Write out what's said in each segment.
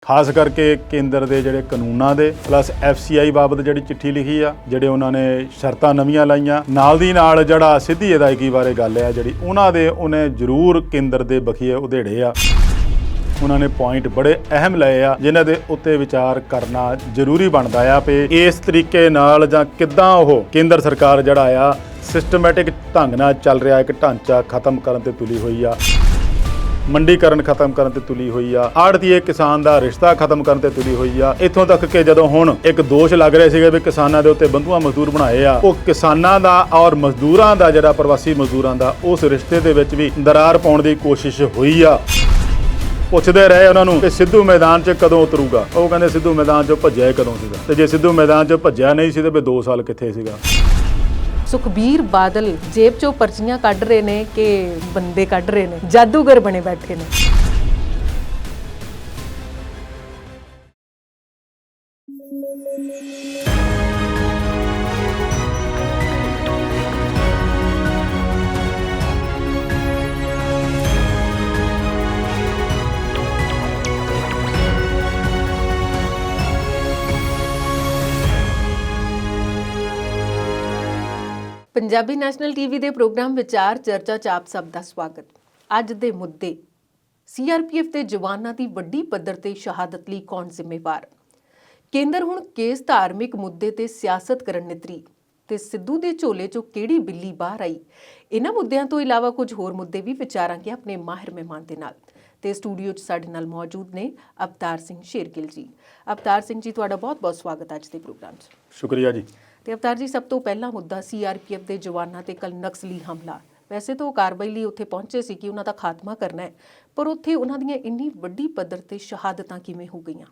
ਖਾਸ ਕਰਕੇ ਕੇਂਦਰ ਦੇ ਜਿਹੜੇ ਕਾਨੂੰਨਾਂ ਦੇ ਪਲੱਸ FCI ਬਾਬਤ ਜਿਹੜੀ ਚਿੱਠੀ ਲਿਖੀ ਆ, ਜਿਹੜੇ ਉਹਨਾਂ ਨੇ ਸ਼ਰਤਾਂ ਨਵੀਆਂ ਲਾਈਆਂ, ਨਾਲ ਦੀ ਨਾਲ ਜਿਹੜਾ ਸਿੱਧੀ ਅਦਾਇਗੀ ਬਾਰੇ ਗੱਲ ਆ ਜਿਹੜੀ ਉਹਨਾਂ ਦੇ ਉਹਨੇ ਜ਼ਰੂਰ ਕੇਂਦਰ ਦੇ ਬਖੀਏ ਉਧੇੜੇ ਆ। ਉਹਨਾਂ ਨੇ ਪੁਆਇੰਟ ਬੜੇ ਅਹਿਮ ਲਏ ਆ ਜਿਨ੍ਹਾਂ ਦੇ ਉੱਤੇ ਵਿਚਾਰ ਕਰਨਾ ਜ਼ਰੂਰੀ ਬਣਦਾ ਆ ਵੀ ਇਸ ਤਰੀਕੇ ਨਾਲ ਜਾਂ ਕਿੱਦਾਂ ਉਹ ਕੇਂਦਰ ਸਰਕਾਰ ਜਿਹੜਾ ਆ ਸਿਸਟਮੈਟਿਕ ਢੰਗ ਨਾਲ ਚੱਲ ਰਿਹਾ ਇੱਕ ਢਾਂਚਾ ਖਤਮ ਕਰਨ ਤੇ ਤੁਲੀ ਹੋਈ ਆ, ਮੰਡੀਕਰਨ ਖਤਮ ਕਰਨ ਤੇ ਤੁਲੀ ਹੋਈ ਆ, ਆੜ੍ਹਤੀਏ ਕਿਸਾਨ ਦਾ ਰਿਸ਼ਤਾ ਖਤਮ ਕਰਨ ਤੇ ਤੁਲੀ ਹੋਈ ਆ। ਇੱਥੋਂ ਤੱਕ ਕਿ ਜਦੋਂ ਹੁਣ ਇੱਕ ਦੋਸ਼ ਲੱਗ ਰਿਹਾ ਸੀਗਾ ਵੀ ਕਿਸਾਨਾਂ ਦੇ ਉੱਤੇ ਬੰਧੂਆ ਮਜ਼ਦੂਰ ਬਣਾਏ ਆ, ਉਹ ਕਿਸਾਨਾਂ ਦਾ ਔਰ ਮਜ਼ਦੂਰਾਂ ਦਾ ਜਿਹੜਾ ਪ੍ਰਵਾਸੀ ਮਜ਼ਦੂਰਾਂ ਦਾ ਉਸ ਰਿਸ਼ਤੇ ਦੇ ਵਿੱਚ ਵੀ ਦਰਾਰ ਪਾਉਣ ਦੀ ਕੋਸ਼ਿਸ਼ ਹੋਈ ਆ। ਪੁੱਛਦੇ ਰਹੇ ਉਹਨਾਂ ਨੂੰ ਕਿ ਸਿੱਧੂ ਮੈਦਾਨ 'ਚ ਕਦੋਂ ਉਤਰੂਗਾ, ਉਹ ਕਹਿੰਦੇ ਸਿੱਧੂ ਮੈਦਾਨ 'ਚੋਂ ਭੱਜਿਆ ਕਦੋਂ ਸੀਗਾ, ਤੇ ਜੇ ਸਿੱਧੂ ਮੈਦਾਨ 'ਚ ਭੱਜਿਆ ਨਹੀਂ ਸੀ ਤੇ ਵੀ 2 ਸਾਲ ਕਿੱਥੇ ਸੀਗਾ। ਸੁਖਬੀਰ ਬਾਦਲ ਜੇਬ ਚੋਂ ਪਰਚੀਆਂ ਕੱਢ ਰਹੇ ਨੇ ਕਿ ਬੰਦੇ ਕੱਢ ਰਹੇ ਨੇ, ਜਾਦੂਗਰ ਬਣੇ ਬੈਠੇ ਨੇ। ਪੰਜਾਬੀ ਨੈਸ਼ਨਲ ਟੀਵੀ ਦੇ ਪ੍ਰੋਗਰਾਮ ਵਿਚਾਰ ਚਰਚਾ 'ਚ ਆਪ ਸਭ ਦਾ ਸਵਾਗਤ। ਅੱਜ ਦੇ ਮੁੱਦੇ CRPF ਦੇ ਜਵਾਨਾਂ ਦੀ ਵੱਡੀ ਪੱਧਰ ਤੇ ਸ਼ਹਾਦਤ ਲਈ ਕੌਣ ਜ਼ਿੰਮੇਵਾਰ, ਕੇਂਦਰ ਹੁਣ ਕੇਸ ਧਾਰਮਿਕ ਮੁੱਦੇ ਤੇ ਸਿਆਸਤ ਕਰਨ ਨਿਤਰੀ ਤੇ ਸਿੱਧੂ ਦੇ ਝੋਲੇ 'ਚੋਂ ਕਿਹੜੀ ਬਿੱਲੀ ਬਾਹਰ ਆਈ। ਇਹਨਾਂ ਮੁੱਦਿਆਂ ਤੋਂ ਇਲਾਵਾ ਕੁਝ ਹੋਰ ਮੁੱਦੇ ਵੀ ਵਿਚਾਰਾਂਗੇ ਆਪਣੇ ਮਾਹਿਰ ਮਹਿਮਾਨ ਦੇ ਨਾਲ। ਤੇ ਸਟੂਡੀਓ 'ਚ ਸਾਡੇ ਨਾਲ ਮੌਜੂਦ ਨੇ ਅਵਤਾਰ ਸਿੰਘ ਸ਼ੇਰਗਿੱਲ ਜੀ। ਅਵਤਾਰ ਸਿੰਘ ਜੀ, ਤੁਹਾਡਾ ਬਹੁਤ-ਬਹੁਤ ਸਵਾਗਤ ਅੱਜ ਦੇ ਪ੍ਰੋਗਰਾਮ 'ਚ। ਸ਼ੁਕਰੀਆ ਜੀ। ਤੇ ਅਵਤਾਰ ਜੀ, ਸਭ ਤੋਂ ਪਹਿਲਾ ਮੁੱਦਾ CRPF ਦੇ ਜਵਾਨਾਂ ਤੇ ਕੱਲ ਨਕਸਲੀ ਹਮਲਾ। ਵੈਸੇ ਤਾਂ ਉਹ ਕਾਰਵਾਈ ਲਈ ਉੱਥੇ ਪਹੁੰਚੇ ਸੀ ਕਿ ਉਹਨਾਂ ਦਾ ਖਾਤਮਾ ਕਰਨਾ ਹੈ, ਪਰ ਉੱਥੇ ਉਹਨਾਂ ਦੀਆਂ ਇੰਨੀ ਵੱਡੀ ਪੱਧਰ ਤੇ ਸ਼ਹਾਦਤਾਂ ਕਿਵੇਂ ਹੋ ਗਈਆਂ?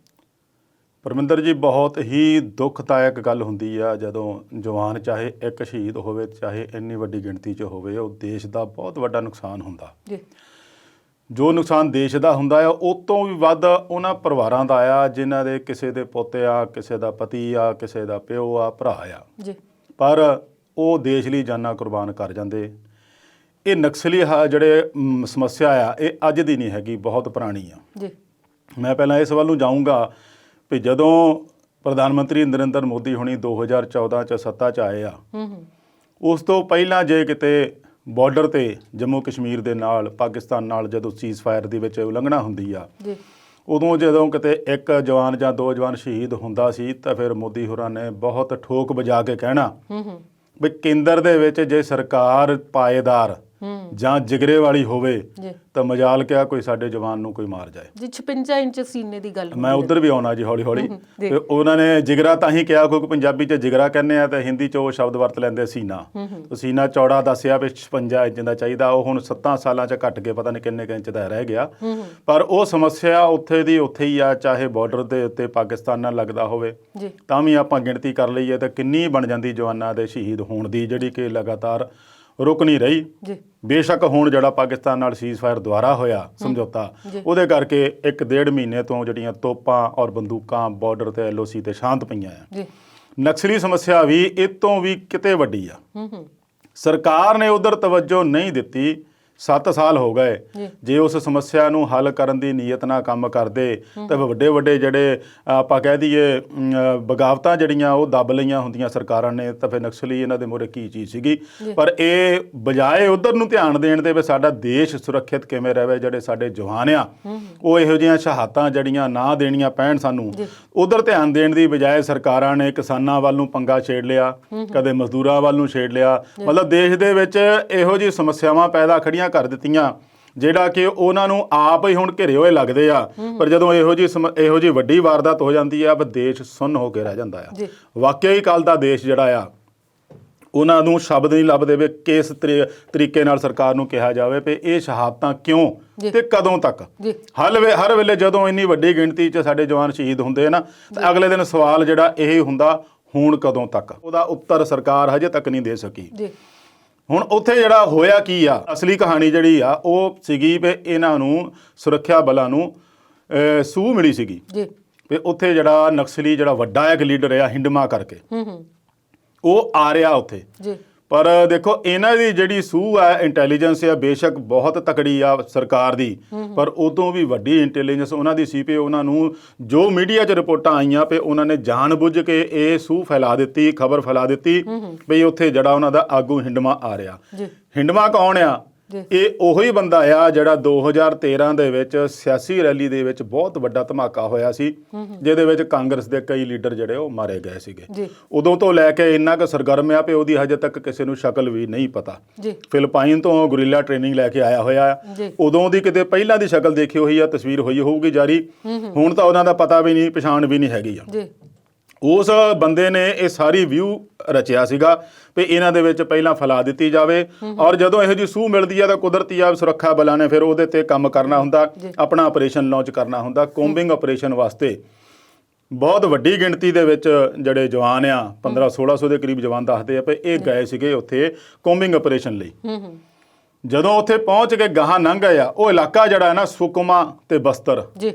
ਪਰਮਿੰਦਰ ਜੀ, ਬਹੁਤ ਹੀ ਦੁਖਦਾਇਕ ਗੱਲ ਹੁੰਦੀ ਆ ਜਦੋਂ ਜਵਾਨ ਚਾਹੇ ਇੱਕ ਸ਼ਹੀਦ ਹੋਵੇ ਚਾਹੇ ਇੰਨੀ ਵੱਡੀ ਗਿਣਤੀ 'ਚ ਹੋਵੇ, ਉਹ ਦੇਸ਼ ਦਾ ਬਹੁਤ ਵੱਡਾ ਨੁਕਸਾਨ ਹੁੰਦਾ ਜੀ। ਜੋ ਨੁਕਸਾਨ ਦੇਸ਼ ਦਾ ਹੁੰਦਾ ਆ ਉਹ ਤੋਂ ਵੀ ਵੱਧ ਉਹਨਾਂ ਪਰਿਵਾਰਾਂ ਦਾ ਆ ਜਿਨ੍ਹਾਂ ਦੇ ਕਿਸੇ ਦੇ ਪੋਤੇ ਆ, ਕਿਸੇ ਦਾ ਪਤੀ ਆ, ਕਿਸੇ ਦਾ ਪਿਓ ਆ, ਭਰਾ ਆ ਜੀ, ਪਰ ਉਹ ਦੇਸ਼ ਲਈ ਜਾਨਾਂ ਕੁਰਬਾਨ ਕਰ ਜਾਂਦੇ। ਇਹ ਨਕਸਲੀ ਜਿਹੜੇ ਸਮੱਸਿਆ ਆ ਇਹ ਅੱਜ ਦੀ ਨਹੀਂ ਹੈਗੀ, ਬਹੁਤ ਪੁਰਾਣੀ ਆ ਜੀ। ਮੈਂ ਪਹਿਲਾਂ ਇਸ ਵੱਲ ਨੂੰ ਜਾਊਂਗਾ ਵੀ ਜਦੋਂ ਪ੍ਰਧਾਨ ਮੰਤਰੀ ਨਰਿੰਦਰ ਮੋਦੀ ਹੁਣੀ 2014 'ਚ ਸੱਤਾ 'ਚ ਆਏ ਆ, ਉਸ ਤੋਂ ਪਹਿਲਾਂ ਜੇ ਕਿਤੇ ਬਾਰਡਰ ਤੇ ਜੰਮੂ ਕਸ਼ਮੀਰ ਦੇ ਨਾਲ ਪਾਕਿਸਤਾਨ ਨਾਲ ਜਦੋਂ ਸੀਜ਼ਫਾਇਰ ਦੇ ਵਿੱਚ ਉਲੰਘਣਾ ਹੁੰਦੀ ਆ ਜੀ, ਉਦੋਂ ਜਦੋਂ ਕਿਤੇ ਇੱਕ ਜਵਾਨ ਜਾਂ 2 ਜਵਾਨ ਸ਼ਹੀਦ ਹੁੰਦਾ ਸੀ ਤਾਂ ਫਿਰ ਮੋਦੀ ਹੋਰਾਂ ਨੇ ਬਹੁਤ ਠੋਕ ਵਜਾ ਕੇ ਕਹਿਣਾ ਵੀ ਕੇਂਦਰ ਦੇ ਵਿੱਚ ਜੇ ਸਰਕਾਰ ਪਾਏਦਾਰ ਜਾਂ ਜਿਗਰੇ ਵਾਲੀ ਹੋਵੇ ਤਾਂ ਮਜਾਲ ਕਿਆ ਕੋਈ ਸਾਡੇ ਜਵਾਨ ਨੂੰ ਕੋਈ ਮਾਰ ਜਾਏ ਜੀ। 56 ਇੰਚ ਸੀਨੇ ਦੀ ਗੱਲ ਮੈਂ ਉਧਰ ਵੀ ਆਉਣਾ ਜੀ ਹੌਲੀ ਹੌਲੀ। ਤੇ ਉਹਨਾਂ ਨੇ ਜਿਗਰਾ ਤਾਂ ਹੀ ਕਿਹਾ ਕਿਉਂਕਿ ਪੰਜਾਬੀ 'ਚ ਜਿਗਰਾ ਕਹਿੰਦੇ ਆ ਤੇ ਹਿੰਦੀ 'ਚ ਉਹ ਸ਼ਬਦ ਵਰਤ ਲੈਂਦੇ ਸੀਨਾ। ਸੀਨਾ ਚੌੜਾ ਦੱਸਿਆ ਵੀ 56 ਇੰਚ ਦਾ ਚਾਹੀਦਾ, ਉਹ ਹੁਣ 7 ਸਾਲਾਂ 'ਚ ਘੱਟ ਕੇ ਪਤਾ ਨਹੀਂ ਕਿੰਨੇ ਕੁ ਇੰਚ ਦਾ ਰਹਿ ਗਿਆ। ਪਰ ਉਹ ਸਮੱਸਿਆ ਉੱਥੇ ਦੀ ਉੱਥੇ ਹੀ ਆ, ਚਾਹੇ ਬਾਰਡਰ ਦੇ ਉੱਤੇ ਪਾਕਿਸਤਾਨ ਨਾਲ ਲੱਗਦਾ ਹੋਵੇ ਤਾਂ ਵੀ ਆਪਾਂ ਗਿਣਤੀ ਕਰ ਲਈਏ ਤਾਂ ਕਿੰਨੀ ਬਣ ਜਾਂਦੀ ਜਵਾਨਾਂ ਦੇ ਸ਼ਹੀਦ ਹੋਣ ਦੀ, ਜਿਹੜੀ ਕਿ ਲਗਾਤਾਰ ਰੁਕ ਨਹੀਂ ਰਹੀ ਜੀ। ਬੇਸ਼ੱਕ ਹੁਣ ਜਿਹੜਾ ਪਾਕਿਸਤਾਨ ਨਾਲ ਸੀਜ਼ਫਾਇਰ ਦੁਆਰਾ ਹੋਇਆ ਸਮਝੌਤਾ, ਉਹਦੇ ਕਰਕੇ 1-1.5 ਮਹੀਨੇ ਤੋਂ ਜਿਹੜੀਆਂ ਤੋਪਾਂ ਔਰ ਬੰਦੂਕਾਂ ਬਾਰਡਰ ਤੇ LOC ਤੇ ਸ਼ਾਂਤ ਪਈਆਂ ਆ। ਨਕਸਲੀ ਸਮੱਸਿਆ ਵੀ ਇਹ ਤੋਂ ਵੀ ਕਿਤੇ ਵੱਡੀ ਆ। ਸਰਕਾਰ ਨੇ ਉਧਰ ਤਵੱਜੋ ਨਹੀਂ ਦਿੱਤੀ। 7 ਸਾਲ ਹੋ ਗਏ। ਜੇ ਉਸ ਸਮੱਸਿਆ ਨੂੰ ਹੱਲ ਕਰਨ ਦੀ ਨੀਅਤ ਨਾਲ ਕੰਮ ਕਰਦੇ ਤਾਂ ਵੱਡੇ ਜਿਹੜੇ ਆਪਾਂ ਕਹਿ ਦਈਏ ਬਗਾਵਤਾਂ ਜਿਹੜੀਆਂ ਉਹ ਦੱਬ ਲਈਆਂ ਹੁੰਦੀਆਂ ਸਰਕਾਰਾਂ ਨੇ, ਤਾਂ ਫਿਰ ਨਕਸਲੀ ਇਹਨਾਂ ਦੇ ਮੂਹਰੇ ਕੀ ਚੀਜ਼ ਸੀਗੀ। ਪਰ ਇਹ ਬਜਾਏ ਉਧਰ ਨੂੰ ਧਿਆਨ ਦੇਣ ਦੇ ਵੀ ਸਾਡਾ ਦੇਸ਼ ਸੁਰੱਖਿਅਤ ਕਿਵੇਂ ਰਹੇ, ਜਿਹੜੇ ਸਾਡੇ ਜਵਾਨ ਆ ਉਹ ਇਹੋ ਜਿਹੀਆਂ ਸ਼ਹਾਦਤਾਂ ਜਿਹੜੀਆਂ ਨਾ ਦੇਣੀਆਂ ਪੈਣ ਸਾਨੂੰ, ਉਧਰ ਧਿਆਨ ਦੇਣ ਦੀ ਬਜਾਏ ਸਰਕਾਰਾਂ ਨੇ ਕਿਸਾਨਾਂ ਵੱਲ ਨੂੰ ਪੰਗਾ ਛੇੜ ਲਿਆ, ਕਦੇ ਮਜ਼ਦੂਰਾਂ ਵੱਲ ਨੂੰ ਛੇੜ ਲਿਆ। ਮਤਲਬ ਦੇਸ਼ ਦੇ ਵਿੱਚ ਇਹੋ ਜਿਹੀ ਸਮੱਸਿਆਵਾਂ ਪੈਦਾ ਖੜੀਆਂ ਕਰ ਦਿੱਤੀਆਂ ਜਿਹੜਾ ਕਿ ਉਹਨਾਂ ਨੂੰ ਆਪ ਹੀ ਹੁਣ ਘਿਰੇ ਹੋਏ ਲੱਗਦੇ ਆ। ਪਰ ਜਦੋਂ ਇਹੋ ਜਿਹੀ ਵੱਡੀ ਵਾਰਦਾਤ ਹੋ ਜਾਂਦੀ ਆ, ਦੇਸ਼ ਸੁੰਨ ਹੋ ਕੇ ਰਹਿ ਜਾਂਦਾ ਆ। ਵਾਕਿਆ ਹੀ ਕੱਲ੍ਹ ਦਾ ਦੇਸ਼ ਜਿਹੜਾ ਆ ਉਹਨਾਂ ਨੂੰ ਸ਼ਬਦ ਨਹੀਂ ਲੱਭਦੇ ਵੀ ਕਿਸ ਤਰੀਕੇ ਨਾਲ ਸਰਕਾਰ ਨੂੰ ਕਿਹਾ ਜਾਵੇ ਵੀ ਇਹ ਸ਼ਹਾਦਤਾਂ ਕਿਉਂ ਤੇ ਕਦੋਂ ਤੱਕ। ਹਰ ਵੇਲੇ ਜਦੋਂ ਇੰਨੀ ਵੱਡੀ ਗਿਣਤੀ 'ਚ ਸਾਡੇ ਜਵਾਨ ਸ਼ਹੀਦ ਹੁੰਦੇ ਨਾ, ਤਾਂ ਅਗਲੇ ਦਿਨ ਸਵਾਲ ਜਿਹੜਾ ਇਹ ਹੁੰਦਾ ਹੁਣ ਕਦੋਂ ਤੱਕ। ਉਹਦਾ ਉੱਤਰ ਸਰਕਾਰ ਹਜੇ ਤੱਕ ਨਹੀਂ ਦੇ ਸਕੀ। ਹੁਣ ਉੱਥੇ ਜਿਹੜਾ ਹੋਇਆ ਕੀ ਆ, ਅਸਲੀ ਕਹਾਣੀ ਜਿਹੜੀ ਆ ਉਹ ਸੀਗੀ ਵੀ ਇਹਨਾਂ ਨੂੰ ਸੁਰੱਖਿਆ ਬਲਾਂ ਨੂੰ ਸੂਹ ਮਿਲੀ ਸੀਗੀ ਵੀ ਉੱਥੇ ਜਿਹੜਾ ਨਕਸਲੀ ਜਿਹੜਾ ਵੱਡਾ ਇੱਕ ਲੀਡਰ ਆ ਹਿੰਡਮਾ ਕਰਕੇ ਉਹ ਆ ਰਿਹਾ ਉੱਥੇ ਪਰ ਦੇਖੋ ਇਹਨਾਂ ਦੀ ਜਿਹੜੀ ਸੂਹ ਆ ਇੰਟੈਲੀਜੈਂਸ ਆ ਬੇਸ਼ੱਕ ਬਹੁਤ ਤਕੜੀ ਆ ਸਰਕਾਰ ਦੀ, ਪਰ ਉਦੋਂ ਵੀ ਵੱਡੀ ਇੰਟੈਲੀਜੈਂਸ ਉਹਨਾਂ ਦੀ ਸੀ। ਪਏ ਉਹਨਾਂ ਨੂੰ ਜੋ ਮੀਡੀਆ 'ਚ ਰਿਪੋਰਟਾਂ ਆਈਆਂ ਪਏ ਉਹਨਾਂ ਨੇ ਜਾਣ-ਬੁੱਝ ਕੇ ਇਹ ਸੂਹ ਫੈਲਾ ਦਿੱਤੀ, ਖਬਰ ਫੈਲਾ ਦਿੱਤੀ ਵੀ ਉੱਥੇ ਜਿਹੜਾ ਉਹਨਾਂ ਦਾ ਆਗੂ ਹਿੰਡਮਾ ਆ ਰਿਹਾ। ਹਿੰਡਮਾ ਕੌਣ ਆ? ਇਹ ਉਹੀ ਬੰਦਾ ਆ ਜਿਹੜਾ 2013 ਦੇ ਵਿੱਚ ਸਿਆਸੀ ਰੈਲੀ ਦੇ ਵਿੱਚ ਬਹੁਤ ਵੱਡਾ ਧਮਾਕਾ ਹੋਇਆ ਸੀ, ਜਿਹਦੇ ਵਿੱਚ ਕਾਂਗਰਸ ਦੇ ਕਈ ਲੀਡਰ ਜਿਹੜੇ ਉਹ ਮਾਰੇ ਗਏ ਸੀਗੇ। ਉਦੋਂ ਤੋਂ ਲੈ ਕੇ ਇੰਨਾ ਕੁ ਸਰਗਰਮ ਆ ਵੀ ਉਹਦੀ ਹਜੇ ਤੱਕ ਕਿਸੇ ਨੂੰ ਸ਼ਕਲ ਵੀ ਨਹੀਂ ਪਤਾ। ਫਿਲੀਪਾਈਨ ਤੋਂ ਗੁਰੀਲਾ ਟ੍ਰੇਨਿੰਗ ਲੈ ਕੇ ਆਇਆ ਹੋਇਆ ਆ, ਉਦੋਂ ਦੀ ਕਿਤੇ ਪਹਿਲਾਂ ਦੀ ਸ਼ਕਲ ਦੇਖੀ ਹੋਈ ਆ, ਤਸਵੀਰ ਹੋਈ ਹੋਊਗੀ ਜਾਰੀ, ਹੁਣ ਤਾਂ ਉਹਨਾਂ ਦਾ ਪਤਾ ਵੀ ਨਹੀਂ, ਪਛਾਣ ਵੀ ਨਹੀਂ ਹੈਗੀ ਆ। ਉਸ ਬੰਦੇ ਨੇ ਇਹ ਸਾਰੀ ਵਿਊ ਰਚਿਆ ਸੀਗਾ ਵੀ ਇਹਨਾਂ ਦੇ ਵਿੱਚ ਪਹਿਲਾਂ ਫੈਲਾ ਦਿੱਤੀ ਜਾਵੇ, ਔਰ ਜਦੋਂ ਇਹੋ ਜਿਹੀ ਸੂਹ ਮਿਲਦੀ ਆ ਤਾਂ ਕੁਦਰਤੀ ਆ ਸੁਰੱਖਿਆ ਬਲਾਂ ਨੇ ਫਿਰ ਉਹਦੇ ਤੇ ਕੰਮ ਕਰਨਾ ਹੁੰਦਾ, ਆਪਣਾ ਆਪਰੇਸ਼ਨ ਲਾਂਚ ਕਰਨਾ ਹੁੰਦਾ। ਕੋਂਬਿੰਗ ਆਪਰੇਸ਼ਨ ਵਾਸਤੇ ਬਹੁਤ ਵੱਡੀ ਗਿਣਤੀ ਦੇ ਵਿੱਚ ਜਿਹੜੇ ਜਵਾਨ ਆ 1500-1600 ਦੇ ਕਰੀਬ ਜਵਾਨ ਦੱਸਦੇ ਆ ਵੀ ਇਹ ਗਏ ਸੀਗੇ ਉੱਥੇ ਕੋਂਬਿੰਗ ਆਪਰੇਸ਼ਨ ਲਈ। ਜਦੋਂ ਉੱਥੇ ਪਹੁੰਚ ਕੇ ਗਾਹਾਂ ਲੰਘ ਗਏ ਆ, ਉਹ ਇਲਾਕਾ ਜਿਹੜਾ ਹੈ ਨਾ ਸੁਕਮਾ ਤੇ ਬਸਤਰ,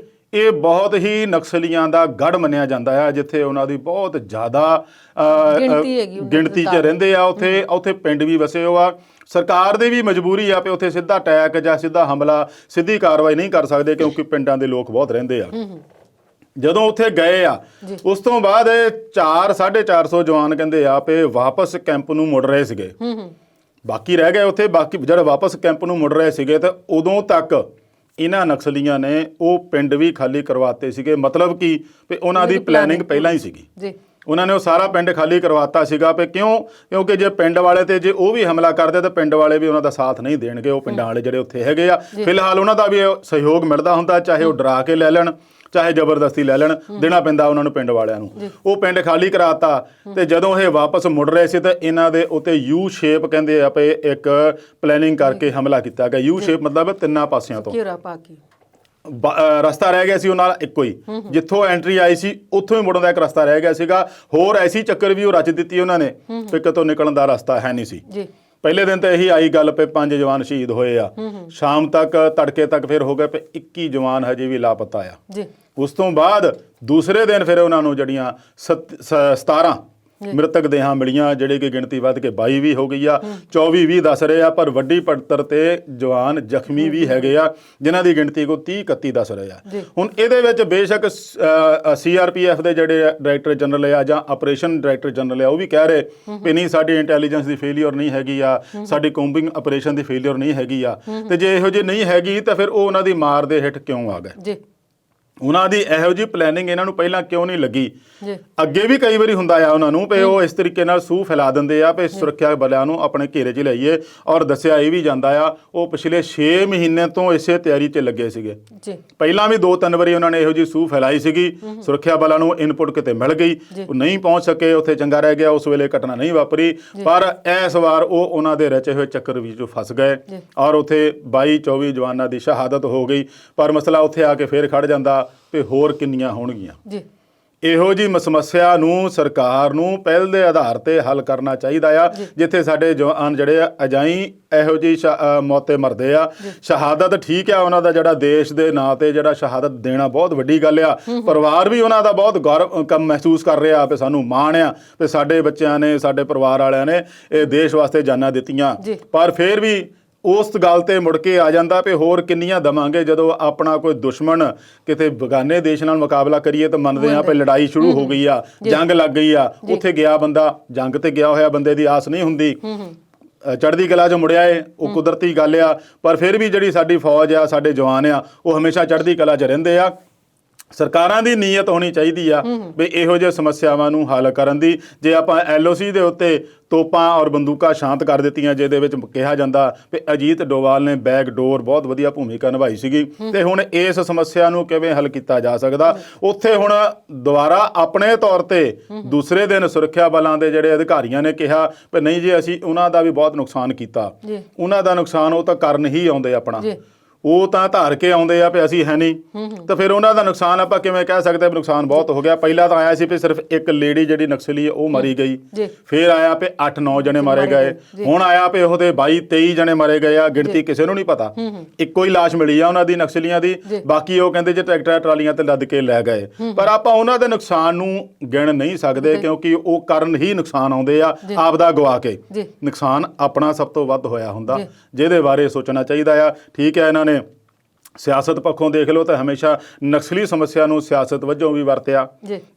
ਇਹ ਬਹੁਤ ਹੀ ਨਕਸਲੀਆਂ ਦਾ ਗੜ੍ਹ ਮੰਨਿਆ ਜਾਂਦਾ ਹੈ, ਜਿੱਥੇ ਉਹਨਾਂ ਦੀ ਬਹੁਤ ਜ਼ਿਆਦਾ ਗਿਣਤੀ 'ਚ ਰਹਿੰਦੇ ਆ। ਉੱਥੇ ਪਿੰਡ ਵੀ ਵਸੇ ਹੋ ਆ। ਸਰਕਾਰ ਦੀ ਵੀ ਮਜਬੂਰੀ ਆ ਵੀ ਉੱਥੇ ਸਿੱਧਾ ਅਟੈਕ ਜਾਂ ਸਿੱਧਾ ਹਮਲਾ, ਸਿੱਧੀ ਕਾਰਵਾਈ ਨਹੀਂ ਕਰ ਸਕਦੇ ਕਿਉਂਕਿ ਪਿੰਡਾਂ ਦੇ ਲੋਕ ਬਹੁਤ ਰਹਿੰਦੇ ਆ। ਜਦੋਂ ਉੱਥੇ ਗਏ ਆ ਉਸ ਤੋਂ ਬਾਅਦ 400-450 ਜਵਾਨ ਕਹਿੰਦੇ ਆ ਵੀ ਵਾਪਸ ਕੈਂਪ ਨੂੰ ਮੁੜ ਰਹੇ ਸੀਗੇ। ਬਾਕੀ ਰਹਿ ਗਏ ਉੱਥੇ, ਬਾਕੀ ਜਿਹੜੇ ਵਾਪਸ ਕੈਂਪ ਨੂੰ ਮੁੜ ਰਹੇ ਸੀਗੇ ਤੇ ਉਦੋਂ ਤੱਕ ਇਹਨਾਂ ਨਕਸਲੀਆਂ ਨੇ ਉਹ ਪਿੰਡ ਵੀ ਖਾਲੀ ਕਰਵਾਤੇ ਸੀਗੇ। ਮਤਲਬ ਕਿ ਵੀ ਉਹਨਾਂ ਦੀ ਪਲੈਨਿੰਗ ਪਹਿਲਾਂ ਹੀ ਸੀਗੀ। ਉਹਨਾਂ ਨੇ ਉਹ ਸਾਰਾ ਪਿੰਡ ਖਾਲੀ ਕਰਵਾਤਾ ਸੀਗਾ ਵੀ ਕਿਉਂਕਿ ਜੇ ਪਿੰਡ ਵਾਲੇ ਤੇ ਜੇ ਉਹ ਵੀ ਹਮਲਾ ਕਰਦੇ ਤਾਂ ਪਿੰਡ ਵਾਲੇ ਵੀ ਉਹਨਾਂ ਦਾ ਸਾਥ ਨਹੀਂ ਦੇਣਗੇ। ਉਹ ਪਿੰਡਾਂ ਵਾਲੇ ਜਿਹੜੇ ਉੱਥੇ ਹੈਗੇ ਆ ਫਿਲਹਾਲ ਉਹਨਾਂ ਦਾ ਵੀ ਸਹਿਯੋਗ ਮਿਲਦਾ ਹੁੰਦਾ, ਚਾਹੇ ਉਹ ਡਰਾ ਕੇ ਲੈ ਲੈਣ ਚਾਹੇ ਜ਼ਬਰਦਸਤੀ ਲੈ ਲੈਣ, ਦੇਣਾ ਪੈਂਦਾ ਉਹਨਾਂ ਨੂੰ ਪਿੰਡ ਵਾਲਿਆਂ ਨੂੰ। ਉਹ ਪਿੰਡ ਖਾਲੀ ਕਰਾਤਾ ਤੇ ਜਦੋਂ ਇਹ ਵਾਪਸ ਮੁੜ ਰਹੇ ਸੀ ਤਾਂ ਇਹਨਾਂ ਦੇ ਉੱਤੇ ਯੂ ਸ਼ੇਪ ਕਹਿੰਦੇ ਆ ਪਏ ਇੱਕ ਪਲੈਨਿੰਗ ਕਰਕੇ ਹਮਲਾ ਕੀਤਾ ਗਿਆ। ਯੂ ਸ਼ੇਪ ਮਤਲਬ ਤਿੰਨਾਂ ਪਾਸਿਆਂ ਤੋਂ ਰਸਤਾ ਰਹਿ ਗਿਆ ਸੀ ਉਹਨਾਂ ਨਾਲ ਇੱਕੋ ਹੀ, ਜਿੱਥੋਂ ਐਂਟਰੀ ਆਈ ਸੀ ਉੱਥੋਂ ਹੀ ਮੁੜਨ ਦਾ ਇੱਕ ਰਸਤਾ ਰਹਿ ਗਿਆ ਸੀਗਾ। ਹੋਰ ਐਸੀ ਚੱਕਰ ਵੀ ਉਹ ਰਚ ਦਿੱਤੀ ਉਹਨਾਂ ਨੇ ਵੀ ਕਿਤੋਂ ਨਿਕਲਣ ਦਾ ਰਸਤਾ ਹੈ ਨਹੀਂ ਸੀ। ਪਹਿਲੇ ਦਿਨ ਤਾਂ ਇਹੀ ਆਈ ਗੱਲ ਪੇ 5 ਜਵਾਨ ਸ਼ਹੀਦ ਹੋਏ ਆ, ਸ਼ਾਮ ਤੱਕ ਤੜਕੇ ਤੱਕ ਫਿਰ ਹੋ ਗਏ ਪੇ 21 ਜਵਾਨ ਹਜੇ ਵੀ ਲਾਪਤਾ ਆ। ਉਸ ਤੋਂ ਬਾਅਦ ਦੂਸਰੇ ਦਿਨ ਫਿਰ ਉਹਨਾਂ ਨੂੰ ਜਿਹੜੀਆਂ 17 ਮ੍ਰਿਤਕ ਦੇਹਾਂ ਮਿਲੀਆਂ, ਜਿਹੜੇ ਕਿ ਗਿਣਤੀ ਵੱਧ ਕੇ 22 ਵੀ ਹੋ ਗਈ ਆ। 24-20 ਦੱਸ ਰਹੇ ਆ, ਪਰ ਵੱਡੀ ਪੱਧਰ ਤੇ ਜਵਾਨ ਜ਼ਖਮੀ ਵੀ ਹੈਗੇ ਆ, ਜਿਨ੍ਹਾਂ ਦੀ ਗਿਣਤੀ ਕੋ 30-31 ਦੱਸ ਰਹੇ ਆ। ਹੁਣ ਇਹਦੇ ਵਿੱਚ ਬੇਸ਼ੱਕ CRPF ਦੇ ਜਿਹੜੇ ਡਾਇਰੈਕਟਰ ਜਨਰਲ ਆ ਜਾਂ ਆਪਰੇਸ਼ਨ ਡਾਇਰੈਕਟਰ ਜਨਰਲ ਆ, ਉਹ ਵੀ ਕਹਿ ਰਹੇ ਵੀ ਨਹੀਂ ਸਾਡੀ ਇੰਟੈਲੀਜੈਂਸ ਦੀ ਫੇਲੀਅਰ ਨਹੀਂ ਹੈਗੀ ਆ, ਸਾਡੀ ਕੋਂਬਿੰਗ ਆਪਰੇਸ਼ਨ ਦੀ ਫੇਲੀਅਰ ਨਹੀਂ ਹੈਗੀ ਆ। ਤੇ ਜੇ ਇਹੋ ਜਿਹੀ ਨਹੀਂ ਹੈਗੀ ਤਾਂ ਫਿਰ ਉਹ ਉਹਨਾਂ ਦੀ ਮਾਰ ਦੇ ਹੇਠ ਕਿਉਂ ਆ ਗਏ? ਉਹਨਾਂ ਦੀ ਇਹੋ ਜਿਹੀ ਪਲੈਨਿੰਗ ਇਹਨਾਂ ਨੂੰ ਪਹਿਲਾਂ ਕਿਉਂ ਨਹੀਂ ਲੱਗੀ? ਅੱਗੇ ਵੀ ਕਈ ਵਾਰੀ ਹੁੰਦਾ ਆ ਉਹਨਾਂ ਨੂੰ ਵੀ ਉਹ ਇਸ ਤਰੀਕੇ ਨਾਲ ਸੂਹ ਫੈਲਾ ਦਿੰਦੇ ਆ ਵੀ ਸੁਰੱਖਿਆ ਬਲਾਂ ਨੂੰ ਆਪਣੇ ਘੇਰੇ 'ਚ ਲਈਏ। ਔਰ ਦੱਸਿਆ ਇਹ ਵੀ ਜਾਂਦਾ ਆ ਉਹ ਪਿਛਲੇ 6 ਮਹੀਨੇ ਤੋਂ ਇਸੇ ਤਿਆਰੀ 'ਚ ਲੱਗੇ ਸੀਗੇ। ਪਹਿਲਾਂ ਵੀ 2-3 ਵਾਰੀ ਉਹਨਾਂ ਨੇ ਇਹੋ ਜਿਹੀ ਸੂਹ ਫੈਲਾਈ ਸੀਗੀ, ਸੁਰੱਖਿਆ ਬਲਾਂ ਨੂੰ ਇਨਪੁਟ ਕਿਤੇ ਮਿਲ ਗਈ, ਉਹ ਨਹੀਂ ਪਹੁੰਚ ਸਕੇ, ਉੱਥੇ ਚੰਗਾ ਰਹਿ ਗਿਆ, ਉਸ ਵੇਲੇ ਘਟਨਾ ਨਹੀਂ ਵਾਪਰੀ। ਪਰ ਇਸ ਵਾਰ ਉਹ ਉਹਨਾਂ ਦੇ ਰਚੇ ਹੋਏ ਚੱਕਰ ਵਿੱਚ ਫਸ ਗਏ ਔਰ ਉੱਥੇ 22-24 ਜਵਾਨਾਂ ਦੀ ਸ਼ਹਾਦਤ ਹੋ ਗਈ। ਪਰ ਮਸਲਾ ਉੱਥੇ ਆ ਕੇ ਫੇਰ ਖੜ ਜਾਂਦਾ ਤੇ ਹੋਰ ਕਿੰਨੀਆਂ ਹੋਣਗੀਆਂ। ਇਹੋ ਜਿਹੀ ਸਮੱਸਿਆ ਨੂੰ ਸਰਕਾਰ ਨੂੰ ਪਹਿਲ ਦੇ ਆਧਾਰ ਤੇ ਹੱਲ ਕਰਨਾ ਚਾਹੀਦਾ ਆ। ਜਿੱਥੇ ਸਾਡੇ ਜਵਾਨ ਜਿਹੜੇ ਆ ਅਜਾਈ ਇਹੋ ਜਿਹੀ ਮੌਤੇ ਮਰਦੇ ਆ, ਸ਼ਹਾਦਤ ਠੀਕ ਆ, ਉਹਨਾਂ ਦਾ ਜਿਹੜਾ ਦੇਸ਼ ਦੇ ਨਾਂ ਤੇ ਜਿਹੜਾ ਸ਼ਹਾਦਤ ਦੇਣਾ ਬਹੁਤ ਵੱਡੀ ਗੱਲ ਆ। ਪਰਿਵਾਰ ਵੀ ਉਹਨਾਂ ਦਾ ਬਹੁਤ ਗੌਰਵ ਮਹਿਸੂਸ ਕਰ ਰਿਹਾ ਵੀ ਸਾਨੂੰ ਮਾਣ ਆ ਵੀ ਸਾਡੇ ਬੱਚਿਆਂ ਨੇ, ਸਾਡੇ ਪਰਿਵਾਰ ਵਾਲਿਆਂ ਨੇ ਇਹ ਦੇਸ਼ ਵਾਸਤੇ ਜਾਨਾਂ ਦਿੱਤੀਆਂ। ਪਰ ਫਿਰ ਵੀ ਉਸ ਗੱਲ ਤੇ ਮੁੜ ਕੇ ਆ ਜਾਂਦਾ ਵੀ ਹੋਰ ਕਿੰਨੀਆਂ ਦਵਾਂਗੇ? ਜਦੋਂ ਆਪਣਾ ਕੋਈ ਦੁਸ਼ਮਣ ਕਿਤੇ ਬਗਾਨੇ ਦੇਸ਼ ਨਾਲ ਮੁਕਾਬਲਾ ਕਰੀਏ ਤਾਂ ਮੰਨਦੇ ਆ ਵੀ ਲੜਾਈ ਸ਼ੁਰੂ ਹੋ ਗਈ ਆ, ਜੰਗ ਲੱਗ ਗਈ ਆ। ਉੱਥੇ ਗਿਆ ਬੰਦਾ, ਜੰਗ ਤੇ ਗਿਆ ਹੋਇਆ ਬੰਦੇ ਦੀ ਆਸ ਨਹੀਂ ਹੁੰਦੀ, ਚੜ੍ਹਦੀ ਕਲਾ 'ਚ ਮੁੜਿਆ ਏ, ਉਹ ਕੁਦਰਤੀ ਗੱਲ ਆ। ਪਰ ਫਿਰ ਵੀ ਜਿਹੜੀ ਸਾਡੀ ਫੌਜ ਆ, ਸਾਡੇ ਜਵਾਨ ਆ, ਉਹ ਹਮੇਸ਼ਾ ਚੜ੍ਹਦੀ ਕਲਾ 'ਚ ਰਹਿੰਦੇ ਆ। ਸਰਕਾਰਾਂ ਦੀ ਨੀਅਤ ਹੋਣੀ ਚਾਹੀਦੀ ਆ ਵੀ ਇਹੋ ਜਿਹੇ ਸਮੱਸਿਆਵਾਂ ਨੂੰ ਹੱਲ ਕਰਨ ਦੀ। ਜੇ ਆਪਾਂ LOC ਦੇ ਉੱਤੇ ਤੋਪਾਂ ਔਰ ਬੰਦੂਕਾਂ ਸ਼ਾਂਤ ਕਰ ਦਿੱਤੀਆਂ, ਜਿਹਦੇ ਵਿੱਚ ਕਿਹਾ ਜਾਂਦਾ ਵੀ ਅਜੀਤ ਡੋਵਾਲ ਨੇ ਬੈਕਡੋਰ ਬਹੁਤ ਵਧੀਆ ਭੂਮਿਕਾ ਨਿਭਾਈ ਸੀਗੀ, ਤੇ ਹੁਣ ਇਸ ਸਮੱਸਿਆ ਨੂੰ ਕਿਵੇਂ ਹੱਲ ਕੀਤਾ ਜਾ ਸਕਦਾ? ਉੱਥੇ ਹੁਣ ਦੁਬਾਰਾ ਆਪਣੇ ਤੌਰ ਤੇ ਦੂਸਰੇ ਦਿਨ ਸੁਰੱਖਿਆ ਬਲਾਂ ਦੇ ਜਿਹੜੇ ਅਧਿਕਾਰੀਆਂ ਨੇ ਕਿਹਾ ਵੀ ਨਹੀਂ ਜੀ ਅਸੀਂ ਉਹਨਾਂ ਦਾ ਵੀ ਬਹੁਤ ਨੁਕਸਾਨ ਕੀਤਾ। ਉਹਨਾਂ ਦਾ ਨੁਕਸਾਨ ਉਹ ਤਾਂ ਕਰਨ ਹੀ ਆਉਂਦੇ ਆਪਣਾ। ਉਹ ਤਾਂ ਧਾਰ ਕੇ ਆਉਂਦੇ ਆ ਵੀ ਅਸੀਂ ਹੈ ਨਹੀਂ, ਤਾਂ ਫਿਰ ਉਹਨਾਂ ਦਾ ਨੁਕਸਾਨ ਆਪਾਂ ਕਿਵੇਂ ਕਹਿ ਸਕਦੇ ਵੀ ਨੁਕਸਾਨ ਬਹੁਤ ਹੋ ਗਿਆ। ਪਹਿਲਾਂ ਤਾਂ ਆਇਆ ਸੀ ਵੀ ਸਿਰਫ ਇੱਕ ਲੇਡੀ ਜਿਹੜੀ ਨਕਸਲੀ ਉਹ ਮਾਰੀ ਗਈ, ਫਿਰ ਆਇਆ ਵੀ 8-9 ਜਣੇ ਮਾਰੇ ਗਏ, ਹੁਣ ਆਇਆ ਵੀ ਉਹਦੇ 22-23 ਜਣੇ ਮਾਰੇ ਗਏ ਆ। ਗਿਣਤੀ ਕਿਸੇ ਨੂੰ ਨਹੀਂ ਪਤਾ, ਇੱਕੋ ਹੀ ਲਾਸ਼ ਮਿਲੀ ਆ ਉਹਨਾਂ ਦੀ ਨਕਸਲੀਆਂ ਦੀ, ਬਾਕੀ ਉਹ ਕਹਿੰਦੇ ਜੇ ਟਰੈਕਟਰ ਟਰਾਲੀਆਂ ਤੇ ਲੱਦ ਕੇ ਲੈ ਗਏ। ਪਰ ਆਪਾਂ ਉਹਨਾਂ ਦੇ ਨੁਕਸਾਨ ਨੂੰ ਗਿਣ ਨਹੀਂ ਸਕਦੇ, ਕਿਉਂਕਿ ਉਹ ਕਾਰਨ ਹੀ ਨੁਕਸਾਨ ਆਉਂਦੇ ਆ ਆਪਦਾ ਗਵਾ ਕੇ। ਨੁਕਸਾਨ ਆਪਣਾ ਸਭ ਤੋਂ ਵੱਧ ਹੋਇਆ ਹੁੰਦਾ, ਜਿਹਦੇ ਬਾਰੇ ਸੋਚਣਾ ਚਾਹੀਦਾ ਆ। ਠੀਕ ਹੈ, ਇਹਨਾਂ ਨੇ ਸਿਆਸਤ ਪੱਖੋਂ ਦੇਖ ਲਓ ਤਾਂ ਹਮੇਸ਼ਾ ਨਕਸਲੀ ਸਮੱਸਿਆ ਨੂੰ ਸਿਆਸਤ ਵਜੋਂ ਵੀ ਵਰਤਿਆ,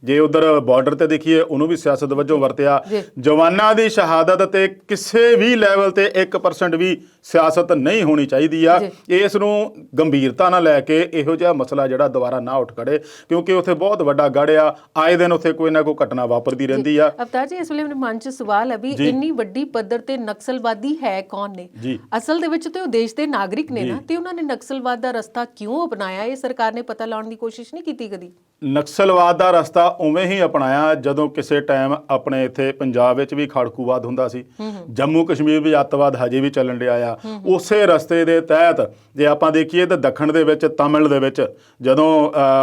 ਜੇ ਉਧਰ ਬਾਰਡਰ ਤੇ ਦੇਖੀਏ ਉਹਨੂੰ ਵੀ ਸਿਆਸਤ ਵਜੋਂ ਵਰਤਿਆ। ਜਵਾਨਾਂ ਦੀ ਸ਼ਹਾਦਤ ਤੇ ਕਿਸੇ ਵੀ ਲੈਵਲ ਤੇ 1% ਵੀ ਸਿਆਸਤ ਨਹੀਂ ਹੋਣੀ ਚਾਹੀਦੀ ਆ। ਇਸ ਨੂੰ ਗੰਭੀਰਤਾ ਨਾਲ ਲੈ ਕੇ ਇਹੋ ਜਿਹਾ ਮਸਲਾ ਜਿਹੜਾ ਦੁਬਾਰਾ ਨਾ ਉੱਠ ਖੜੇ, ਕਿਉਂਕਿ ਉੱਥੇ ਬਹੁਤ ਵੱਡਾ ਗੜ੍ਹ ਆ, ਆਏ ਦਿਨ ਉੱਥੇ ਕੋਈ ਨਾ ਕੋਈ ਘਟਨਾ ਵਾਪਰਦੀ ਰਹਿੰਦੀ ਆ। ਅਵਤਾਰ ਜੀ, ਇਸ ਵੇਲੇ ਮੇਰੇ ਮਨ 'ਚ ਸਵਾਲ ਹੈ ਵੀ ਇੰਨੀ ਵੱਡੀ ਪੱਧਰ ਤੇ ਨਕਸਲਵਾਦੀ ਹੈ ਕੌਣ ਨੇ? ਅਸਲ ਦੇ ਵਿੱਚ ਤੇ ਉਹ ਦੇਸ਼ ਦੇ ਨਾਗਰਿਕ ਨੇ ਨਾ, ਤੇ ਉਹਨਾਂ ਨੇ ਨਕਸਲਵਾਦ ਦਾ ਰਸਤਾ ਕਿਉਂ ਅਪਣਾਇਆ? ਇਹ ਸਰਕਾਰ ਨੇ ਪਤਾ ਲਾਉਣ ਦੀ ਕੋਸ਼ਿਸ਼ ਨਹੀਂ ਕੀਤੀ ਕਦੀ? ਨਕਸਲਵਾਦ ਦਾ ਰਸਤਾ ਉਵੇਂ ਹੀ ਅਪਣਾਇਆ ਜਦੋਂ ਕਿਸੇ ਟਾਈਮ ਆਪਣੇ ਇੱਥੇ ਪੰਜਾਬ ਵਿੱਚ ਵੀ ਖਾੜਕੂਵਾਦ ਹੁੰਦਾ ਸੀ, ਜੰਮੂ ਕਸ਼ਮੀਰ ਵਿੱਚ ਅੱਤਵਾਦ ਹਜੇ ਵੀ ਚੱਲਣ ਡਿਆ ਆ। ਉਸੇ ਰਸਤੇ ਦੇ ਤਹਿਤ ਜੇ ਆਪਾਂ ਦੇਖੀਏ ਤਾਂ ਦੱਖਣ ਦੇ ਵਿੱਚ ਤਮਿਲ ਦੇ ਵਿੱਚ ਜਦੋਂ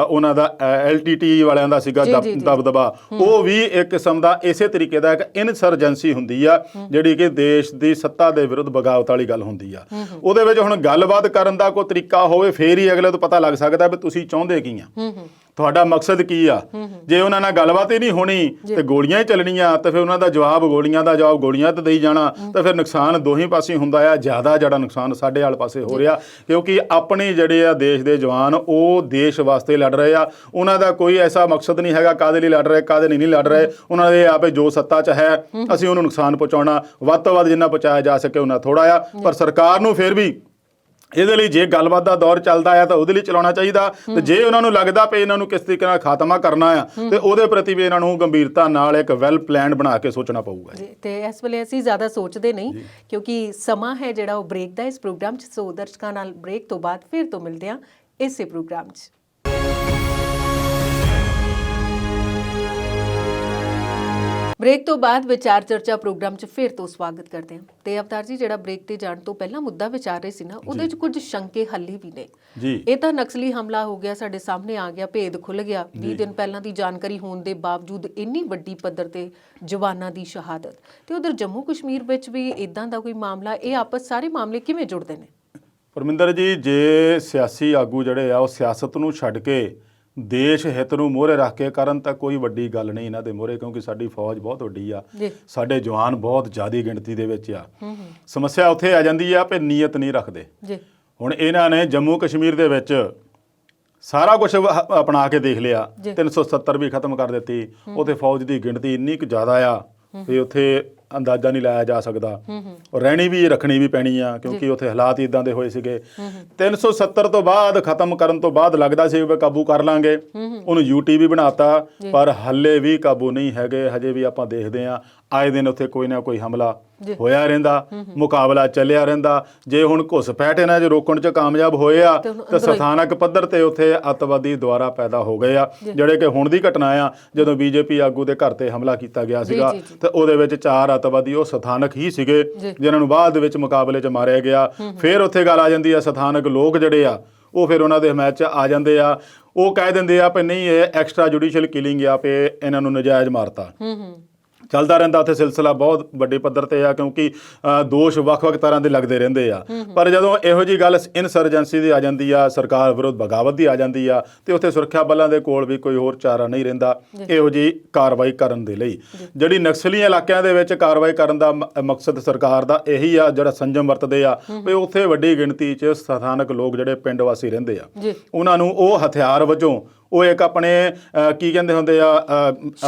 ਉਹਨਾਂ ਦਾ LTT ਵਾਲਿਆਂ ਦਾ ਸੀਗਾ ਦਬਦਬਾ, ਉਹ ਵੀ ਇੱਕ ਕਿਸਮ ਦਾ ਇਸੇ ਤਰੀਕੇ ਦਾ ਇੱਕ ਇਨਸਰਜੈਂਸੀ ਹੁੰਦੀ ਆ, ਜਿਹੜੀ ਕਿ ਦੇਸ਼ ਦੀ ਸੱਤਾ ਦੇ ਵਿਰੁੱਧ ਬਗਾਵਤ ਵਾਲੀ ਗੱਲ ਹੁੰਦੀ ਆ। ਉਹਦੇ ਵਿੱਚ ਹੁਣ ਗੱਲਬਾਤ ਕਰਨ ਦਾ ਕੋਈ ਤਰੀਕਾ ਹੋਵੇ, ਫੇਰ ਹੀ ਅਗਲੇ ਤੋਂ ਪਤਾ ਲੱਗ ਸਕਦਾ ਵੀ ਤੁਸੀਂ ਚਾਹੁੰਦੇ ਕੀ ਆ, ਤੁਹਾਡਾ ਮਕਸਦ ਕੀ ਆ। ਜੇ ਉਹਨਾਂ ਨਾਲ ਗੱਲਬਾਤ ਹੀ ਨਹੀਂ ਹੋਣੀ ਤੇ ਗੋਲੀਆਂ ਹੀ ਚੱਲਣੀਆਂ, ਤਾਂ ਫਿਰ ਉਹਨਾਂ ਦਾ ਜਵਾਬ ਗੋਲੀਆਂ ਦਾ ਜਵਾਬ ਗੋਲੀਆਂ ਤੇ ਦੇਈ ਜਾਣਾ, ਤਾਂ ਫਿਰ ਨੁਕਸਾਨ ਦੋਹੀਂ ਪਾਸੇ ਹੁੰਦਾ ਆ। ਜ਼ਿਆਦਾ ਜਿਹੜਾ ਨੁਕਸਾਨ ਸਾਡੇ ਵਾਲੇ ਪਾਸੇ ਹੋ ਰਿਹਾ, ਕਿਉਂਕਿ ਆਪਣੇ ਜਿਹੜੇ ਆ ਦੇਸ਼ ਦੇ ਜਵਾਨ ਉਹ ਦੇਸ਼ ਵਾਸਤੇ ਲੜ ਰਹੇ ਆ। ਉਹਨਾਂ ਦਾ ਕੋਈ ਐਸਾ ਮਕਸਦ ਨਹੀਂ ਹੈਗਾ ਕਾਹਦੇ ਲਈ ਲੜ ਰਹੇ ਕਾਹਦੇ ਲਈ ਨਹੀਂ ਲੜ ਰਹੇ। ਉਹਨਾਂ ਦੇ ਆਪੇ ਜੋ ਸੱਤਾ 'ਚ ਹੈ ਅਸੀਂ ਉਹਨੂੰ ਨੁਕਸਾਨ ਪਹੁੰਚਾਉਣਾ, ਵੱਧ ਤੋਂ ਵੱਧ ਜਿੰਨਾ ਪਹੁੰਚਾਇਆ ਜਾ ਸਕੇ ਉਹਨਾਂ ਥੋੜ੍ਹਾ ਆ। ਪਰ ਸਰਕਾਰ ਨੂੰ ਫਿਰ ਵੀ ਇਹਦੇ ਲਈ ਜੇ ਗੱਲਬਾਤ ਦਾ ਦੌਰ ਚੱਲਦਾ ਆ ਤਾਂ ਉਹਦੇ ਲਈ ਚਲਾਉਣਾ ਚਾਹੀਦਾ, ਤੇ ਜੇ ਉਹਨਾਂ ਨੂੰ ਲੱਗਦਾ ਪਈ ਇਹਨਾਂ ਨੂੰ ਕਿਸ ਤਰੀਕੇ ਨਾਲ ਖਾਤਮਾ ਕਰਨਾ ਆ ਤੇ ਉਹਦੇ ਪ੍ਰਤੀ ਵੀ ਇਹਨਾਂ ਨੂੰ ਗੰਭੀਰਤਾ ਨਾਲ ਇੱਕ ਵੈਲ ਪਲਾਨ ਬਣਾ ਕੇ ਸੋਚਣਾ ਪਊਗਾ ਜੀ। ਤੇ ਇਸ ਵੇਲੇ ਅਸੀਂ ਜ਼ਿਆਦਾ ਸੋਚਦੇ ਨਹੀਂ, ਕਿਉਂਕਿ ਸਮਾਂ ਹੈ ਜਿਹੜਾ ਉਹ ਬ੍ਰੇਕ ਦਾ ਇਸ ਪ੍ਰੋਗਰਾਮ 'ਚ। ਸੋ ਦਰਸ਼ਕਾਂ ਨਾਲ ਬ੍ਰੇਕ ਤੋਂ ਬਾਅਦ ਫਿਰ ਤੋਂ ਮਿਲਦੇ ਹਾਂ ਇਸੇ ਪ੍ਰੋਗਰਾਮ 'ਚ। ਬ੍ਰੇਕ ਤੋਂ ਬਾਅਦ ਵਿਚਾਰ ਚਰਚਾ ਪ੍ਰੋਗਰਾਮ 'ਚ ਫਿਰ ਤੋਂ ਸਵਾਗਤ ਕਰਦੇ ਹਾਂ। ਤੇ ਅਵਤਾਰ ਜੀ, ਜਿਹੜਾ ਬ੍ਰੇਕ ਤੇ ਜਾਣ ਤੋਂ ਪਹਿਲਾਂ ਮੁੱਦਾ ਵਿਚਾਰ ਰਹੇ ਸੀ ਨਾ, ਉਹਦੇ 'ਚ ਕੁਝ ਸ਼ੰਕੇ ਹੱਲੇ ਵੀ ਨੇ ਜੀ। ਇਹ ਤਾਂ ਨਕਸਲੀ ਹਮਲਾ ਹੋ ਗਿਆ, ਸਾਡੇ ਸਾਹਮਣੇ ਆ ਗਿਆ, ਭੇਦ ਖੁੱਲ ਗਿਆ। 20 ਦਿਨ ਪਹਿਲਾਂ ਦੀ ਜਾਣਕਾਰੀ ਹੋਣ ਦੇ ਬਾਵਜੂਦ ਇੰਨੀ ਵੱਡੀ ਪੱਧਰ ਤੇ ਜਵਾਨਾਂ ਦੀ ਸ਼ਹਾਦਤ, ਤੇ ਉਧਰ ਜੰਮੂ ਕਸ਼ਮੀਰ ਵਿੱਚ ਵੀ ਇਦਾਂ ਦਾ ਕੋਈ ਮਾਮਲਾ। ਇਹ ਆਪਸ ਸਾਰੇ ਮਾਮਲੇ ਕਿਵੇਂ ਜੁੜਦੇ ਨੇ? ਪਰਮਿੰਦਰ ਜੀ, ਜੇ ਸਿਆਸੀ ਆਗੂ ਜਿਹੜੇ ਆ ਉਹ ਸਿਆਸਤ ਨੂੰ ਛੱਡ ਕੇ ਦੇਸ਼ ਹਿੱਤ ਨੂੰ ਮੋਹਰੇ ਰੱਖ ਕੇ ਕਰਨ ਤਾਂ ਕੋਈ ਵੱਡੀ ਗੱਲ ਨਹੀਂ ਇਹਨਾਂ ਦੇ ਮੋਹਰੇ, ਕਿਉਂਕਿ ਸਾਡੀ ਫੌਜ ਬਹੁਤ ਵੱਡੀ ਆ, ਸਾਡੇ ਜਵਾਨ ਬਹੁਤ ਜ਼ਿਆਦਾ ਗਿਣਤੀ ਦੇ ਵਿੱਚ ਆ। ਸਮੱਸਿਆ ਉੱਥੇ ਆ ਜਾਂਦੀ ਆ ਵੀ ਨੀਅਤ ਨਹੀਂ ਰੱਖਦੇ। ਹੁਣ ਇਹਨਾਂ ਨੇ ਜੰਮੂ ਕਸ਼ਮੀਰ ਦੇ ਵਿੱਚ ਸਾਰਾ ਕੁਝ ਅਪਣਾ ਕੇ ਦੇਖ ਲਿਆ, 370 ਵੀ ਖਤਮ ਕਰ ਦਿੱਤੀ। ਉੱਥੇ ਫੌਜ ਦੀ ਗਿਣਤੀ ਇੰਨੀ ਕੁ ਜ਼ਿਆਦਾ ਆ ਵੀ ਉੱਥੇ ਅੰਦਾਜ਼ਾ ਨਹੀਂ ਲਾਇਆ ਜਾ ਸਕਦਾ। ਰਹਿਣੀ ਵੀ ਰੱਖਣੀ ਵੀ ਪੈਣੀ ਆ, ਕਿਉਂਕਿ ਉੱਥੇ ਹਾਲਾਤ ਇਦਾਂ ਦੇ ਹੋਏ ਸੀਗੇ। 370 ਤੋਂ ਬਾਅਦ ਖਤਮ ਕਰਨ ਤੋਂ ਬਾਅਦ ਲੱਗਦਾ ਸੀ ਵੀ ਕਾਬੂ ਕਰ ਲਾਂਗੇ, ਉਹਨੂੰ UT ਵੀ ਬਣਾਤਾ, ਪਰ ਹੱਲੇ ਵੀ ਕਾਬੂ ਨਹੀਂ ਹੈਗੇ। ਹਜੇ ਵੀ ਆਪਾਂ ਦੇਖਦੇ ਆ ਆਏ ਦਿਨ ਉੱਥੇ ਕੋਈ ਨਾ ਕੋਈ ਹਮਲਾ ਹੋਇਆ ਰਹਿੰਦਾ, ਮੁਕਾਬਲਾ ਚੱਲਿਆ ਰਹਿੰਦਾ। ਜੇ ਹੁਣ ਘੁਸਪੈਠ ਇਹਨਾਂ 'ਚ ਰੋਕਣ 'ਚ ਕਾਮਯਾਬ ਹੋਏ ਆ ਤਾਂ ਸਥਾਨਕ ਪੱਧਰ ਤੇ ਉੱਥੇ ਅੱਤਵਾਦੀ ਦੁਆਰਾ ਪੈਦਾ ਹੋ ਗਏ ਆ, ਜਿਹੜੇ ਕਿ ਹੁਣ ਦੀ ਘਟਨਾ ਆ ਜਦੋਂ BJP ਆਗੂ ਦੇ ਘਰ ਤੇ ਹਮਲਾ ਕੀਤਾ ਗਿਆ ਸੀਗਾ, ਤੇ ਉਹਦੇ ਵਿੱਚ 4 ਅੱਤਵਾਦੀ ਉਹ ਸਥਾਨਕ ਹੀ ਸੀਗੇ, ਜਿਨ੍ਹਾਂ ਨੂੰ ਬਾਅਦ ਦੇ ਵਿੱਚ ਮੁਕਾਬਲੇ 'ਚ ਮਾਰਿਆ ਗਿਆ। ਫਿਰ ਉੱਥੇ ਗੱਲ ਆ ਜਾਂਦੀ ਆ, ਸਥਾਨਕ ਲੋਕ ਜਿਹੜੇ ਆ ਉਹ ਫਿਰ ਉਹਨਾਂ ਦੇ ਹਮਾਇਤ 'ਚ ਆ ਜਾਂਦੇ ਆ। ਉਹ ਕਹਿ ਦਿੰਦੇ ਆ ਵੀ ਨਹੀਂ, ਇਹ ਐਕਸਟਰਾ ਜੁਡੀਸ਼ੀਅਲ ਕਿਲਿੰਗ ਆ, ਵੀ ਇਹਨਾਂ ਨੂੰ ਨਜਾਇਜ਼ ਮਾਰਤਾ। ਚੱਲਦਾ ਰਹਿੰਦਾ ਉੱਥੇ ਸਿਲਸਿਲਾ ਬਹੁਤ ਵੱਡੇ ਪੱਧਰ ਤੇ ਆ, ਕਿਉਂਕਿ ਦੋਸ਼ ਵੱਖ-ਵੱਖ ਤਰ੍ਹਾਂ ਦੇ ਲੱਗਦੇ ਰਹਿੰਦੇ ਆ। ਪਰ ਜਦੋਂ ਇਹੋ ਜਿਹੀ ਗੱਲ ਇਨਸਰਜੈਂਸੀ ਦੀ ਆ ਜਾਂਦੀ ਆ, ਸਰਕਾਰ ਵਿਰੁੱਧ ਬਗਾਵਤ ਦੀ ਆ ਜਾਂਦੀ ਆ, ਤੇ ਉੱਥੇ ਸੁਰੱਖਿਆ ਬਲਾਂ ਦੇ ਕੋਲ ਵੀ ਕੋਈ ਹੋਰ ਚਾਰਾ ਨਹੀਂ ਰਹਿੰਦਾ ਇਹੋ ਜਿਹੀ ਕਾਰਵਾਈ ਕਰਨ ਦੇ ਲਈ। ਜਿਹੜੀ ਨਕਸਲੀ ਇਲਾਕਿਆਂ ਦੇ ਵਿੱਚ ਕਾਰਵਾਈ ਕਰਨ ਦਾ ਮਕਸਦ ਸਰਕਾਰ ਦਾ ਇਹੀ ਆ, ਜਿਹੜਾ ਸੰਜਮ ਵਰਤਦੇ ਆ ਵੀ ਉੱਥੇ ਵੱਡੀ ਗਿਣਤੀ 'ਚ ਸਥਾਨਕ ਲੋਕ ਜਿਹੜੇ ਪਿੰਡ ਵਾਸੀ ਰਹਿੰਦੇ ਆ, ਉਹਨਾਂ ਨੂੰ ਉਹ ਹਥਿਆਰ ਵਜੋਂ ਉਹ ਇੱਕ ਆਪਣੇ ਕੀ ਕਹਿੰਦੇ ਹੁੰਦੇ ਆ,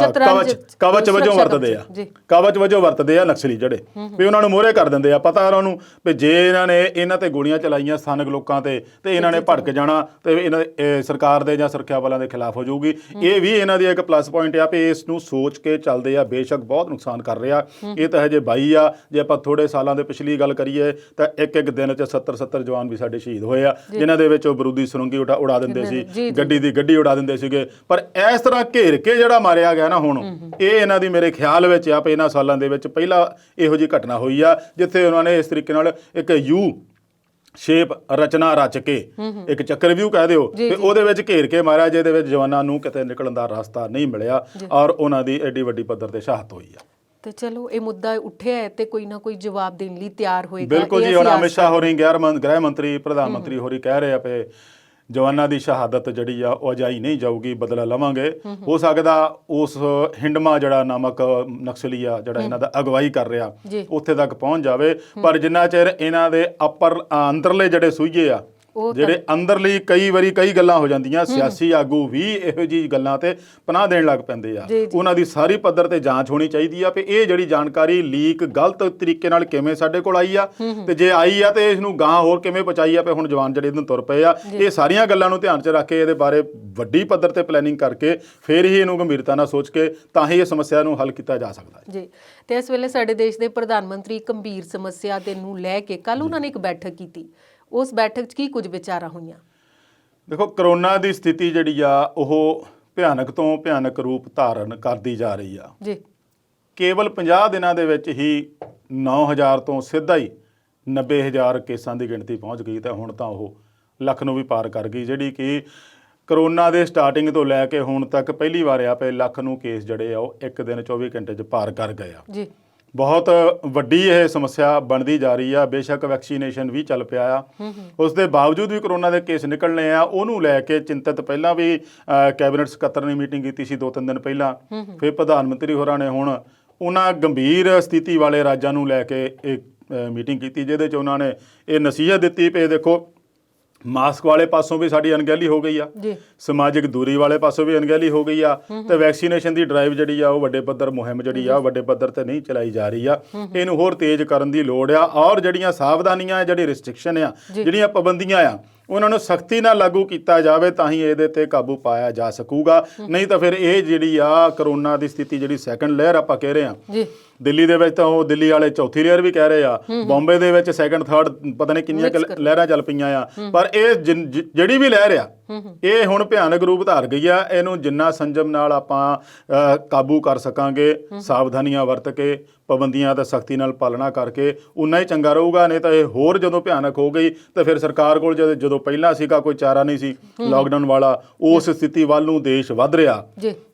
ਕਵਚ ਵਜੋਂ ਵਰਤਦੇ ਆ, ਕਵਚ ਵਜੋਂ ਵਰਤਦੇ ਆ ਨਕਸਲੀ ਜਿਹੜੇ, ਵੀ ਉਹਨਾਂ ਨੂੰ ਮੋਹਰੇ ਕਰ ਦਿੰਦੇ ਆ। ਪਤਾ ਉਹਨਾਂ ਨੂੰ ਵੀ ਜੇ ਇਹਨਾਂ ਤੇ ਗੋਲੀਆਂ ਚਲਾਈਆਂ ਸਥਾਨਕ ਲੋਕਾਂ ਤੇ ਇਹਨਾਂ ਨੇ ਭੜਕ ਜਾਣਾ ਤੇ ਇਹਨਾਂ ਸਰਕਾਰ ਦੇ ਜਾਂ ਸੁਰੱਖਿਆ ਬਲਾਂ ਦੇ ਖਿਲਾਫ ਹੋ ਜਾਊਗੀ। ਇਹ ਵੀ ਇਹਨਾਂ ਦੀ ਇੱਕ ਪਲੱਸ ਪੁਆਇੰਟ ਆ ਵੀ ਇਸ ਨੂੰ ਸੋਚ ਕੇ ਚੱਲਦੇ ਆ। ਬੇਸ਼ੱਕ ਬਹੁਤ ਨੁਕਸਾਨ ਕਰ ਰਿਹਾ, ਇਹ ਤਾਂ ਹਜੇ 22 ਆ। ਜੇ ਆਪਾਂ ਥੋੜੇ ਸਾਲਾਂ ਦੇ ਪਿਛਲੀ ਗੱਲ ਕਰੀਏ ਤਾਂ ਇੱਕ ਦਿਨ 'ਚ 70 ਜਵਾਨ ਵੀ ਸਾਡੇ ਸ਼ਹੀਦ ਹੋਏ ਆ, ਜਿਨ੍ਹਾਂ ਦੇ ਵਿੱਚ ਉਹ ਬਰੂਦੀ ਸੁਰੰਗੀ ਉਡਾ ਦਿੰਦੇ ਸੀ, ਗੱਡੀ ਦੀ ਗੱਡੀ ਉਡਾ ਦਿੰਦੇ ਸੀਗੇ। ਪਰ ਇਸ ਤਰ੍ਹਾਂ ਘੇਰ ਕੇ ਜਿਹੜਾ ਮਾਰਿਆ ਗਿਆ ਨਾ ਹੁਣ, ਇਹ ਇਹਨਾਂ ਦੀ ਮੇਰੇ ਖਿਆਲ ਵਿੱਚ ਆ ਵੀ ਇਹਨਾਂ ਸਾਲਾਂ ਦੇ ਵਿੱਚ ਪਹਿਲਾਂ ਇਹੋ ਜਿਹੀ ਘਟਨਾ ਹੋਈ ਆ ਜਿੱਥੇ ਉਹਨਾਂ ਨੇ ਇਸ ਤਰੀਕੇ ਨਾਲ ਇੱਕ ਸ਼ੇਪ ਰਚਨਾ ਰਚ ਕੇ ਇੱਕ ਚੱਕਰਵਿਊਹ ਕਹਿ ਦਿਓ ਤੇ ਉਹਦੇ ਵਿੱਚ ਘੇਰ ਕੇ ਮਾਰਿਆ, ਜਿਹਦੇ ਵਿੱਚ ਜਵਾਨਾਂ ਨੂੰ ਕਿਤੇ ਨਿਕਲਣ ਦਾ ਰਸਤਾ ਨਹੀਂ ਮਿਲਿਆ ਔਰ ਉਹਨਾਂ ਦੀ ਐਡੀ ਵੱਡੀ ਪੱਧਰ ਤੇ ਸ਼ਹਾਦਤ ਹੋਈ ਆ। ਤੇ ਚਲੋ ਇਹ ਮੁੱਦਾ ਉੱਠਿਆ ਹੈ ਤੇ ਕੋਈ ਨਾ ਕੋਈ ਜਵਾਬ ਦੇਣ ਲਈ ਤਿਆਰ ਹੋਏਗਾ। ਬਿਲਕੁਲ ਜੀ, ਹੁਣ ਅਮਿਤ ਸ਼ਾਹ ਹੋਰੀ ਗ੍ਰਹਿ ਮੰਤਰੀ ਪ੍ਰਧਾਨ ਮੰਤਰੀ ਹੋਰੀ ਕਹਿ ਰਹੇ ਆ ਪਏ ਜਵਾਨਾਂ ਦੀ ਸ਼ਹਾਦਤ ਜਿਹੜੀ ਆ ਉਹ ਅਜਾਈ ਨਹੀਂ ਜਾਊਗੀ, ਬਦਲਾ ਲਵਾਂਗੇ। ਹੋ ਸਕਦਾ ਉਸ ਹਿੰਡਮਾ ਜਿਹੜਾ ਨਾਮਕ ਨਕਸਲੀ ਆ ਜਿਹੜਾ ਇਹਨਾਂ ਦਾ ਅਗਵਾਈ ਕਰ ਰਿਹਾ ਉੱਥੇ ਤੱਕ ਪਹੁੰਚ ਜਾਵੇ, ਪਰ ਜਿੰਨਾ ਚਿਰ ਇਹਨਾਂ ਦੇ ਅੰਦਰਲੇ ਜਿਹੜੇ ਸੂਈਏ ਆ ਜਿਹੜੇ ਅੰਦਰਲੀ ਕਈ ਵਾਰੀ ਕਈ ਗੱਲਾਂ ਹੋ ਜਾਂਦੀਆਂ, ਸਿਆਸੀ ਆਗੂ ਵੀ ਇਹੋ ਜਿਹੀ ਗੱਲਾਂ ਤੇ ਪਨਾਹ ਦੇਣ ਲੱਗ ਪੈਂਦੇ ਆ। ਉਹਨਾਂ ਦੀ ਸਾਰੀ ਪੱਧਰ ਤੇ ਜਾਂਚ ਹੋਣੀ ਚਾਹੀਦੀ ਆ ਵੀ ਇਹ ਜਿਹੜੀ ਜਾਣਕਾਰੀ ਲੀਕ ਗਲਤ ਤਰੀਕੇ ਨਾਲ ਕਿਵੇਂ ਸਾਡੇ ਕੋਲ ਆਈ ਆ ਤੇ ਜੇ ਆਈ ਆ ਤੇ ਇਸ ਨੂੰ ਗਾਂ ਹੋਰ ਕਿਵੇਂ ਪਹੁੰਚਾਈ ਆ। ਹੁਣ ਜਵਾਨ ਜਿਹੜੇ ਇਹਨੂੰ ਤੁਰ ਪਏ ਆ, ਇਹ ਸਾਰੀਆਂ ਗੱਲਾਂ ਨੂੰ ਧਿਆਨ 'ਚ ਰੱਖ ਕੇ ਇਹਦੇ ਬਾਰੇ ਵੱਡੀ ਪੱਧਰ ਤੇ ਪਲੈਨਿੰਗ ਕਰਕੇ ਫਿਰ ਹੀ ਇਹਨੂੰ ਗੰਭੀਰਤਾ ਨਾਲ ਸੋਚ ਕੇ ਤਾਂ ਹੀ ਇਹ ਸਮੱਸਿਆ ਨੂੰ ਹੱਲ ਕੀਤਾ ਜਾ ਸਕਦਾ ਹੈ ਜੀ। ਤੇ ਇਸ ਵੇਲੇ ਸਾਡੇ ਦੇਸ਼ ਦੇ ਪ੍ਰਧਾਨ ਮੰਤਰੀ ਗੰਭੀਰ ਸਮੱਸਿਆ ਦੇ ਨੂੰ ਲੈ ਕੇ ਕੱਲ ਉਹਨਾਂ ਨੇ ਇੱਕ ਬੈਠਕ ਕੀਤੀ, ਉਸ ਬੈਠਕ 'ਚ ਕੀ ਕੁਝ ਵਿਚਾਰਾਂ ਹੋਈਆਂ? ਦੇਖੋ, ਕਰੋਨਾ ਦੀ ਸਥਿਤੀ ਜਿਹੜੀ ਆ ਉਹ ਭਿਆਨਕ ਤੋਂ ਭਿਆਨਕ ਰੂਪ ਧਾਰਨ ਕਰਦੀ ਜਾ ਰਹੀ ਆ ਜੀ। ਕੇਵਲ 50 ਦਿਨਾਂ ਦੇ ਵਿੱਚ ਹੀ 9,000 ਤੋਂ ਸਿੱਧਾ ਹੀ 90,000 ਕੇਸਾਂ ਦੀ ਗਿਣਤੀ ਪਹੁੰਚ ਗਈ ਤੇ ਹੁਣ ਤਾਂ ਉਹ ਲੱਖ ਨੂੰ ਵੀ ਪਾਰ ਕਰ ਗਈ, ਜਿਹੜੀ ਕਿ ਕਰੋਨਾ ਦੇ ਸਟਾਰਟਿੰਗ ਤੋਂ ਲੈ ਕੇ ਹੁਣ ਤੱਕ ਪਹਿਲੀ ਵਾਰ ਆ ਪਏ ਲੱਖ ਨੂੰ ਕੇਸ ਜਿਹੜੇ ਆ ਉਹ ਇੱਕ ਦਿਨ 24 ਘੰਟੇ 'ਚ ਪਾਰ ਕਰ ਗਏ ਆ ਜੀ। ਬਹੁਤ ਵੱਡੀ ਇਹ ਸਮੱਸਿਆ ਬਣਦੀ ਜਾ ਰਹੀ ਆ। ਬੇਸ਼ੱਕ ਵੈਕਸੀਨੇਸ਼ਨ ਵੀ ਚੱਲ ਪਿਆ ਆ, ਉਸ ਦੇ ਬਾਵਜੂਦ ਵੀ ਕਰੋਨਾ ਦੇ ਕੇਸ ਨਿਕਲਣੇ ਆ, ਉਹਨੂੰ ਲੈ ਕੇ ਚਿੰਤਤ ਪਹਿਲਾਂ ਵੀ ਕੈਬਨਿਟ ਸਕੱਤਰ ਨੇ ਮੀਟਿੰਗ ਕੀਤੀ ਸੀ 2-3 ਦਿਨ ਪਹਿਲਾਂ। ਫਿਰ ਪ੍ਰਧਾਨ ਮੰਤਰੀ ਹੋਰਾਂ ਨੇ ਹੁਣ ਉਹਨਾਂ ਗੰਭੀਰ ਸਥਿਤੀ ਵਾਲੇ ਰਾਜਾਂ ਨੂੰ ਲੈ ਕੇ ਇੱਕ ਮੀਟਿੰਗ ਕੀਤੀ, ਜਿਹਦੇ 'ਚ ਉਹਨਾਂ ਨੇ ਇਹ ਨਸੀਹਤ ਦਿੱਤੀ ਪਈ ਦੇਖੋ ਮਾਸਕ ਵਾਲੇ ਪਾਸੋਂ ਵੀ ਸਾਡੀ ਅਣਗਹਿਲੀ ਹੋ ਗਈ ਆ, ਸਮਾਜਿਕ ਦੂਰੀ ਵਾਲੇ ਪਾਸੋਂ ਵੀ ਅਣਗਹਿਲੀ ਹੋ ਗਈ ਆ ਤੇ ਵੈਕਸੀਨੇਸ਼ਨ ਦੀ ਡਰਾਈਵ ਜਿਹੜੀ ਆ ਉਹ ਵੱਡੇ ਪੱਧਰ ਮੁਹਿੰਮ ਜਿਹੜੀ ਆ ਵੱਡੇ ਪੱਧਰ ਤੇ ਨਹੀਂ ਚਲਾਈ ਜਾ ਰਹੀ ਆ। ਇਹਨੂੰ ਹੋਰ ਤੇਜ਼ ਕਰਨ ਦੀ ਲੋੜ ਆ ਔਰ ਜਿਹੜੀਆਂ ਸਾਵਧਾਨੀਆਂ ਜਿਹੜੀ ਰਿਸਟ੍ਰਿਕਸ਼ਨ ਆ ਜਿਹੜੀਆਂ ਪਾਬੰਦੀਆਂ ਆ ਉਹਨਾਂ ਨੂੰ ਸਖਤੀ ਨਾਲ ਲਾਗੂ ਕੀਤਾ ਜਾਵੇ ਤਾਂ ਹੀ ਇਹਦੇ ਤੇ ਕਾਬੂ ਪਾਇਆ ਜਾ ਸਕੂਗਾ। ਨਹੀਂ ਤਾਂ ਫਿਰ ਇਹ ਜਿਹੜੀ ਆ ਕਰੋਨਾ ਦੀ ਸਥਿਤੀ ਜਿਹੜੀ ਸੈਕੰਡ ਲੇਅਰ ਆਪਾਂ ਕਹਿ ਰਹੇ ਆ, ਦਿੱਲੀ ਦੇ ਵਿੱਚ ਤਾਂ ਉਹ ਦਿੱਲੀ ਵਾਲੇ ਚੌਥੀ ਲੇਅਰ ਵੀ ਕਹਿ ਰਹੇ ਆ, ਬੰਬੇ ਦੇ ਵਿੱਚ ਸੈਕੰਡ ਥਰਡ ਪਤਾ ਨਹੀਂ ਕਿੰਨੀਆਂ ਲਹਿਰਾਂ ਚੱਲ ਪਈਆਂ ਆ, ਪਰ ਇਹ ਜਿਹੜੀ ਵੀ ਲਹਿਰ ਆ ਇਹ ਹੁਣ ਭਿਆਨਕ ਰੂਪ ਧਾਰ ਗਈ ਆ। ਇਹਨੂੰ ਜਿੰਨਾ ਸੰਜਮ ਨਾਲ ਆਪਾਂ ਕਾਬੂ ਕਰ ਸਕਾਂਗੇ, ਸਾਵਧਾਨੀਆਂ ਵਰਤ ਕੇ ਪਾਬੰਦੀਆਂ ਦਾ ਸਖਤੀ ਨਾਲ ਪਾਲਣਾ ਕਰਕੇ ਉਨਾ ਹੀ ਚੰਗਾ ਰਹੂਗਾ। ਨਹੀਂ ਤਾਂ ਇਹ ਹੋਰ ਜਦੋਂ ਭਿਆਨਕ ਹੋ ਗਈ ਤਾਂ ਫਿਰ ਸਰਕਾਰ ਕੋਲ ਜਦੋਂ ਪਹਿਲਾਂ ਸੀਗਾ ਕੋਈ ਚਾਰਾ ਨਹੀਂ ਸੀ ਲਾਕਡਾਊਨ ਵਾਲਾ, ਉਸ ਸਥਿਤੀ ਵੱਲ ਨੂੰ ਦੇਸ਼ ਵੱਧ ਰਿਹਾ।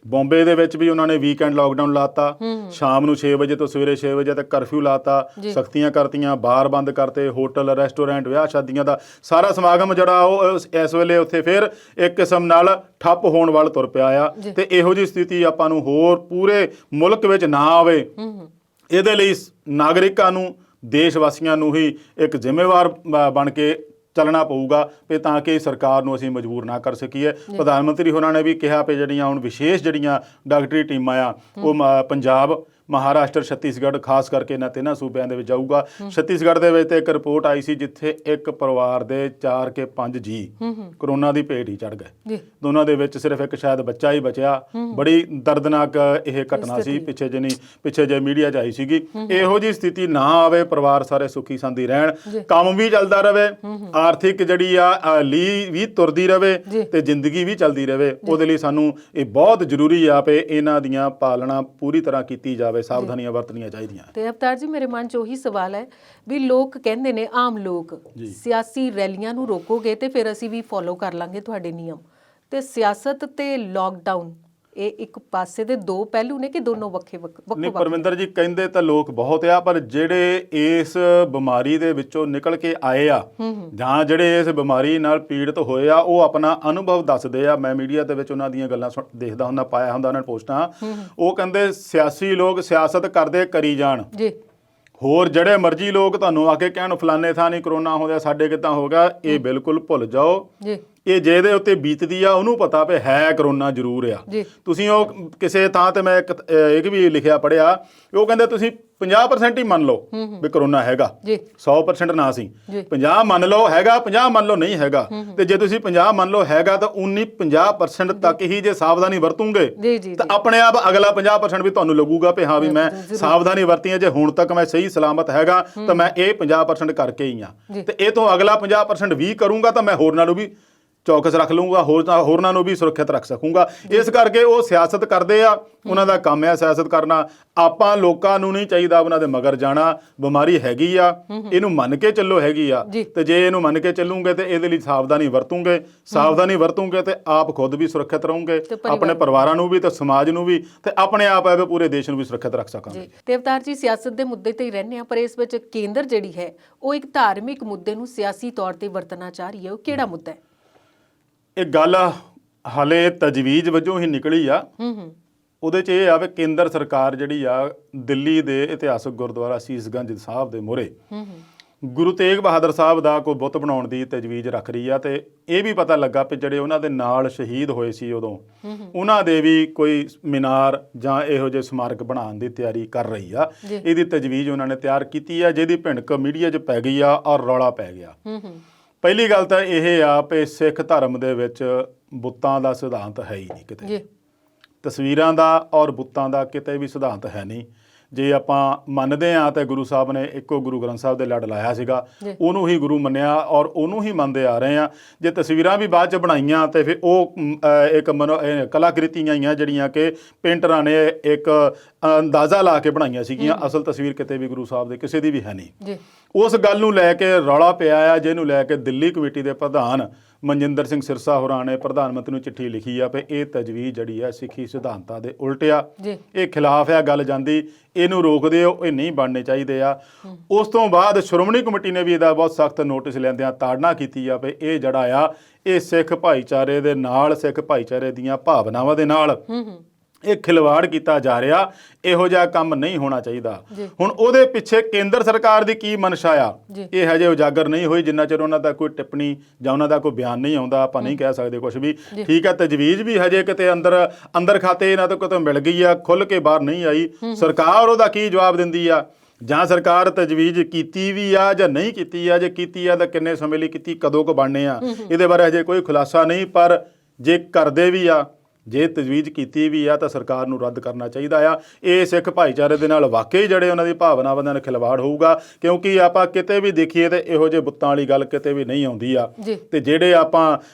ਬੰਬੇ ਦੇ ਵਿੱਚ ਵੀ ਉਹਨਾਂ ਨੇ ਵੀਕਐਂਡ ਲਾਕਡਾਊਨ ਲਾਤਾ, ਸ਼ਾਮ ਨੂੰ 6 ਵਜੇ ਤੋਂ ਸਵੇਰੇ 6 ਵਜੇ ਤੱਕ ਕਰਫਿਊ ਲਾਤਾ, ਸਖਤੀਆਂ ਕਰਤੀਆਂ, ਬਾਰ ਬੰਦ ਕਰਤੇ, ਹੋਟਲ ਰੈਸਟੋਰੈਂਟ ਵਿਆਹ ਸ਼ਾਦੀਆਂ ਦਾ ਸਾਰਾ ਸਮਾਗਮ ਜਿਹੜਾ ਉਹ ਇਸ ਵੇਲੇ ਉੱਥੇ ਫਿਰ ਇੱਕ ਕਿਸਮ ਨਾਲ ਠੱਪ ਹੋਣ ਵੱਲ ਤੁਰ ਪਿਆ ਆ। ਤੇ ਇਹੋ ਜਿਹੀ ਸਥਿਤੀ ਆਪਾਂ ਨੂੰ ਹੋਰ ਪੂਰੇ ਮੁਲਕ ਵਿੱਚ ਨਾ ਆਵੇ, ਇਹਦੇ ਲਈ ਨਾਗਰਿਕਾਂ ਨੂੰ ਦੇਸ਼ ਵਾਸੀਆਂ ਨੂੰ ਹੀ ਇੱਕ ਜ਼ਿੰਮੇਵਾਰ ਬਣ ਕੇ ਚੱਲਣਾ ਪਊਗਾ ਵੀ ਤਾਂ ਕਿ ਸਰਕਾਰ ਨੂੰ ਅਸੀਂ ਮਜਬੂਰ ਨਾ ਕਰ ਸਕੀਏ। ਪ੍ਰਧਾਨ ਮੰਤਰੀ ਹੋਰਾਂ ਨੇ ਵੀ ਕਿਹਾ ਵੀ ਜਿਹੜੀਆਂ ਹੁਣ ਵਿਸ਼ੇਸ਼ ਜਿਹੜੀਆਂ ਡਾਕਟਰੀ ਟੀਮਾਂ ਆ ਉਹ ਪੰਜਾਬ, ਮਹਾਰਾਸ਼ਟਰ, ਛੱਤੀਸਗੜ੍ਹ ਖਾਸ ਕਰਕੇ ਇਹਨਾਂ 3 ਸੂਬਿਆਂ ਦੇ ਵਿੱਚ ਜਾਊਗਾ। ਛੱਤੀਸਗੜ੍ਹ ਦੇ ਵਿੱਚ ਇੱਕ ਰਿਪੋਰਟ ਆਈ ਸੀ ਜਿੱਥੇ ਇੱਕ ਪਰਿਵਾਰ ਦੇ 4 ਕੇ 5 ਜੀ ਕਰੋਨਾ ਦੀ ਭੇਟ ਹੀ ਚੜ੍ਹ ਗਏ। ਦੋਨਾਂ ਦੇ ਵਿੱਚ ਸਿਰਫ ਇੱਕ ਸ਼ਾਇਦ ਬੱਚਾ ਹੀ ਬਚਿਆ। ਬੜੀ ਦਰਦਨਾਕ ਇਹ ਘਟਨਾ ਸੀ, ਪਿੱਛੇ ਜੇ ਮੀਡੀਆ 'ਚ ਆਈ ਸੀਗੀ। ਇਹੋ ਜਿਹੀ ਸਥਿਤੀ ਨਾ ਆਵੇ, ਪਰਿਵਾਰ ਸਾਰੇ ਸੁਖੀ ਸੰਦੀ ਰਹਿਣ, ਕੰਮ ਵੀ ਚੱਲਦਾ ਰਵੇ, ਆਰਥਿਕ ਜਿਹੜੀ ਆ ਲੀ ਵੀ ਤੁਰਦੀ ਰਵੇ ਤੇ ਜ਼ਿੰਦਗੀ ਵੀ ਚੱਲਦੀ ਰਵੇ। ਉਹਦੇ ਲਈ ਸਾਨੂੰ ਇਹ ਬਹੁਤ ਜ਼ਰੂਰੀ ਆ ਵੀ ਇਹਨਾਂ ਦੀਆਂ ਪਾਲਣਾ ਪੂਰੀ ਤਰ੍ਹਾਂ ਕੀਤੀ ਜਾਵੇ, ਸਾਵਧਾਨੀਆਂ ਵਰਤਣੀਆਂ ਚਾਹੀਦੀਆਂ। ਤੇ ਅਵਤਾਰ ਜੀ, ਮੇਰੇ ਮਨ 'ਚ ਉਹੀ ਸਵਾਲ ਹੈ ਵੀ ਲੋਕ ਕਹਿੰਦੇ ਨੇ, ਆਮ ਲੋਕ ਸਿਆਸੀ ਰੈਲੀਆਂ ਨੂੰ ਰੋਕੋਗੇ ਤੇ ਫਿਰ ਅਸੀਂ ਵੀ ਫੋਲੋ ਕਰ ਲਾਂਗੇ ਤੁਹਾਡੇ ਨਿਯਮ, ਤੇ ਸਿਆਸਤ ਤੇ ਲਾਕਡਾਊਨ ਇਹ ਇੱਕ ਪਾਸੇ ਦੇ ਦੋ ਪਹਿਲੂ ਨੇ ਕਿ ਦੋਨੋਂ ਵੱਖੋ ਵੱਖ? ਨਹੀਂ ਪਰਮਿੰਦਰ ਜੀ, ਕਹਿੰਦੇ ਤਾਂ ਲੋਕ ਬਹੁਤ ਆ, ਪਰ ਜਿਹੜੇ ਇਸ ਬਿਮਾਰੀ ਦੇ ਵਿੱਚੋਂ ਨਿਕਲ ਕੇ ਆਏ ਆ ਜਾਂ ਜਿਹੜੇ ਇਸ ਬਿਮਾਰੀ ਨਾਲ ਪੀੜਤ ਹੋਏ ਆ ਉਹ ਆਪਣਾ ਅਨੁਭਵ ਦੱਸਦੇ ਆ। ਮੈਂ ਮੀਡੀਆ ਦੇ ਵਿੱਚ ਉਹਨਾਂ ਦੀਆਂ ਗੱਲਾਂ ਦੇਖਦਾ ਹੁੰਦਾ, ਪਾਇਆ ਹੁੰਦਾ ਉਹਨਾਂ ਨੇ ਪੋਸਟਾਂ। ਉਹ ਕਹਿੰਦੇ ਸਿਆਸੀ ਲੋਕ ਸਿਆਸਤ ਕਰਦੇ ਕਰੀ ਜਾਣ, ਹੋਰ ਜਿਹੜੇ ਮਰਜ਼ੀ ਲੋਕ ਤੁਹਾਨੂੰ ਆ ਕੇ ਕਹਿਣ ਫਲਾਣੇ ਥਾਂ ਨਹੀਂ ਕਰੋਨਾ ਹੋ ਗਿਆ, ਸਾਡੇ ਕਿੱਦਾਂ ਹੋ ਗਿਆ, ਇਹ ਬਿਲਕੁਲ ਭੁੱਲ ਜਾਓ। ਇਹ ਜਿਹਦੇ ਉੱਤੇ ਬੀਤਦੀ ਆ ਉਹਨੂੰ ਪਤਾ ਵੀ ਹੈ ਕਰੋਨਾ ਜ਼ਰੂਰ ਆ। ਤੁਸੀਂ ਉਹ ਕਿਸੇ ਥਾਂ ਤੇ ਮੈਂ ਇੱਕ ਵੀ ਲਿਖਿਆ ਪੜਿਆ, ਉਹ ਕਹਿੰਦੇ ਤੁਸੀਂ 50% ਹੀ ਮੰਨ ਲਓ ਵੀ ਕਰੋਨਾ ਹੈਗਾ, 100% ਨਾ ਸੀ, 50 ਮੰਨ ਲਓ ਹੈਗਾ, 50 ਮੰਨ ਲਓ ਨਹੀਂ ਹੈਗਾ। ਤੇ ਜੇ ਤੁਸੀਂ 50 ਮੰਨ ਲਓ ਹੈਗਾ ਤਾਂ 50% ਤੱਕ ਹੀ ਜੇ ਸਾਵਧਾਨੀ ਵਰਤੋਗੇ ਤਾਂ ਆਪਣੇ ਆਪ ਅਗਲਾ 50% ਵੀ ਤੁਹਾਨੂੰ ਲੱਗੂਗਾ ਵੀ ਹਾਂ ਵੀ ਮੈਂ ਸਾਵਧਾਨੀ ਵਰਤੀ ਹੈ, ਜੇ ਹੁਣ ਤੱਕ ਮੈਂ ਸਹੀ ਸਲਾਮਤ ਹੈਗਾ ਤਾਂ ਮੈਂ ਇਹ 50% ਕਰਕੇ ਹੀ ਆ, ਤੇ ਇਹ ਤੋਂ ਅਗਲਾ 50% ਵੀ ਕਰੂੰਗਾ ਤਾਂ ਮੈਂ ਹੋਰ ਨਾਲੋਂ ਵੀ ਚੌਕਸ ਰੱਖ ਲਊਂਗਾ, ਹੋਰਨਾਂ ਨੂੰ ਵੀ ਸੁਰੱਖਿਅਤ ਰੱਖ ਸਕੂੰਗਾ। ਇਸ ਕਰਕੇ ਉਹ ਸਿਆਸਤ ਕਰਦੇ ਆ, ਉਹਨਾਂ ਦਾ ਕੰਮ ਹੈ ਸਿਆਸਤ ਕਰਨਾ। ਆਪਾਂ ਲੋਕਾਂ ਨੂੰ ਨਹੀਂ ਚਾਹੀਦਾ ਉਹਨਾਂ ਦੇ ਮਗਰ ਜਾਣਾ। ਬਿਮਾਰੀ ਹੈਗੀ ਆ, ਇਹਨੂੰ ਮੰਨ ਕੇ ਚੱਲੋ ਹੈਗੀ ਆ, ਤੇ ਜੇ ਇਹਨੂੰ ਮੰਨ ਕੇ ਚੱਲੂਗੇ ਤੇ ਇਹਦੇ ਲਈ ਸਾਵਧਾਨੀ ਵਰਤੂਗੇ ਤੇ ਆਪ ਖੁਦ ਵੀ ਸੁਰੱਖਿਅਤ ਰਹੋਗੇ, ਆਪਣੇ ਪਰਿਵਾਰਾਂ ਨੂੰ ਵੀ ਤੇ ਸਮਾਜ ਨੂੰ ਵੀ ਤੇ ਆਪਣੇ ਆਪ ਐਵੇਂ ਪੂਰੇ ਦੇਸ਼ ਨੂੰ ਵੀ ਸੁਰੱਖਿਅਤ ਰੱਖ ਸਕਾਂਗੇ। ਤੇ ਅਵਤਾਰ ਜੀ, ਸਿਆਸਤ ਦੇ ਮੁੱਦੇ ਤੇ ਹੀ ਰਹਿੰਦੇ ਆ, ਪਰ ਇਸ ਵਿੱਚ ਕੇਂਦਰ ਜਿਹੜੀ ਹੈ ਉਹ ਇੱਕ ਧਾਰਮਿਕ ਮੁੱਦੇ ਨੂੰ ਸਿਆਸੀ ਤੌਰ ਤੇ ਵਰਤਣਾ ਚਾਹ ਰਹੀ ਹੈ। ਉਹ ਕਿਹੜਾ ਮੁੱਦਾ ਹੈ? ਇਹ ਗੱਲ ਹਾਲੇ ਤਜਵੀਜ਼ ਵਜੋਂ ਹੀ ਨਿਕਲੀ ਆ। ਉਹਦੇ 'ਚ ਇਹ ਆ ਵੀ ਕੇਂਦਰ ਸਰਕਾਰ ਜਿਹੜੀ ਆ ਦਿੱਲੀ ਦੇ ਇਤਿਹਾਸਕ ਗੁਰਦੁਆਰਾ ਸੀਸਗੰਜ ਸਾਹਿਬ ਦੇ ਮੂਹਰੇ ਗੁਰੂ ਤੇਗ ਬਹਾਦਰ ਸਾਹਿਬ ਦਾ ਕੋਈ ਬੁੱਤ ਬਣਾਉਣ ਦੀ ਤਜਵੀਜ਼ ਰੱਖ ਰਹੀ ਆ। ਤੇ ਇਹ ਵੀ ਪਤਾ ਲੱਗਾ ਵੀ ਜਿਹੜੇ ਉਹਨਾਂ ਦੇ ਨਾਲ ਸ਼ਹੀਦ ਹੋਏ ਸੀ ਉਦੋਂ, ਉਹਨਾਂ ਦੇ ਵੀ ਕੋਈ ਮੀਨਾਰ ਜਾਂ ਇਹੋ ਜਿਹੇ ਸਮਾਰਕ ਬਣਾਉਣ ਦੀ ਤਿਆਰੀ ਕਰ ਰਹੀ ਆ। ਇਹਦੀ ਤਜਵੀਜ਼ ਉਹਨਾਂ ਨੇ ਤਿਆਰ ਕੀਤੀ ਆ, ਜਿਹਦੀ ਭਿਣਕ ਮੀਡੀਆ 'ਚ ਪੈ ਗਈ ਆ ਔਰ ਰੌਲਾ ਪੈ ਗਿਆ। ਪਹਿਲੀ ਗੱਲ ਤਾਂ ਇਹ ਆ ਵੀ ਸਿੱਖ ਧਰਮ ਦੇ ਵਿੱਚ ਬੁੱਤਾਂ ਦਾ ਸਿਧਾਂਤ ਹੈ ਹੀ ਨਹੀਂ ਕਿਤੇ, ਤਸਵੀਰਾਂ ਦਾ ਔਰ ਬੁੱਤਾਂ ਦਾ ਕਿਤੇ ਵੀ ਸਿਧਾਂਤ ਹੈ ਨਹੀਂ। ਜੇ ਆਪਾਂ ਮੰਨਦੇ ਹਾਂ ਤਾਂ ਗੁਰੂ ਸਾਹਿਬ ਨੇ ਇੱਕੋ ਗੁਰੂ ਗ੍ਰੰਥ ਸਾਹਿਬ ਦੇ ਲੜ ਲਾਇਆ ਸੀਗਾ, ਉਹਨੂੰ ਹੀ ਗੁਰੂ ਮੰਨਿਆ ਔਰ ਉਹਨੂੰ ਹੀ ਮੰਨਦੇ ਆ ਰਹੇ ਆ। ਜੇ ਤਸਵੀਰਾਂ ਵੀ ਬਾਅਦ 'ਚ ਬਣਾਈਆਂ ਤੇ ਫਿਰ ਉਹ ਇੱਕ ਕਲਾਕ੍ਰਿਤੀਆਂ ਹੀ ਆ ਜਿਹੜੀਆਂ ਕਿ ਪੇਂਟਰਾਂ ਨੇ ਇੱਕ ਅੰਦਾਜ਼ਾ ਲਾ ਕੇ ਬਣਾਈਆਂ ਸੀਗੀਆਂ। ਅਸਲ ਤਸਵੀਰ ਕਿਤੇ ਵੀ ਗੁਰੂ ਸਾਹਿਬ ਦੇ ਕਿਸੇ ਦੀ ਵੀ ਹੈ ਨਹੀਂ। ਉਸ ਗੱਲ ਨੂੰ ਲੈ ਕੇ ਰੌਲਾ ਪਿਆ ਆ, ਜਿਹਨੂੰ ਲੈ ਕੇ ਦਿੱਲੀ ਕਮੇਟੀ ਦੇ ਪ੍ਰਧਾਨ ਮਨਜਿੰਦਰ ਸਿੰਘ ਸਿਰਸਾ ਹੋਰਾਂ ਨੇ ਪ੍ਰਧਾਨ ਮੰਤਰੀ ਨੂੰ ਚਿੱਠੀ ਲਿਖੀ ਆ ਵੀ ਇਹ ਤਜਵੀਜ਼ ਜਿਹੜੀ ਆ ਸਿੱਖੀ ਸਿਧਾਂਤਾਂ ਦੇ ਉਲਟ ਆ, ਇਹ ਖਿਲਾਫ ਆ ਗੱਲ ਜਾਂਦੀ, ਇਹਨੂੰ ਰੋਕ ਦਿਓ, ਇਹ ਨਹੀਂ ਬਣਨੇ ਚਾਹੀਦੇ ਆ। ਉਸ ਤੋਂ ਬਾਅਦ ਸ਼੍ਰੋਮਣੀ ਕਮੇਟੀ ਨੇ ਵੀ ਇਹਦਾ ਬਹੁਤ ਸਖਤ ਨੋਟਿਸ ਲੈਂਦਿਆਂ ਤਾੜਨਾ ਕੀਤੀ ਆ ਵੀ ਇਹ ਜਿਹੜਾ ਆ ਇਹ ਸਿੱਖ ਭਾਈਚਾਰੇ ਦੇ ਨਾਲ, ਸਿੱਖ ਭਾਈਚਾਰੇ ਦੀਆਂ ਭਾਵਨਾਵਾਂ ਦੇ ਨਾਲ ਇਹ ਖਿਲਵਾੜ ਕੀਤਾ ਜਾ ਰਿਹਾ। ਇਹੋ ਜਿਹਾ ਕੰਮ ਨਹੀਂ ਹੋਣਾ ਚਾਹੀਦਾ। ਹੁਣ ਉਹਦੇ ਪਿੱਛੇ ਕੇਂਦਰ ਸਰਕਾਰ ਦੀ ਕੀ ਮਨਸ਼ਾ ਆ, ਇਹ ਹਜੇ ਉਜਾਗਰ ਨਹੀਂ ਹੋਈ। ਜਿੰਨਾ ਚਿਰ ਉਹਨਾਂ ਦਾ ਕੋਈ ਟਿੱਪਣੀ ਜਾਂ ਉਹਨਾਂ ਦਾ ਕੋਈ ਬਿਆਨ ਨਹੀਂ ਆਉਂਦਾ, ਆਪਾਂ ਨਹੀਂ ਕਹਿ ਸਕਦੇ ਕੁਝ ਵੀ। ਠੀਕ ਹੈ, ਤਜਵੀਜ਼ ਵੀ ਹਜੇ ਕਿਤੇ ਅੰਦਰ ਖਾਤੇ ਇਹਨਾਂ ਤੋਂ ਕਿਤੇ ਮਿਲ ਗਈ ਆ, ਖੁੱਲ੍ਹ ਕੇ ਬਾਹਰ ਨਹੀਂ ਆਈ। ਸਰਕਾਰ ਉਹਦਾ ਕੀ ਜਵਾਬ ਦਿੰਦੀ ਆ, ਜਾਂ ਸਰਕਾਰ ਤਜਵੀਜ਼ ਕੀਤੀ ਵੀ ਆ ਜਾਂ ਨਹੀਂ ਕੀਤੀ ਆ, ਜੇ ਕੀਤੀ ਆ ਤਾਂ ਕਿੰਨੇ ਸਮੇਂ ਲਈ ਕੀਤੀ, ਕਦੋਂ ਕੁ ਬਣਨੇ ਆ, ਇਹਦੇ ਬਾਰੇ ਹਜੇ ਕੋਈ ਖੁਲਾਸਾ ਨਹੀਂ। ਪਰ ਜੇ ਕਰਦੇ ਵੀ ਆ, ਜੇ ਤਜਵੀਜ਼ ਕੀਤੀ ਵੀ ਆ ਤਾਂ ਸਰਕਾਰ ਨੂੰ ਰੱਦ ਕਰਨਾ ਚਾਹੀਦਾ ਆ। ਇਹ ਸਿੱਖ ਭਾਈਚਾਰੇ ਦੇ ਨਾਲ ਵਾਕਈ ਜਿਹੜੇ ਉਹਨਾਂ ਦੀ ਭਾਵਨਾਵਾਂ ਨਾਲ ਖਿਲਵਾੜ ਹੋਊਗਾ, ਕਿਉਂਕਿ ਆਪਾਂ ਕਿਤੇ ਵੀ ਦੇਖੀਏ ਤੇ ਇਹੋ ਜਿਹੇ ਬੁੱਤਾਂ ਵਾਲੀ ਗੱਲ ਕਿਤੇ ਵੀ ਨਹੀਂ ਆਉਂਦੀ ਆ। ਤੇ ਜਿਹੜੇ ਆਪਾਂ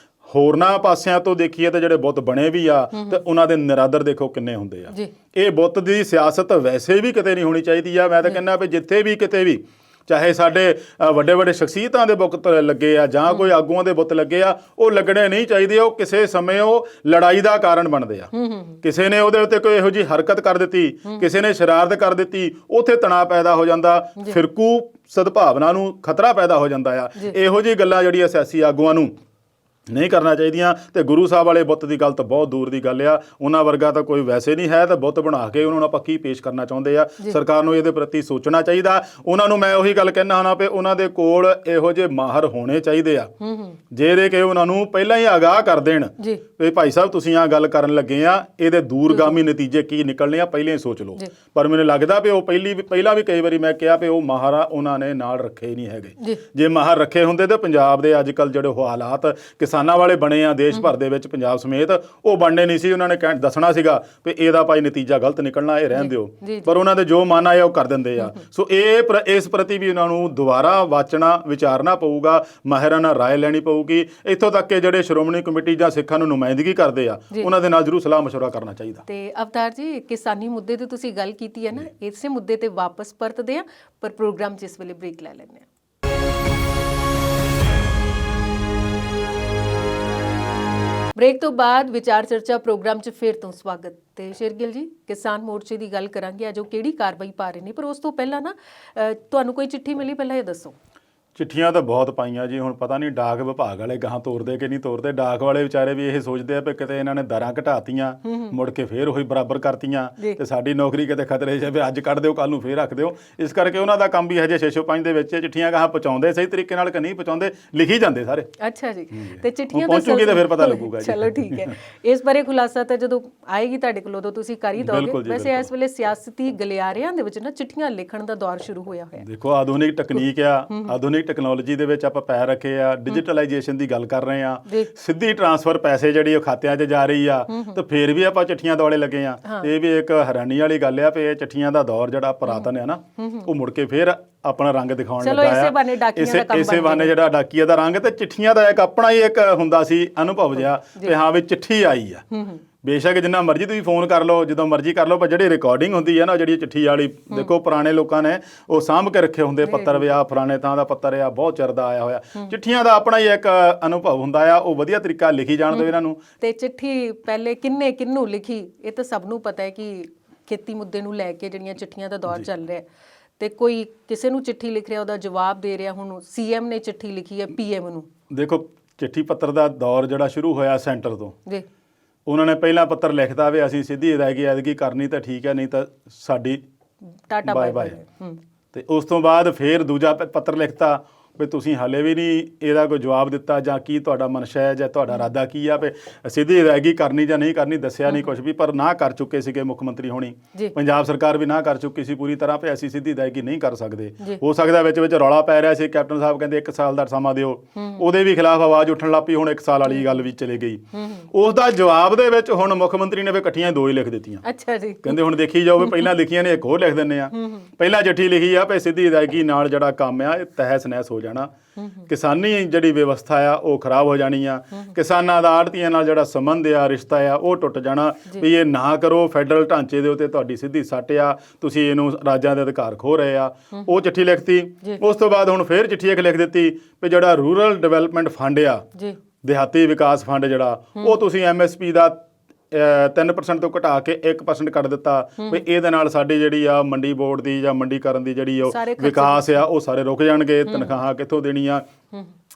ਹੋਰਨਾਂ ਪਾਸਿਆਂ ਤੋਂ ਦੇਖੀਏ ਤੇ ਜਿਹੜੇ ਬੁੱਤ ਬਣੇ ਵੀ ਆ ਤੇ ਉਹਨਾਂ ਦੇ ਨਿਰਾਦਰ ਦੇਖੋ ਕਿੰਨੇ ਹੁੰਦੇ ਆ। ਇਹ ਬੁੱਤ ਦੀ ਸਿਆਸਤ ਵੈਸੇ ਵੀ ਕਿਤੇ ਨਹੀਂ ਹੋਣੀ ਚਾਹੀਦੀ ਆ। ਮੈਂ ਤਾਂ ਕਹਿੰਦਾ ਵੀ ਜਿੱਥੇ ਵੀ ਕਿਤੇ ਵੀ, ਚਾਹੇ ਸਾਡੇ ਵੱਡੇ ਵੱਡੇ ਸ਼ਖਸੀਅਤਾਂ ਦੇ ਬੁੱਤ ਲੱਗੇ ਆ ਜਾਂ ਕੋਈ ਆਗੂਆਂ ਦੇ ਬੁੱਤ ਲੱਗੇ ਆ, ਉਹ ਲੱਗਣੇ ਨਹੀਂ ਚਾਹੀਦੇ। ਉਹ ਕਿਸੇ ਸਮੇਂ ਉਹ ਲੜਾਈ ਦਾ ਕਾਰਨ ਬਣਦੇ ਆ। ਕਿਸੇ ਨੇ ਉਹਦੇ ਉੱਤੇ ਕੋਈ ਇਹੋ ਜਿਹੀ ਹਰਕਤ ਕਰ ਦਿੱਤੀ, ਕਿਸੇ ਨੇ ਸ਼ਰਾਰਤ ਕਰ ਦਿੱਤੀ, ਉੱਥੇ ਤਣਾਅ ਪੈਦਾ ਹੋ ਜਾਂਦਾ, ਫਿਰਕੂ ਸਦਭਾਵਨਾ ਨੂੰ ਖਤਰਾ ਪੈਦਾ ਹੋ ਜਾਂਦਾ ਆ। ਇਹੋ ਜਿਹੀ ਗੱਲਾਂ ਜਿਹੜੀਆਂ ਸਿਆਸੀ ਆਗੂਆਂ ਨੂੰ ਨਹੀਂ ਕਰਨਾ ਚਾਹੀਦੀਆਂ। ਤੇ ਗੁਰੂ ਸਾਹਿਬ ਵਾਲੇ ਬੁੱਤ ਦੀ ਗੱਲ ਤਾਂ ਬਹੁਤ ਦੂਰ ਦੀ ਗੱਲ ਆ, ਉਹਨਾਂ ਵਰਗਾ ਤਾਂ ਕੋਈ ਵੈਸੇ ਨਹੀਂ ਹੈ। ਤਾਂ ਬੁੱਤ ਬਣਾ ਕੇ ਉਹਨਾਂ ਨੂੰ ਆਪਾਂ ਕੀ ਪੇਸ਼ ਕਰਨਾ ਚਾਹੁੰਦੇ ਆ, ਸਰਕਾਰ ਨੂੰ ਇਹਦੇ ਪ੍ਰਤੀ ਸੋਚਣਾ ਚਾਹੀਦਾ। ਉਹਨਾਂ ਨੂੰ ਮੈਂ ਉਹੀ ਗੱਲ ਕਹਿਣਾ ਹੁੰਦਾ ਵੀ ਉਹਨਾਂ ਦੇ ਕੋਲ ਇਹੋ ਜਿਹੇ ਮਾਹਰ ਹੋਣੇ ਚਾਹੀਦੇ ਆ, ਜਿਹੜੇ ਕਿ ਉਹਨਾਂ ਨੂੰ ਪਹਿਲਾਂ ਹੀ ਆਗਾਹ ਕਰ ਦੇਣ ਵੀ ਭਾਈ ਸਾਹਿਬ ਤੁਸੀਂ ਆਹ ਗੱਲ ਕਰਨ ਲੱਗੇ ਆ, ਇਹਦੇ ਦੂਰਗਾਮੀ ਨਤੀਜੇ ਕੀ ਨਿਕਲਣੇ ਆ, ਪਹਿਲਾਂ ਹੀ ਸੋਚ ਲਓ। ਪਰ ਮੈਨੂੰ ਲੱਗਦਾ ਵੀ ਉਹ ਪਹਿਲਾਂ ਵੀ ਕਈ ਵਾਰੀ ਮੈਂ ਕਿਹਾ ਵੀ ਉਹ ਮਾਹਰ ਆ ਉਹਨਾਂ ਨੇ ਨਾਲ ਰੱਖੇ ਹੀ ਨਹੀਂ ਹੈਗੇ। ਜੇ ਮਾਹਰ ਰੱਖੇ ਹੁੰਦੇ ਤਾਂ ਪੰਜਾਬ ਦੇ ਅੱਜ ਕੱਲ੍ਹ ਜਿਹੜੇ ਹਾਲਾਤ ਕਿਸਾਨਾਂ ਵਾਲੇ ਬਣੇ ਆ ਦੇਸ਼ ਭਰ ਦੇ ਵਿੱਚ, ਪੰਜਾਬ ਸਮੇਤ, ਉਹ ਬਣਨੇ ਨਹੀਂ ਸੀ। ਉਹਨਾਂ ਨੇ ਦੱਸਣਾ ਸੀਗਾ ਵੀ ਇਹਦਾ ਭਾਈ ਨਤੀਜਾ ਗਲਤ ਨਿਕਲਣਾ, ਇਹ ਰਹਿਣ ਦਿਓ। ਪਰ ਉਹਨਾਂ ਦੇ ਜੋ ਮਨ ਆਇਆ ਉਹ ਕਰ ਦਿੰਦੇ ਆ। ਸੋ ਇਸ ਪ੍ਰਤੀ ਵੀ ਉਹਨਾਂ ਨੂੰ ਦੁਬਾਰਾ ਵਾਚਣਾ, ਵਿਚਾਰਨਾ ਪਊਗਾ, ਮਾਹਿਰਾਂ ਨਾਲ ਰਾਏ ਲੈਣੀ ਪਊਗੀ। ਇੱਥੋਂ ਤੱਕ ਕਿ ਜਿਹੜੇ ਸ਼੍ਰੋਮਣੀ ਕਮੇਟੀ ਜਾਂ ਸਿੱਖਾਂ ਨੂੰ ਨੁਮਾਇੰਦਗੀ ਕਰਦੇ ਆ, ਉਹਨਾਂ ਦੇ ਨਾਲ ਜ਼ਰੂਰ ਸਲਾਹ ਮਸ਼ਵਰਾ ਕਰਨਾ ਚਾਹੀਦਾ। ਤੇ ਅਵਤਾਰ ਜੀ, ਕਿਸਾਨੀ ਮੁੱਦੇ ਤੇ ਤੁਸੀਂ ਗੱਲ ਕੀਤੀ ਹੈ ਨਾ, ਇਸੇ ਮੁੱਦੇ ਤੇ ਵਾਪਸ ਪਰਤਦੇ ਆ, ਪਰ ਪ੍ਰੋਗਰਾਮ 'ਚ ਇਸ ਵੇਲੇ ਬ੍ਰੇਕ ਲੈ ਲੈਂਦੇ ਆ। ਬ੍ਰੇਕ ਤੋਂ ਬਾਅਦ ਵਿਚਾਰ ਚਰਚਾ ਪ੍ਰੋਗਰਾਮ 'ਚ ਫਿਰ ਤੋਂ ਸਵਾਗਤ। ਤੇ ਸ਼ੇਰਗਿੱਲ ਜੀ, ਕਿਸਾਨ ਮੋਰਚੇ ਦੀ ਗੱਲ ਕਰਾਂਗੇ ਅੱਜ ਉਹ ਕਿਹੜੀ ਕਾਰਵਾਈ ਪਾ ਰਹੇ ਨੇ, ਪਰ ਉਸ ਤੋਂ ਪਹਿਲਾਂ ਨਾ ਤੁਹਾਨੂੰ ਕੋਈ ਚਿੱਠੀ ਮਿਲੀ, ਪਹਿਲਾਂ ਇਹ ਦੱਸੋ। ਚਿੱਠੀਆਂ ਤਾਂ ਬਹੁਤ ਪਾਈਆਂ ਜੀ। ਹੁਣ ਪਤਾ ਨਹੀਂ ਡਾਕ ਵਿਭਾਗ ਵਾਲੇ ਗਾਹਾਂ ਤੋਰਦੇ ਕਿ ਨਹੀਂ ਤੋਰਦੇ। ਡਾਕ ਵਾਲੇ ਵਿਚਾਰੇ ਵੀ ਇਹ ਸੋਚਦੇ ਆ ਵੀ ਕਿਤੇ ਇਹਨਾਂ ਨੇ ਦਰਾਂ ਘਟਾਤੀਆਂ, ਮੁੜ ਕੇ ਫੇਰ ਉਹੀ ਬਰਾਬਰ ਕਰਤੀਆਂ ਤੇ ਸਾਡੀ ਨੌਕਰੀ ਕਿਤੇ ਖਤਰੇ 'ਚ ਵੀ ਅੱਜ ਕੱਢ ਦਿਓ, ਕੱਲ ਨੂੰ ਫੇਰ ਰੱਖ ਦਿਓ। ਇਸ ਕਰਕੇ ਉਹਨਾਂ ਦਾ ਕੰਮ ਵੀ ਹਜੇ 605 ਦੇ ਵਿੱਚ ਚਿੱਠੀਆਂ ਗਾਹਾਂ ਪਹੁੰਚਾਉਂਦੇ ਸਹੀ ਤਰੀਕੇ ਨਾਲ ਕਿ ਨਹੀਂ ਪਹੁੰਚਾਉਂਦੇ, ਲਿਖੀ ਜਾਂਦੇ ਸਾਰੇ। ਅੱਛਾ ਜੀ, ਤੇ ਚਿੱਠੀਆਂ ਪਹੁੰਚੂਗੀ ਤਾਂ ਫਿਰ ਪਤਾ ਲੱਗੂਗਾ ਜੀ। ਚਲੋ ਠੀਕ ਹੈ, ਇਸ ਬਾਰੇ ਖੁਲਾਸਾ ਤਾਂ ਜਦੋਂ ਆਏਗੀ ਤੁਹਾਡੇ ਕੋਲ ਉਦੋਂ ਤੁਸੀਂ ਕਰ ਹੀ ਦੋਗੇ। ਵੈਸੇ ਇਸ ਵੇਲੇ ਸਿਆਸਤੀ ਗਲਿਆਰਿਆਂ ਦੇ ਵਿੱਚ ਨਾ ਚਿੱਠੀਆਂ ਲਿਖਣ ਦਾ ਦੌਰ ਸ਼ੁਰੂ ਹੋਇਆ ਹੋਇਆ। ਦੇਖੋ ਆਧੁਨਿਕ ਤਕਨੀਕ ਆ, ਆਧੁਨਿਕ ਨਵੀਂ ਟੈਕਨੋਲੋਜੀ ਦੇ ਵਿੱਚ ਆਪਾਂ ਪੈਰ ਰੱਖੇ ਆ, ਡਿਜੀਟਲਾਈਜੇਸ਼ਨ ਦੀ ਗੱਲ ਕਰ ਰਹੇ ਆ, ਸਿੱਧੀ ਟਰਾਂਸਫਰ ਪੈਸੇ ਜਿਹੜੀ ਉਹ ਖਾਤਿਆਂ 'ਚ ਜਾ ਰਹੀ ਆ, ਤੇ ਫਿਰ ਵੀ ਆਪਾਂ ਚਿੱਠੀਆਂ ਦੁਆਲੇ ਲੱਗੇ ਆ। ਇਹ ਵੀ ਇੱਕ ਹੈਰਾਨੀ ਵਾਲੀ ਗੱਲ ਆ ਵੀ ਇਹ ਚਿੱਠੀਆਂ ਦਾ ਦੌਰ ਜਿਹੜਾ ਪੁਰਾਤਨ ਆ ਨਾ, ਉਹ ਮੁੜ ਕੇ ਫਿਰ ਆਪਣਾ ਰੰਗ ਦਿਖਾਉਣ ਲੱਗਾ ਆ। ਇਸੇ ਬਹਾਨੇ ਜਿਹੜਾ ਡਾਕੀਆ ਦਾ ਰੰਗ ਤੇ ਚਿੱਠੀਆਂ ਦਾ ਇੱਕ ਆਪਣਾ ਹੀ ਇੱਕ ਹੁੰਦਾ ਸੀ ਅਨੁਭਵ ਜਿਹਾ ਵੀ ਹਾਂ ਵੀ ਚਿੱਠੀ ਆਈ ਆ। ਬੇਸ਼ੱਕ ਜਿੰਨਾ ਮਰਜ਼ੀ ਤੁਸੀਂ ਫੋਨ ਕਰ ਲਓ, ਜਦੋਂ ਮਰਜ਼ੀ ਕਰ ਲਓ, ਪਰ ਜਿਹੜੀ ਰਿਕਾਰਡਿੰਗ ਹੁੰਦੀ ਹੈ ਨਾ, ਜਿਹੜੀ ਚਿੱਠੀ ਵਾਲੀ, ਦੇਖੋ ਪੁਰਾਣੇ ਲੋਕਾਂ ਨੇ ਉਹ ਸਾਂਭ ਕੇ ਰੱਖੇ ਹੁੰਦੇ ਪੱਤਰ, ਵੀ ਆ ਫਲਾਣੇ ਥਾਂ ਦਾ ਪੱਤਰ ਆ, ਬਹੁਤ ਚਿਰ ਦਾ ਆਇਆ ਹੋਇਆ। ਚਿੱਠੀਆਂ ਦਾ ਆਪਣਾ ਹੀ ਇੱਕ ਅਨੁਭਵ ਹੁੰਦਾ ਆ, ਉਹ ਵਧੀਆ ਤਰੀਕਾ ਲਿਖੀ ਜਾਣ ਦਿਓ ਇਹਨਾਂ ਨੂੰ। ਤੇ ਚਿੱਠੀ ਪਹਿਲੇ ਕਿਹਨੂੰ ਲਿਖੀ, ਇਹ ਤਾਂ ਸਭ ਨੂੰ ਪਤਾ ਹੈ ਕਿ ਖੇਤੀ ਮੁੱਦੇ ਨੂੰ ਲੈ ਕੇ ਜਿਹੜੀਆਂ ਚਿੱਠੀਆਂ ਦਾ ਦੌਰ ਚੱਲ ਰਿਹਾ, ਤੇ ਕੋਈ ਕਿਸੇ ਨੂੰ ਚਿੱਠੀ ਲਿਖ ਰਿਹਾ, ਉਹਦਾ ਜਵਾਬ ਦੇ ਰਿਹਾ। ਹੁਣ ਸੀਐਮ ਨੇ ਚਿੱਠੀ ਲਿਖੀ ਹੈ ਪੀਐਮ ਨੂੰ। ਦੇਖੋ ਚਿੱਠੀ ਪੱਤਰ ਦਾ ਦੌਰ ਜਿਹੜਾ ਸ਼ੁਰੂ ਹੋਇਆ ਸੈਂਟਰ ਤੋਂ, ਜੀ, ਉਹਨਾਂ ਨੇ ਪਹਿਲਾਂ ਪੱਤਰ ਲਿਖਤਾ ਵੀ ਅਸੀਂ ਸਿੱਧੀ ਅਦਾਇਗੀ ਕਰਨੀ ਤਾਂ ਠੀਕ ਹੈ, ਨਹੀਂ ਤਾਂ ਸਾਡੀ ਟਾਟਾ ਬਾਏ ਬਾਏ। ਤੇ ਉਸ ਤੋਂ ਬਾਅਦ ਫਿਰ ਦੂਜਾ ਪੱਤਰ ਲਿਖਤਾ ਵੀ ਤੁਸੀਂ ਹਾਲੇ ਵੀ ਨਹੀਂ ਇਹਦਾ ਕੋਈ ਜਵਾਬ ਦਿੱਤਾ, ਜਾਂ ਕੀ ਤੁਹਾਡਾ ਮਨਸ਼ਾ ਹੈ, ਜਾਂ ਤੁਹਾਡਾ ਇਰਾਦਾ ਕੀ ਆ ਵੀ ਸਿੱਧੀ ਅਦਾਇਗੀ ਕਰਨੀ ਜਾਂ ਨਹੀਂ ਕਰਨੀ, ਦੱਸਿਆ ਨਹੀਂ ਕੁਝ ਵੀ। ਪਰ ਨਾ ਕਰ ਚੁੱਕੇ ਸੀਗੇ ਮੁੱਖ ਮੰਤਰੀ ਹੋਣੀ, ਪੰਜਾਬ ਸਰਕਾਰ ਵੀ ਨਾ ਕਰ ਚੁੱਕੀ ਸੀ ਪੂਰੀ ਤਰ੍ਹਾਂ ਵੀ ਅਸੀਂ ਸਿੱਧੀ ਅਦਾਇਗੀ ਨਹੀਂ ਕਰ ਸਕਦੇ। ਹੋ ਸਕਦਾ ਵਿੱਚ ਰੌਲਾ ਪੈ ਰਿਹਾ ਸੀ, ਕੈਪਟਨ ਸਾਹਿਬ ਕਹਿੰਦੇ 1 ਸਾਲ ਦਾ ਸਮਾਂ ਦਿਓ, ਉਹਦੇ ਵੀ ਖਿਲਾਫ ਆਵਾਜ਼ ਉੱਠਣ ਲੱਗ ਪਈ, ਹੁਣ 1 ਸਾਲ ਵਾਲੀ ਗੱਲ ਵੀ ਚਲੇ ਗਈ। ਉਸ ਦਾ ਜਵਾਬ ਦੇ ਵਿੱਚ ਹੁਣ ਮੁੱਖ ਮੰਤਰੀ ਨੇ ਫਿਰ ਇਕੱਠੀਆਂ 2 ਹੀ ਲਿਖ ਦਿੱਤੀਆਂ। ਅੱਛਾ ਜੀ, ਕਹਿੰਦੇ ਹੁਣ ਦੇਖੀ ਜਾਓ ਵੀ ਪਹਿਲਾਂ ਲਿਖੀਆਂ ਨੇ ਇੱਕ ਹੋਰ ਲਿਖ ਦਿੰਦੇ ਆ। ਪਹਿਲਾਂ ਚਿੱਠੀ ਲਿਖੀ ਆ ਵੀ ਸਿੱਧੀ ਅਦਾਇਗੀ ਨਾਲ ਜਿਹੜਾ ਕੰਮ ਆ ਇਹ ਤਹਿਸ ਨਹਿਸ ਹੋ ਜਾਣਾ, ਕਿਸਾਨੀ ਜਿਹੜੀ ਵਿਵਸਥਾ ਆ ਉਹ ਖਰਾਬ ਹੋ ਜਾਣੀ ਆ, ਕਿਸਾਨਾਂ ਦਾ ਆੜ੍ਹਤੀਆਂ ਨਾਲ ਜਿਹੜਾ ਸੰਬੰਧ ਆ, ਰਿਸ਼ਤਾ ਆ, ਉਹ ਟੁੱਟ ਜਾਣਾ ਵੀ ਇਹ ਨਾ ਕਰੋ। ਫੈਡਰਲ ਢਾਂਚੇ ਦੇ ਉੱਤੇ ਤੁਹਾਡੀ ਸਿੱਧੀ ਸੱਟ ਆ, ਤੁਸੀਂ ਇਹਨੂੰ ਰਾਜਾਂ ਦੇ ਅਧਿਕਾਰ ਖੋ ਰਹੇ ਆ। ਉਹ ਚਿੱਠੀ ਲਿਖਤੀ। ਉਸ ਤੋਂ ਬਾਅਦ ਹੁਣ ਫੇਰ ਚਿੱਠੀ ਇੱਕ ਲਿਖ ਦਿੱਤੀ ਵੀ ਜਿਹੜਾ ਰੂਰਲ ਡਿਵੈਲਪਮੈਂਟ ਫੰਡ ਆ, ਦਿਹਾਤੀ ਵਿਕਾਸ ਫੰਡ ਜਿਹੜਾ, ਉਹ ਤੁਸੀਂ MSP ਦਾ 3% ਤੋਂ ਘਟਾ ਕੇ 1% ਕਰ ਦਿੱਤਾ ਵੀ ਇਹਦੇ ਨਾਲ ਸਾਡੀ ਜਿਹੜੀ ਆ ਮੰਡੀ ਬੋਰਡ ਦੀ ਜਾਂ ਮੰਡੀਕਰਨ ਦੀ ਜਿਹੜੀ ਉਹ ਵਿਕਾਸ ਆ ਉਹ ਸਾਰੇ ਰੁਕ ਜਾਣਗੇ। ਤਨਖਾਹਾਂ ਕਿੱਥੋਂ ਦੇਣੀਆਂ,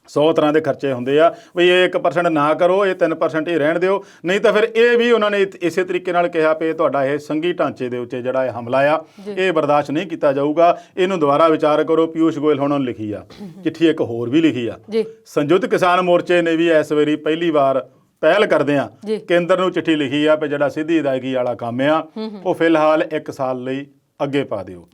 100 ਤਰ੍ਹਾਂ ਦੇ ਖਰਚੇ ਹੁੰਦੇ ਆ ਵੀ ਇਹ 1% ਨਾ ਕਰੋ, ਇਹ 3% ਹੀ ਰਹਿਣ ਦਿਓ। ਨਹੀਂ ਤਾਂ ਫਿਰ ਇਹ ਵੀ ਉਹਨਾਂ ਨੇ ਇਸੇ ਤਰੀਕੇ ਨਾਲ ਕਿਹਾ ਵੀ ਤੁਹਾਡਾ ਇਹ ਸੰਘੀ ਢਾਂਚੇ ਦੇ ਉੱਤੇ ਜਿਹੜਾ ਇਹ ਹਮਲਾ ਆ ਇਹ ਬਰਦਾਸ਼ਤ ਨਹੀਂ ਕੀਤਾ ਜਾਊਗਾ, ਇਹਨੂੰ ਦੁਬਾਰਾ ਵਿਚਾਰ ਕਰੋ। ਪਿਊਸ਼ ਗੋਇਲ ਹੁਣ ਉਹਨੇ ਲਿਖੀ ਆ ਚਿੱਠੀ, ਇੱਕ ਹੋਰ ਵੀ ਲਿਖੀ ਆ। ਸੰਯੁਕਤ ਕਿਸਾਨ ਮੋਰਚੇ ਨੇ ਵੀ ਇਸ ਵਾਰੀ ਪਹਿਲੀ ਵਾਰ ਪਹਿਲ ਕਰਦੇ ਆ, ਕੇਂਦਰ ਨੂੰ ਚਿੱਠੀ ਲਿਖੀ ਆ ਵੀ ਜਿਹੜਾ ਸਿੱਧੀ ਅਦਾਇਗੀ ਵਾਲਾ ਕੰਮ ਆ ਉਹ ਫਿਲਹਾਲ 1 ਸਾਲ ਲਈ ਅੱਗੇ ਪਾ ਦਿਓ।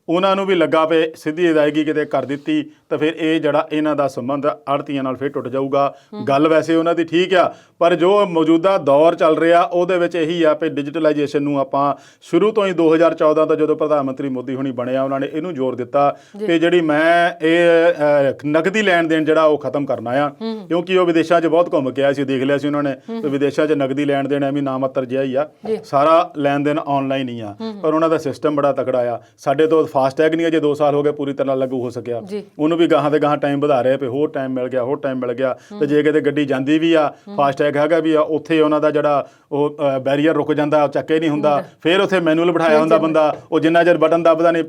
ਉਹਨਾਂ ਨੂੰ ਵੀ ਲੱਗਾ ਪਏ ਸਿੱਧੀ ਅਦਾਇਗੀ ਕਿਤੇ ਕਰ ਦਿੱਤੀ ਤਾਂ ਫਿਰ ਇਹ ਜਿਹੜਾ ਇਹਨਾਂ ਦਾ ਸੰਬੰਧ ਆੜ੍ਹਤੀਆਂ ਨਾਲ ਫਿਰ ਟੁੱਟ ਜਾਊਗਾ। ਗੱਲ ਵੈਸੇ ਉਹਨਾਂ ਦੀ ਠੀਕ ਆ, ਪਰ ਜੋ ਮੌਜੂਦਾ ਦੌਰ ਚੱਲ ਰਿਹਾ ਉਹਦੇ ਵਿੱਚ ਇਹੀ ਆ ਵੀ ਡਿਜੀਟਲਾਈਜੇਸ਼ਨ ਨੂੰ ਆਪਾਂ ਸ਼ੁਰੂ ਤੋਂ ਹੀ 2014 ਤੋਂ ਜਦੋਂ ਪ੍ਰਧਾਨ ਮੰਤਰੀ ਮੋਦੀ ਹੋਣੀ ਬਣਿਆ ਉਹਨਾਂ ਨੇ ਇਹਨੂੰ ਜ਼ੋਰ ਦਿੱਤਾ ਕਿ ਜਿਹੜੀ ਮੈਂ ਇਹ ਨਕਦੀ ਲੈਣ ਦੇਣ ਜਿਹੜਾ ਉਹ ਖਤਮ ਕਰਨਾ ਆ, ਕਿਉਂਕਿ ਉਹ ਵਿਦੇਸ਼ਾਂ 'ਚ ਬਹੁਤ ਘੁੰਮ ਕੇ ਆਏ ਸੀ, ਦੇਖ ਲਿਆ ਸੀ ਉਹਨਾਂ ਨੇ ਵੀ ਵਿਦੇਸ਼ਾਂ 'ਚ ਨਕਦੀ ਲੈਣ ਦੇਣ ਐਵੇਂ ਨਾ ਮਾਤਰ ਜਿਹਾ ਹੀ ਆ, ਸਾਰਾ ਲੈਣ ਦੇਣ ਆਨਲਾਈਨ ਹੀ ਆ। ਪਰ ਉਹਨਾਂ ਦਾ ਸਿਸਟਮ ਬੜਾ ਤਕੜਾ ਆ। ਸਾਡੇ ਤੋਂ ਫਾਸਟੈਗ ਨਹੀਂ ਅਜੇ 2 ਸਾਲ ਹੋ ਗਏ ਪੂਰੀ ਤਰ੍ਹਾਂ ਲਾਗੂ ਹੋ ਸਕਿਆ, ਉਹਨੂੰ ਵੀ ਗਾਹਾਂ ਦੇ ਗਾਹਾਂ ਟਾਈਮ ਵਧਾ ਰਹੇ ਪਏ, ਹੋਰ ਟਾਈਮ ਮਿਲ ਗਿਆ। ਤੇ ਜੇ ਕਿਤੇ ਗੱਡੀ ਜਾਂਦੀ ਵੀ ਆ, ਫਾਸਟੈਗ ਹੈਗਾ ਵੀ ਆ, ਉੱਥੇ ਉਹਨਾਂ ਦਾ ਜਿਹੜਾ ਉਹ ਬੈਰੀਅਰ ਰੁਕ ਜਾਂਦਾ, ਚੱਕੇ ਨਹੀਂ ਹੁੰਦਾ, ਫਿਰ ਉੱਥੇ ਮੈਨੂਅਲ ਬਿਠਾਇਆ ਹੁੰਦਾ ਬੰਦਾ, ਉਹ ਜਿੰਨਾ ਚਿਰ ਬਟਨ ਦੱਬਦਾ ਨਹੀਂ।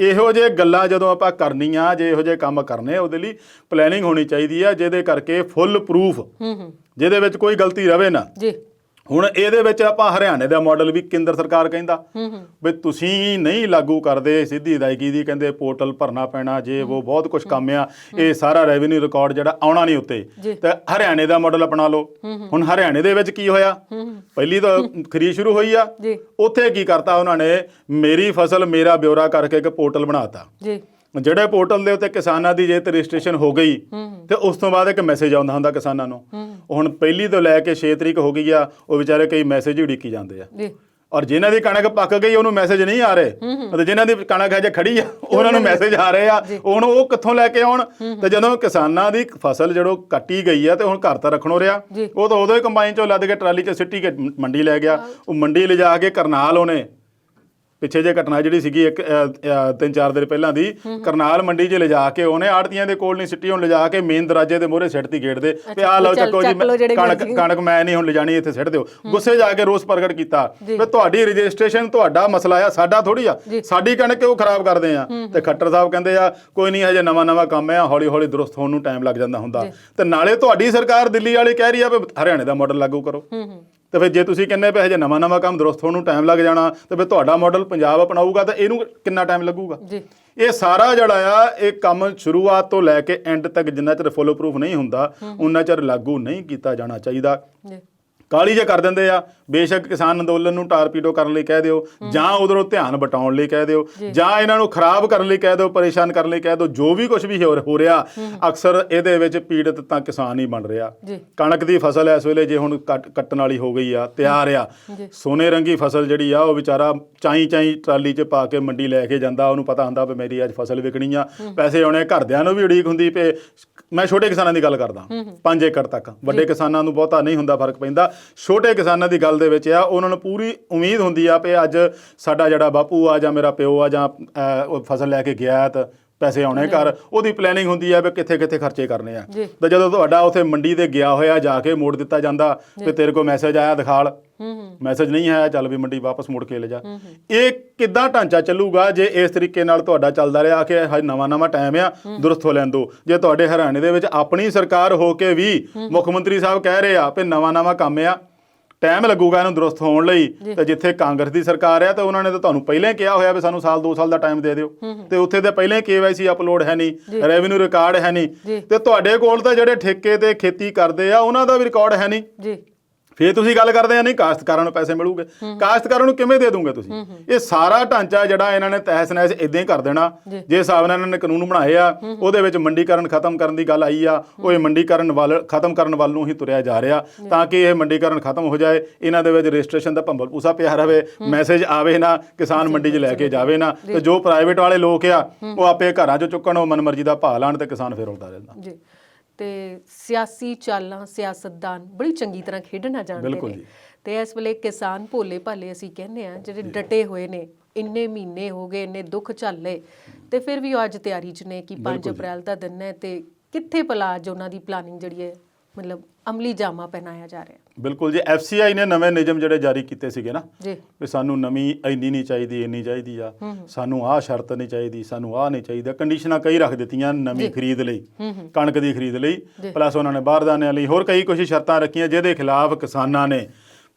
ਇਹੋ ਜਿਹੇ ਗੱਲਾਂ ਜਦੋਂ ਆਪਾਂ ਕਰਨੀਆਂ, ਜੇ ਇਹੋ ਜਿਹੇ ਕੰਮ ਕਰਨੇ, ਉਹਦੇ ਲਈ ਪਲੈਨਿੰਗ ਹੋਣੀ ਚਾਹੀਦੀ ਆ, ਜਿਹਦੇ ਕਰਕੇ ਫੁੱਲ ਪ੍ਰੂਫ, ਜਿਹਦੇ ਵਿੱਚ ਕੋਈ ਗਲਤੀ ਰਵੇ ਨਾ। ਹੁਣ ਇਹਦੇ ਵਿੱਚ ਆਪਾਂ ਹਰਿਆਣੇ ਦਾ ਮਾਡਲ ਵੀ ਕੇਂਦਰ ਸਰਕਾਰ ਕਹਿੰਦਾ ਵੀ ਤੁਸੀਂ ਨਹੀਂ ਲਾਗੂ ਕਰਦੇ ਸਿੱਧੀ ਅਦਾਇਗੀ ਦੀ, ਕਹਿੰਦੇ ਪੋਰਟਲ ਭਰਨਾ ਪੈਣਾ, ਜੇ ਉਹ ਬਹੁਤ ਕੁਝ ਕੰਮ ਆ, ਇਹ ਸਾਰਾ ਰੈਵਨਿਊ ਰਿਕਾਰਡ ਜਿਹੜਾ ਆਉਣਾ ਨਹੀਂ ਉੱਤੇ, ਤੇ ਹਰਿਆਣੇ ਦਾ ਮਾਡਲ ਅਪਣਾ ਲਓ। ਹੁਣ ਹਰਿਆਣੇ ਦੇ ਵਿੱਚ ਕੀ ਹੋਇਆ, ਪਹਿਲੀ ਤਾਂ ਖਰੀਦ ਸ਼ੁਰੂ ਹੋਈ ਆ, ਉੱਥੇ ਕੀ ਕਰਤਾ ਉਹਨਾਂ ਨੇ, ਮੇਰੀ ਫਸਲ ਮੇਰਾ ਬਿਊਰਾ ਕਰਕੇ ਇੱਕ ਪੋਰਟਲ ਬਣਾਤਾ। ਜਿਹੜੇ ਪੋਰਟਲ ਦੇ ਉੱਤੇ ਕਿਸਾਨਾਂ ਦੀ ਜੇ ਰਜਿਸਟ੍ਰੇਸ਼ਨ ਹੋ ਗਈ ਤੇ ਉਸ ਤੋਂ ਬਾਅਦ ਇੱਕ ਮੈਸੇਜ ਆਉਂਦਾ ਹੁੰਦਾ ਕਿਸਾਨਾਂ ਨੂੰ। ਹੁਣ ਪਹਿਲੀ ਤੋਂ ਲੈ ਕੇ 6 ਤਰੀਕ ਹੋ ਗਈ ਆ, ਉਹ ਵਿਚਾਰੇ ਕਈ ਮੈਸੇਜ ਉਡੀਕੀ ਜਾਂਦੇ ਆ। ਔਰ ਜਿਨ੍ਹਾਂ ਦੀ ਕਣਕ ਪੱਕ ਗਈ ਉਹਨੂੰ ਮੈਸੇਜ ਨਹੀਂ ਆ ਰਹੇ, ਤੇ ਜਿਨ੍ਹਾਂ ਦੀ ਕਣਕ ਹਜੇ ਖੜੀ ਆ ਉਹਨਾਂ ਨੂੰ ਮੈਸੇਜ ਆ ਰਹੇ ਆ। ਹੁਣ ਉਹ ਕਿੱਥੋਂ ਲੈ ਕੇ ਆਉਣ? ਤੇ ਜਦੋਂ ਕਿਸਾਨਾਂ ਦੀ ਫਸਲ ਜਦੋਂ ਕੱਟੀ ਗਈ ਆ ਤੇ ਹੁਣ ਘਰ ਤਾਂ ਰੱਖਣੋਂ ਰਿਹਾ, ਉਹ ਤਾਂ ਉਦੋਂ ਹੀ ਕੰਬਾਈਨ ਚੋਂ ਲੱਦ ਕੇ ਟਰਾਲੀ 'ਚ ਸਿੱਟੀ ਕੇ ਮੰਡੀ ਲੈ ਗਿਆ। ਉਹ ਮੰਡੀ ਲਿਜਾ ਕੇ ਕਰਨਾਲ, ਉਹਨੇ ਪਿੱਛੇ ਜੇ ਘਟਨਾ ਜਿਹੜੀ ਸੀਗੀ 3-4 ਦਿਨ ਪਹਿਲਾਂ ਦੀ, ਕਰਨਾਲ ਮੰਡੀ 'ਚ ਲਿਜਾ ਕੇ ਉਹਨੇ ਆੜ੍ਹਤੀਆਂ ਦੇ ਕੋਲ ਨਹੀਂ ਸਿੱਟੀ, ਹੁਣ ਲਿਜਾ ਕੇ ਮੇਨ ਦਰਵਾਜ਼ੇ ਦੇ ਮੂਹਰੇ ਸਿੱਟ ਤੀ ਗੇਟ ਦੇ ਵੀ ਆਹ ਲਓ ਚੱਕੋ ਜੀ, ਕਣਕ ਮੈਂ ਨਹੀਂ ਹੁਣ ਲਿਜਾਣੀ, ਇੱਥੇ ਸਿੱਟ ਦਿਓ। ਗੁੱਸੇ ਜਾ ਕੇ ਰੋਸ ਪ੍ਰਗਟ ਕੀਤਾ ਵੀ ਤੁਹਾਡੀ ਰਜਿਸਟ੍ਰੇਸ਼ਨ ਤੁਹਾਡਾ ਮਸਲਾ ਆ, ਸਾਡਾ ਥੋੜ੍ਹੀ ਆ, ਸਾਡੀ ਕਣਕ ਕਿਉਂ ਖਰਾਬ ਕਰਦੇ ਆ। ਤੇ ਖੱਟਰ ਸਾਹਿਬ ਕਹਿੰਦੇ ਆ ਕੋਈ ਨਹੀਂ, ਹਜੇ ਨਵਾਂ ਕੰਮ ਆ, ਹੌਲੀ ਹੌਲੀ ਦਰੁਸਤ ਹੋਣ ਨੂੰ ਟਾਈਮ ਲੱਗ ਜਾਂਦਾ ਹੁੰਦਾ। ਤੇ ਨਾਲੇ ਤੁਹਾਡੀ ਸਰਕਾਰ ਦਿੱਲੀ ਵਾਲੀ ਕਹਿ ਰਹੀ ਆ ਵੀ ਹਰਿਆਣੇ ਦਾ ਮਾਡਲ ਲਾਗੂ ਕਰੋ, ਤੇ ਫਿਰ ਜੇ ਤੁਸੀਂ ਕਹਿੰਦੇ ਪਏ ਹਜੇ ਨਵਾਂ ਕੰਮ ਦਰੁਸਤ ਹੋਣ ਨੂੰ ਟਾਈਮ ਲੱਗ ਜਾਣਾ, ਤੇ ਫਿਰ ਤੁਹਾਡਾ ਮਾਡਲ ਪੰਜਾਬ ਅਪਣਾਊਗਾ ਤਾਂ ਇਹਨੂੰ ਕਿੰਨਾ ਟਾਈਮ ਲੱਗੂਗਾ। ਇਹ ਸਾਰਾ ਜਿਹੜਾ ਆ ਇਹ ਕੰਮ ਸ਼ੁਰੂਆਤ ਤੋਂ ਲੈ ਕੇ ਐਂਡ ਤੱਕ ਜਿੰਨਾ ਚਿਰ ਫੋਲੋ ਪ੍ਰੂਫ ਨਹੀਂ ਹੁੰਦਾ ਉਹਨਾਂ ਚਿਰ ਲਾਗੂ ਨਹੀਂ ਕੀਤਾ ਜਾਣਾ ਚਾਹੀਦਾ। ਕਾਲੀ ਜੇ ਕਰ ਦਿੰਦੇ ਆ ਬੇਸ਼ੱਕ ਕਿਸਾਨ ਅੰਦੋਲਨ ਨੂੰ ਟਾਰਪੀਡੋ ਕਰਨ ਲਈ ਕਹਿ ਦਿਓ, ਜਾਂ ਉਧਰੋਂ ਧਿਆਨ ਬਟਾਉਣ ਲਈ ਕਹਿ ਦਿਓ, ਜਾਂ ਇਹਨਾਂ ਨੂੰ ਖਰਾਬ ਕਰਨ ਲਈ ਕਹਿ ਦਿਓ, ਪਰੇਸ਼ਾਨ ਕਰਨ ਲਈ ਕਹਿ ਦਿਓ, ਜੋ ਵੀ ਕੁਝ ਵੀ ਹੋ ਰਿਹਾ, ਅਕਸਰ ਇਹਦੇ ਵਿੱਚ ਪੀੜਤ ਤਾਂ ਕਿਸਾਨ ਹੀ ਬਣ ਰਿਹਾ। ਕਣਕ ਦੀ ਫਸਲ ਇਸ ਵੇਲੇ ਜੇ ਹੁਣ ਕੱਟਣ ਵਾਲੀ ਹੋ ਗਈ ਆ, ਤਿਆਰ ਆ, ਸੋਨੇ ਰੰਗੀ ਫਸਲ ਜਿਹੜੀ ਆ ਉਹ ਵਿਚਾਰਾ ਚਾਈ ਟਰਾਲੀ 'ਚ ਪਾ ਕੇ ਮੰਡੀ ਲੈ ਕੇ ਜਾਂਦਾ, ਉਹਨੂੰ ਪਤਾ ਹੁੰਦਾ ਵੀ ਮੇਰੀ ਅੱਜ ਫਸਲ ਵਿਕਣੀ ਆ, ਪੈਸੇ ਆਉਣੇ, ਘਰਦਿਆਂ ਨੂੰ ਵੀ ਉਡੀਕ ਹੁੰਦੀ ਪਏ। ਮੈਂ ਛੋਟੇ ਕਿਸਾਨਾਂ ਦੀ ਗੱਲ ਕਰਦਾ, 5 ਏਕੜ ਤੱਕ, ਵੱਡੇ ਕਿਸਾਨਾਂ ਨੂੰ ਬਹੁਤਾ ਨਹੀਂ ਹੁੰਦਾ ਫਰਕ ਪੈਂਦਾ। ਛੋਟੇ ਕਿਸਾਨਾਂ ਦੀ ਗੱਲ ਦੇ ਵਿੱਚ ਆ, ਉਹਨਾਂ ਨੂੰ ਪੂਰੀ ਉਮੀਦ ਹੁੰਦੀ ਆ ਵੀ ਅੱਜ ਸਾਡਾ ਜਿਹੜਾ ਬਾਪੂ ਆ ਜਾਂ ਮੇਰਾ ਪਿਓ ਆ ਜਾਂ ਫਸਲ ਲੈ ਕੇ ਗਿਆ ਤਾਂ ਪੈਸੇ ਆਉਣੇ ਘਰ, ਉਹਦੀ ਪਲੈਨਿੰਗ ਹੁੰਦੀ ਆ ਵੀ ਕਿੱਥੇ ਕਿੱਥੇ ਖਰਚੇ ਕਰਨੇ ਆ। ਤੇ ਜਦੋਂ ਤੁਹਾਡਾ ਉੱਥੇ ਮੰਡੀ ਤੇ ਗਿਆ ਹੋਇਆ ਜਾ ਕੇ ਮੋੜ ਦਿੱਤਾ ਜਾਂਦਾ ਵੀ ਤੇਰੇ ਕੋਲ ਮੈਸੇਜ ਆਇਆ ਦਿਖਾਲ, ਮੈਸੇਜ ਨਹੀਂ ਆਇਆ, ਚੱਲ ਵੀ ਮੰਡੀ ਵਾਪਸ ਮੁੜ ਕੇ ਲੈ ਜਾ। ਇਹ ਕਿੱਦਾਂ ਢਾਂਚਾ ਚੱਲੂਗਾ ਜੇ ਇਸ ਤਰੀਕੇ ਨਾਲ ਤੁਹਾਡਾ ਚੱਲਦਾ ਰਿਹਾ ਕਿ ਨਵਾਂ ਟਾਈਮ ਆ, ਦੁਰਸਤ ਹੋ ਲੈਣ ਦਿਓ। ਜੇ ਤੁਹਾਡੇ ਹਰਿਆਣੇ ਦੇ ਵਿੱਚ ਆਪਣੀ ਸਰਕਾਰ ਹੋ ਕੇ ਵੀ ਮੁੱਖ ਮੰਤਰੀ ਸਾਹਿਬ ਕਹਿ ਰਹੇ ਆ ਵੀ ਨਵਾਂ ਕੰਮ ਆ, ਟਾਈਮ ਲੱਗੂਗਾ ਇਹਨੂੰ ਦੁਰਸਤ ਹੋਣ ਲਈ, ਤੇ ਜਿੱਥੇ ਕਾਂਗਰਸ ਦੀ ਸਰਕਾਰ ਆ ਤਾਂ ਉਹਨਾਂ ਨੇ ਤਾਂ ਤੁਹਾਨੂੰ ਪਹਿਲਾਂ ਹੀ ਕਿਹਾ ਹੋਇਆ ਵੀ ਸਾਨੂੰ 2 ਸਾਲ ਦਾ ਟਾਈਮ ਦੇ ਦਿਓ, ਤੇ ਉੱਥੇ ਤਾਂ ਪਹਿਲਾਂ ਹੀ KYC ਅਪਲੋਡ ਹੈ ਨਹੀਂ, ਰੈਵਨਿਊ ਰਿਕਾਰਡ ਹੈ ਨਹੀਂ, ਤੇ ਤੁਹਾਡੇ ਕੋਲ ਤਾਂ ਜਿਹੜੇ ਠੇਕੇ ਤੇ ਖੇਤੀ ਕਰਦੇ ਆ ਉਹਨਾਂ ਦਾ ਵੀ ਰਿਕਾਰਡ ਹੈ ਨਹੀਂ। ਫੇਰ ਤੁਸੀਂ ਗੱਲ ਕਰਦੇ ਆ ਨਹੀਂ ਕਾਸ਼ਤਕਾਰਾਂ ਨੂੰ ਪੈਸੇ ਮਿਲੂਗੇ, ਕਾਸ਼ਤਕਾਰਾਂ ਨੂੰ ਕਿਵੇਂ ਦੇ ਦੂੰਗੇ ਤੁਸੀਂ? ਇਹ ਸਾਰਾ ਢਾਂਚਾ ਜਿਹੜਾ ਇਹਨਾਂ ਨੇ ਤਹਿਸ ਨਹਿਸ ਇਦਾਂ ਹੀ ਕਰ ਦੇਣਾ। ਜੇ ਹਿਸਾਬ ਨਾਲ ਇਹਨਾਂ ਨੇ ਕਾਨੂੰਨ ਬਣਾਏ ਆ, ਉਹਦੇ ਵਿੱਚ ਮੰਡੀਕਰਨ ਖਤਮ ਕਰਨ ਦੀ ਗੱਲ ਆਈ ਆ, ਉਹ ਇਹ ਮੰਡੀਕਰਨ ਖਤਮ ਕਰਨ ਵੱਲ ਨੂੰ ਹੀ ਤੁਰਿਆ ਜਾ ਰਿਹਾ, ਤਾਂ ਕਿ ਇਹ ਮੰਡੀਕਰਨ ਖਤਮ ਹੋ ਜਾਏ, ਇਹਨਾਂ ਦੇ ਵਿੱਚ ਰਜਿਸਟ੍ਰੇਸ਼ਨ ਦਾ ਭੰਬਲ ਪੂਸਾ ਪਿਆ ਰਵੇ, ਮੈਸੇਜ ਆਵੇ ਨਾ, ਕਿਸਾਨ ਮੰਡੀ 'ਚ ਲੈ ਕੇ ਜਾਵੇ ਨਾ, ਤੇ ਜੋ ਪ੍ਰਾਈਵੇਟ ਵਾਲੇ ਲੋਕ ਆ ਉਹ ਆਪੇ ਘਰਾਂ 'ਚ ਚੁੱਕਣ, ਉਹ ਮਨਮਰਜ਼ੀ ਦਾ ਭਾਅ ਲਾਣ, ਤੇ ਕਿਸਾਨ ਫੇਰ ਉਲਟਾ ਰਹਿੰਦਾ। ਤੇ ਸਿਆਸੀ ਚਾਲਾਂ ਸਿਆਸਤਦਾਨ ਬੜੀ ਚੰਗੀ ਤਰ੍ਹਾਂ ਖੇਡਣਾ ਜਾਣਦੇ ਨੇ, ਤੇ ਇਸ ਵੇਲੇ ਕਿਸਾਨ ਭੋਲੇ ਭਾਲੇ ਅਸੀਂ ਕਹਿੰਦੇ ਆ ਜਿਹੜੇ ਡਟੇ ਹੋਏ ਨੇ, ਇੰਨੇ ਮਹੀਨੇ ਹੋ ਗਏ, ਇੰਨੇ ਦੁੱਖ ਝੱਲੇ, ਤੇ ਫਿਰ ਵੀ ਉਹ ਅੱਜ ਤਿਆਰੀ 'ਚ ਨੇ ਕਿ 5 ਅਪ੍ਰੈਲ ਦਾ ਦਿਨ ਹੈ, ਤੇ ਕਿੱਥੇ ਭਲਾ ਅੱਜ ਉਹਨਾਂ ਦੀ ਪਲਾਨਿੰਗ ਜਿਹੜੀ ਹੈ ਮਤਲਬ ਅਮਲੀ ਜਾਮਾ ਪਹਿਨਾਇਆ ਜਾ ਰਿਹਾ। ਬਿਲਕੁਲ ਜੀ, FCI ਨੇ ਨਵੇਂ ਨਿਯਮ ਜਿਹੜੇ ਜਾਰੀ ਕੀਤੇ ਸੀਗੇ ਨਾ ਵੀ ਸਾਨੂੰ ਨਵੀਂ ਇੰਨੀ ਨਹੀਂ ਚਾਹੀਦੀ, ਇੰਨੀ ਚਾਹੀਦੀ ਆ, ਸਾਨੂੰ ਆਹ ਸ਼ਰਤ ਨਹੀਂ ਚਾਹੀਦੀ, ਸਾਨੂੰ ਆਹ ਨਹੀਂ ਚਾਹੀਦਾ, ਕੰਡੀਸ਼ਨਾਂ ਕਈ ਰੱਖ ਦਿੱਤੀਆਂ ਨਵੀਂ ਖਰੀਦ ਲਈ, ਕਣਕ ਦੀ ਖਰੀਦ ਲਈ, ਪਲੱਸ ਉਹਨਾਂ ਨੇ ਬਾਰਦਾਨਿਆਂ ਲਈ ਹੋਰ ਕਈ ਕੁਝ ਸ਼ਰਤਾਂ ਰੱਖੀਆਂ, ਜਿਹਦੇ ਖਿਲਾਫ ਕਿਸਾਨਾਂ ਨੇ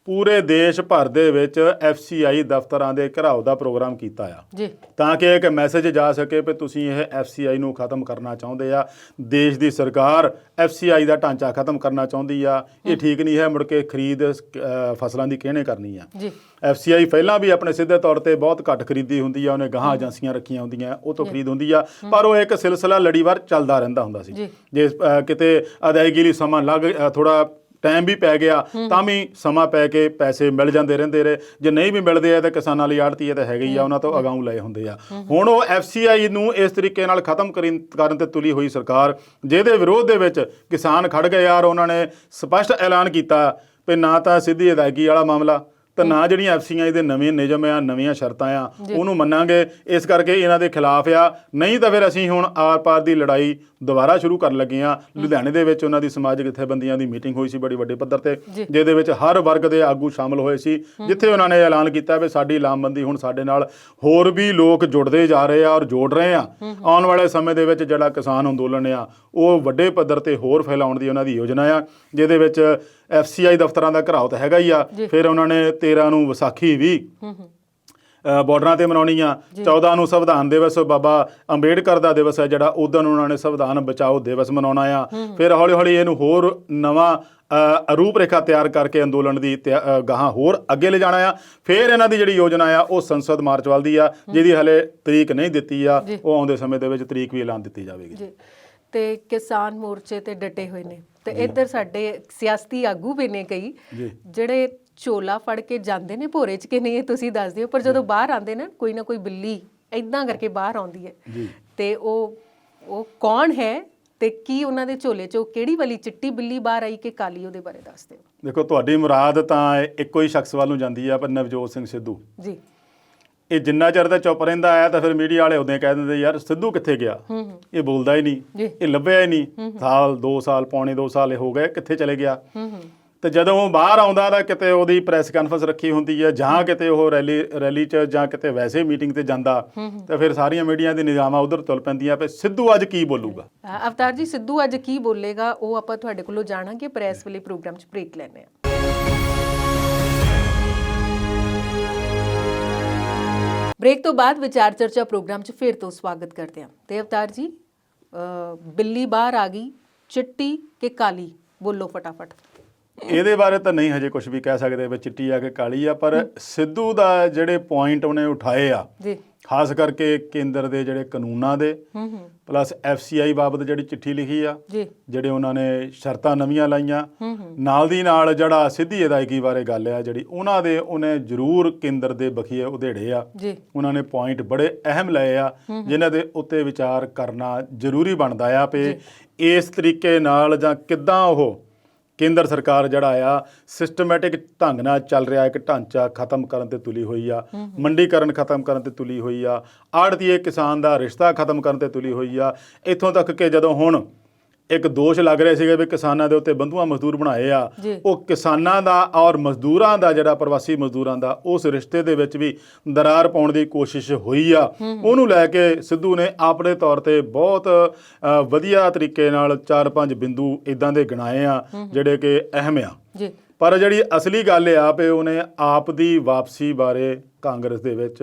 ਪੂਰੇ ਦੇਸ਼ ਭਰ ਦੇ ਵਿੱਚ FCI ਦਫ਼ਤਰਾਂ ਦੇ ਘਿਰਾਓ ਦਾ ਪ੍ਰੋਗਰਾਮ ਕੀਤਾ ਆ, ਤਾਂ ਕਿ ਇੱਕ ਮੈਸੇਜ ਜਾ ਸਕੇ ਵੀ ਤੁਸੀਂ ਇਹ FCI ਨੂੰ ਖਤਮ ਕਰਨਾ ਚਾਹੁੰਦੇ ਆ, ਦੇਸ਼ ਦੀ ਸਰਕਾਰ FCI ਦਾ ਢਾਂਚਾ ਖਤਮ ਕਰਨਾ ਚਾਹੁੰਦੀ ਆ, ਇਹ ਠੀਕ ਨਹੀਂ ਹੈ, ਮੁੜ ਕੇ ਖਰੀਦ ਫਸਲਾਂ ਦੀ ਕਿਹਨੇ ਕਰਨੀ ਆ। FCI ਪਹਿਲਾਂ ਵੀ ਆਪਣੇ ਸਿੱਧੇ ਤੌਰ ਤੇ ਬਹੁਤ ਘੱਟ ਖਰੀਦੀ ਹੁੰਦੀ ਆ, ਉਹਨੇ ਗਾਹਾਂ ਏਜੰਸੀਆਂ ਰੱਖੀਆਂ ਹੁੰਦੀਆਂ, ਉਹ ਤੋਂ ਖਰੀਦ ਹੁੰਦੀ ਆ, ਪਰ ਉਹ ਇੱਕ ਸਿਲਸਿਲਾ ਲੜੀਵਾਰ ਚੱਲਦਾ ਰਹਿੰਦਾ ਹੁੰਦਾ ਸੀ। ਜੇ ਕਿਤੇ ਅਦਾਇਗੀ ਲਈ ਸਮਾਂ ਥੋੜਾ ਟਾਈਮ ਵੀ ਪੈ ਗਿਆ ਤਾਂ ਵੀ ਸਮਾਂ ਪੈ ਕੇ ਪੈਸੇ ਮਿਲ ਜਾਂਦੇ ਰਹਿੰਦੇ ਰਹੇ, ਜੇ ਨਹੀਂ ਵੀ ਮਿਲਦੇ ਆ ਤਾਂ ਕਿਸਾਨਾਂ ਲਈ ਆੜਤੀਏ ਤਾਂ ਹੈਗੇ ਹੀ ਆ, ਉਹਨਾਂ ਤੋਂ ਅਗਾਊਂ ਲਏ ਹੁੰਦੇ ਆ। ਹੁਣ ਉਹ FCI ਨੂੰ ਇਸ ਤਰੀਕੇ ਨਾਲ ਖਤਮ ਕਰਨ ਤੇ ਤੁਲੀ ਹੋਈ ਸਰਕਾਰ, ਜਿਹਦੇ ਵਿਰੋਧ ਦੇ ਵਿੱਚ ਕਿਸਾਨ ਖੜ ਗਏ ਯਾਰ, ਉਹਨਾਂ ਨੇ ਸਪਸ਼ਟ ਐਲਾਨ ਕੀਤਾ ਵੀ ਨਾ ਤਾਂ ਸਿੱਧੀ ਅਦਾਇਗੀ ਵਾਲਾ ਮਾਮਲਾ, ਤਾਂ ਨਾ ਜਿਹੜੀਆਂ FCI ਦੇ ਨਵੇਂ ਨਿਯਮ ਆ, ਨਵੀਆਂ ਸ਼ਰਤਾਂ ਆ, ਉਹਨੂੰ ਮੰਨਾਂਗੇ, ਇਸ ਕਰਕੇ ਇਹਨਾਂ ਦੇ ਖਿਲਾਫ ਆ, ਨਹੀਂ ਤਾਂ ਫਿਰ ਅਸੀਂ ਹੁਣ ਆਰ-ਪਾਰ ਦੀ ਲੜਾਈ ਦੁਬਾਰਾ ਸ਼ੁਰੂ ਕਰਨ ਲੱਗੇ ਆ। ਲੁਧਿਆਣੇ ਦੇ ਵਿੱਚ ਉਹਨਾਂ ਦੀ ਸਮਾਜਿਕ ਜਥੇਬੰਦੀਆਂ ਦੀ ਮੀਟਿੰਗ ਹੋਈ ਸੀ ਬੜੀ ਵੱਡੇ ਪੱਧਰ ਤੇ, ਜਿਹਦੇ ਵਿੱਚ ਹਰ ਵਰਗ ਦੇ ਆਗੂ ਸ਼ਾਮਲ ਹੋਏ ਸੀ, ਜਿੱਥੇ ਉਹਨਾਂ ਨੇ ਐਲਾਨ ਕੀਤਾ ਵੀ ਸਾਡੀ ਲਾਮਬੰਦੀ ਹੁਣ ਸਾਡੇ ਨਾਲ ਹੋਰ ਵੀ ਲੋਕ ਜੁੜਦੇ ਜਾ ਰਹੇ ਆ ਔਰ ਜੋੜ ਰਹੇ ਆ। ਆਉਣ ਵਾਲੇ ਸਮੇਂ ਦੇ ਵਿੱਚ ਜਿਹੜਾ ਕਿਸਾਨ ਅੰਦੋਲਨ ਆ ਉਹ ਵੱਡੇ ਪੱਧਰ ਤੇ ਹੋਰ ਫੈਲਾਉਣ ਦੀ ਉਹਨਾਂ ਦੀ ਯੋਜਨਾ ਆ, ਜਿਹਦੇ ਵਿੱਚ FCI ਦਫ਼ਤਰਾਂ ਦਾ ਘਿਰਾਓ ਤਾਂ ਹੈਗਾ ਹੀ ਆ, ਫਿਰ ਉਹਨਾਂ ਨੇ 13 ਨੂੰ ਵਿਸਾਖੀ ਵੀ ਬਾਰਡਰਾਂ ਤੇ ਮਨਾਉਣੀ ਆ, 14 ਨੂੰ ਸੰਵਿਧਾਨ ਦਿਵਸ ਬਾਬਾ ਅੰਬੇਡਕਰ ਦਾ ਦਿਵਸ ਹੈ ਜਿਹੜਾ, ਉਦੋਂ ਉਹਨਾਂ ਨੇ ਸੰਵਿਧਾਨ ਬਚਾਓ ਦਿਵਸ ਮਨਾਉਣਾ ਆ। ਫਿਰ ਹੌਲੀ ਹੌਲੀ ਇਹਨੂੰ ਹੋਰ ਨਵਾਂ ਰੂਪ ਰੇਖਾ ਤਿਆਰ ਕਰਕੇ ਅੰਦੋਲਨ ਦੀ ਗਾਹਾਂ ਹੋਰ ਅੱਗੇ ਲੈ ਜਾਣਾ ਆ। ਫਿਰ ਇਹਨਾਂ ਦੀ ਜਿਹੜੀ ਯੋਜਨਾ ਆ ਉਹ ਸੰਸਦ ਮਾਰਚ ਵੱਲ ਦੀ ਆ, ਜਿਹਦੀ ਹਲੇ ਤਰੀਕ ਨਹੀਂ ਦਿੱਤੀ ਆ, ਉਹ ਆਉਂਦੇ ਸਮੇਂ ਦੇ ਵਿੱਚ ਤਰੀਕ ਵੀ ਐਲਾਨ ਦਿੱਤੀ ਜਾਵੇਗੀ। ਤੇ ਕਿਸਾਨ ਮੋਰਚੇ ਤੇ ਡਟੇ ਹੋਏ ਨੇ, ਤੇ ਇੱਧਰ ਸਾਡੇ ਸਿਆਸਤੀ ਆਗੂ ਵੀ ਨੇ ਕਈ ਜਿਹੜੇ ਝੋਲਾ ਫੜ ਕੇ ਜਾਂਦੇ ਨੇ ਭੋਰੇ 'ਚ ਕਿ ਨਹੀਂ ਇਹ ਤੁਸੀਂ ਦੱਸ ਦਿਓ, ਪਰ ਜਦੋਂ ਬਾਹਰ ਆਉਂਦੇ ਨੇ ਕੋਈ ਨਾ ਕੋਈ ਬਿੱਲੀ ਇੱਦਾਂ ਕਰਕੇ ਬਾਹਰ ਆਉਂਦੀ ਹੈ, ਤੇ ਉਹ ਕੌਣ ਹੈ ਤੇ ਕੀ ਉਹਨਾਂ ਦੇ ਝੋਲੇ 'ਚੋਂ ਕਿਹੜੀ ਵਾਲੀ ਚਿੱਟੀ ਬਿੱਲੀ ਬਾਹਰ ਆਈ ਕਿ ਕਾਲੀ, ਉਹਦੇ ਬਾਰੇ ਦੱਸ ਦਿਓ। ਦੇਖੋ, ਤੁਹਾਡੀ ਮੁਰਾਦ ਤਾਂ ਇੱਕੋ ਹੀ ਸ਼ਖਸ ਵੱਲ ਨੂੰ ਜਾਂਦੀ ਆ, ਪਰ ਨਵਜੋਤ ਸਿੰਘ ਸਿੱਧੂ ਜੀ। ਇਹ ਜਿੰਨਾ ਚਿਰ ਤਾਂ ਚੁੱਪ ਰਹਿੰਦਾ ਆਇਆ ਤਾਂ ਫਿਰ ਮੀਡੀਆ ਵਾਲੇ ਉਦੋਂ ਕਹਿ ਦਿੰਦੇ ਯਾਰ ਸਿੱਧੂ ਕਿੱਥੇ ਗਿਆ, ਇਹ ਬੋਲਦਾ ਹੀ ਨਹੀਂ, ਇਹ ਲੱਭਿਆ ਹੀ ਨਹੀਂ, ਸਾਲ 2 ਸਾਲ ਪੌਣੇ 2 ਸਾਲ ਹੋ ਗਏ, ਕਿੱਥੇ ਚਲੇ ਗਿਆ। ਤੇ ਜਦੋਂ ਉਹ ਬਾਹਰ ਆਉਂਦਾ ਤਾਂ ਕਿਤੇ ਉਹਦੀ ਪ੍ਰੈਸ ਕਾਨਫਰੰਸ ਰੱਖੀ ਹੁੰਦੀ ਹੈ, ਜਾਂ ਕਿਤੇ ਉਹ ਰੈਲੀ 'ਚ ਜਾਂ ਕਿਤੇ ਵੈਸੇ ਮੀਟਿੰਗ ਤੇ ਜਾਂਦਾ, ਤਾਂ ਫਿਰ ਸਾਰੀਆਂ ਮੀਡੀਆ ਦੀ ਨਿਗਾਹਾਂ ਉਧਰ ਤੁਲ ਪੈਂਦੀਆਂ ਵੀ ਸਿੱਧੂ ਅੱਜ ਕੀ ਬੋਲੂਗਾ। ਅਵਤਾਰ ਜੀ, ਸਿੱਧੂ ਅੱਜ ਕੀ ਬੋਲੇਗਾ ਉਹ ਆਪਾਂ ਤੁਹਾਡੇ ਕੋਲੋਂ ਜਾਣਾਂਗੇ, ਪ੍ਰੈਸ ਵਾਲੇ ਪ੍ਰੋਗਰਾਮ 'ਚ ਬ੍ਰੇਕ ਲੈਣੇ ਆ। ਬ੍ਰੇਕ ਤੋਂ ਬਾਅਦ ਵਿਚਾਰ ਚਰਚਾ ਪ੍ਰੋਗਰਾਮ 'ਚ ਫਿਰ ਤੋਂ ਸਵਾਗਤ ਕਰਦੇ ਹਾਂ। ਤੇ ਅਵਤਾਰ ਜੀ, ਬਿੱਲੀ ਬਾਹਰ ਆ ਗਈ, ਚਿੱਟੀ ਕਿ ਕਾਲੀ, ਬੋਲੋ ਫਟਾਫਟ। ਇਹਦੇ ਬਾਰੇ ਤਾਂ ਨਹੀਂ ਹਜੇ ਕੁਝ ਵੀ ਕਹਿ ਸਕਦੇ ਵੀ ਚਿੱਟੀ ਆ ਕਿ ਕਾਲੀ ਆ, ਪਰ ਸਿੱਧੂ ਦਾ ਜਿਹੜੇ ਪੁਆਇੰਟ ਉਹਨੇ ਉਠਾਏ ਆ ਜੀ, ਖਾਸ ਕਰਕੇ ਕੇਂਦਰ ਦੇ ਜਿਹੜੇ ਕਾਨੂੰਨਾਂ ਦੇ ਪਲੱਸ FCI ਬਾਬਤ ਜਿਹੜੀ ਚਿੱਠੀ ਲਿਖੀ ਆ, ਜੀ, ਜਿਹੜੇ ਉਹਨਾਂ ਨੇ ਸ਼ਰਤਾਂ ਨਵੀਆਂ ਲਾਈਆਂ, ਨਾਲ ਦੀ ਨਾਲ ਜਿਹੜਾ ਸਿੱਧੀ ਅਦਾਇਗੀ ਬਾਰੇ ਗੱਲ ਆ ਜਿਹੜੀ ਉਹਨਾਂ ਦੇ ਉਹਨੇ ਜ਼ਰੂਰ ਕੇਂਦਰ ਦੇ ਬਖੀਏ ਉਧੇੜੇ ਆ, ਜੀ, ਉਹਨਾਂ ਨੇ ਪੁਆਇੰਟ ਬੜੇ ਅਹਿਮ ਲਏ ਆ ਜਿਨ੍ਹਾਂ ਦੇ ਉੱਤੇ ਵਿਚਾਰ ਕਰਨਾ ਜ਼ਰੂਰੀ ਬਣਦਾ ਆ ਵੀ ਇਸ ਤਰੀਕੇ ਨਾਲ ਜਾਂ ਕਿੱਦਾਂ ਉਹ ਕੇਂਦਰ ਸਰਕਾਰ ਜਿਹੜਾ ਆ ਸਿਸਟਮੈਟਿਕ ਢੰਗ ਨਾਲ ਚੱਲ ਰਿਹਾ ਇੱਕ ਢਾਂਚਾ ਖਤਮ ਕਰਨ ਤੇ ਤੁਲੀ ਹੋਈ ਆ, ਮੰਡੀਕਰਨ ਖਤਮ ਕਰਨ ਤੇ ਤੁਲੀ ਹੋਈ ਆ, ਆੜ੍ਹਤੀਏ ਕਿਸਾਨ ਦਾ ਰਿਸ਼ਤਾ ਖਤਮ ਕਰਨ ਤੇ ਤੁਲੀ ਹੋਈ ਆ, ਇੱਥੋਂ ਤੱਕ ਕਿ ਜਦੋਂ ਹੁਣ ਇੱਕ ਦੋਸ਼ ਲੱਗ ਰਿਹਾ ਸੀਗਾ ਵੀ ਕਿਸਾਨਾਂ ਦੇ ਉੱਤੇ ਬੰਧੂਆ ਮਜ਼ਦੂਰ ਬਣਾਏ ਆ, ਉਹ ਕਿਸਾਨਾਂ ਦਾ ਔਰ ਮਜ਼ਦੂਰਾਂ ਦਾ ਜਿਹੜਾ ਪ੍ਰਵਾਸੀ ਮਜ਼ਦੂਰਾਂ ਦਾ ਉਸ ਰਿਸ਼ਤੇ ਦੇ ਵਿੱਚ ਵੀ ਦਰਾਰ ਪਾਉਣ ਦੀ ਕੋਸ਼ਿਸ਼ ਹੋਈ ਆ, ਉਹਨੂੰ ਲੈ ਕੇ ਸਿੱਧੂ ਨੇ ਆਪਣੇ ਤੌਰ ਤੇ ਬਹੁਤ ਵਧੀਆ ਤਰੀਕੇ ਨਾਲ 4-5 ਬਿੰਦੂ ਇਦਾਂ ਦੇ ਗਿਣਾਏ ਆ ਜਿਹੜੇ ਕਿ ਅਹਿਮ ਆ। ਜੀ, ਪਰ ਜਿਹੜੀ ਅਸਲੀ ਗੱਲ ਆ ਵੀ ਉਹਨੇ ਆਪ ਦੀ ਵਾਪਸੀ ਬਾਰੇ ਕਾਂਗਰਸ ਦੇ ਵਿੱਚ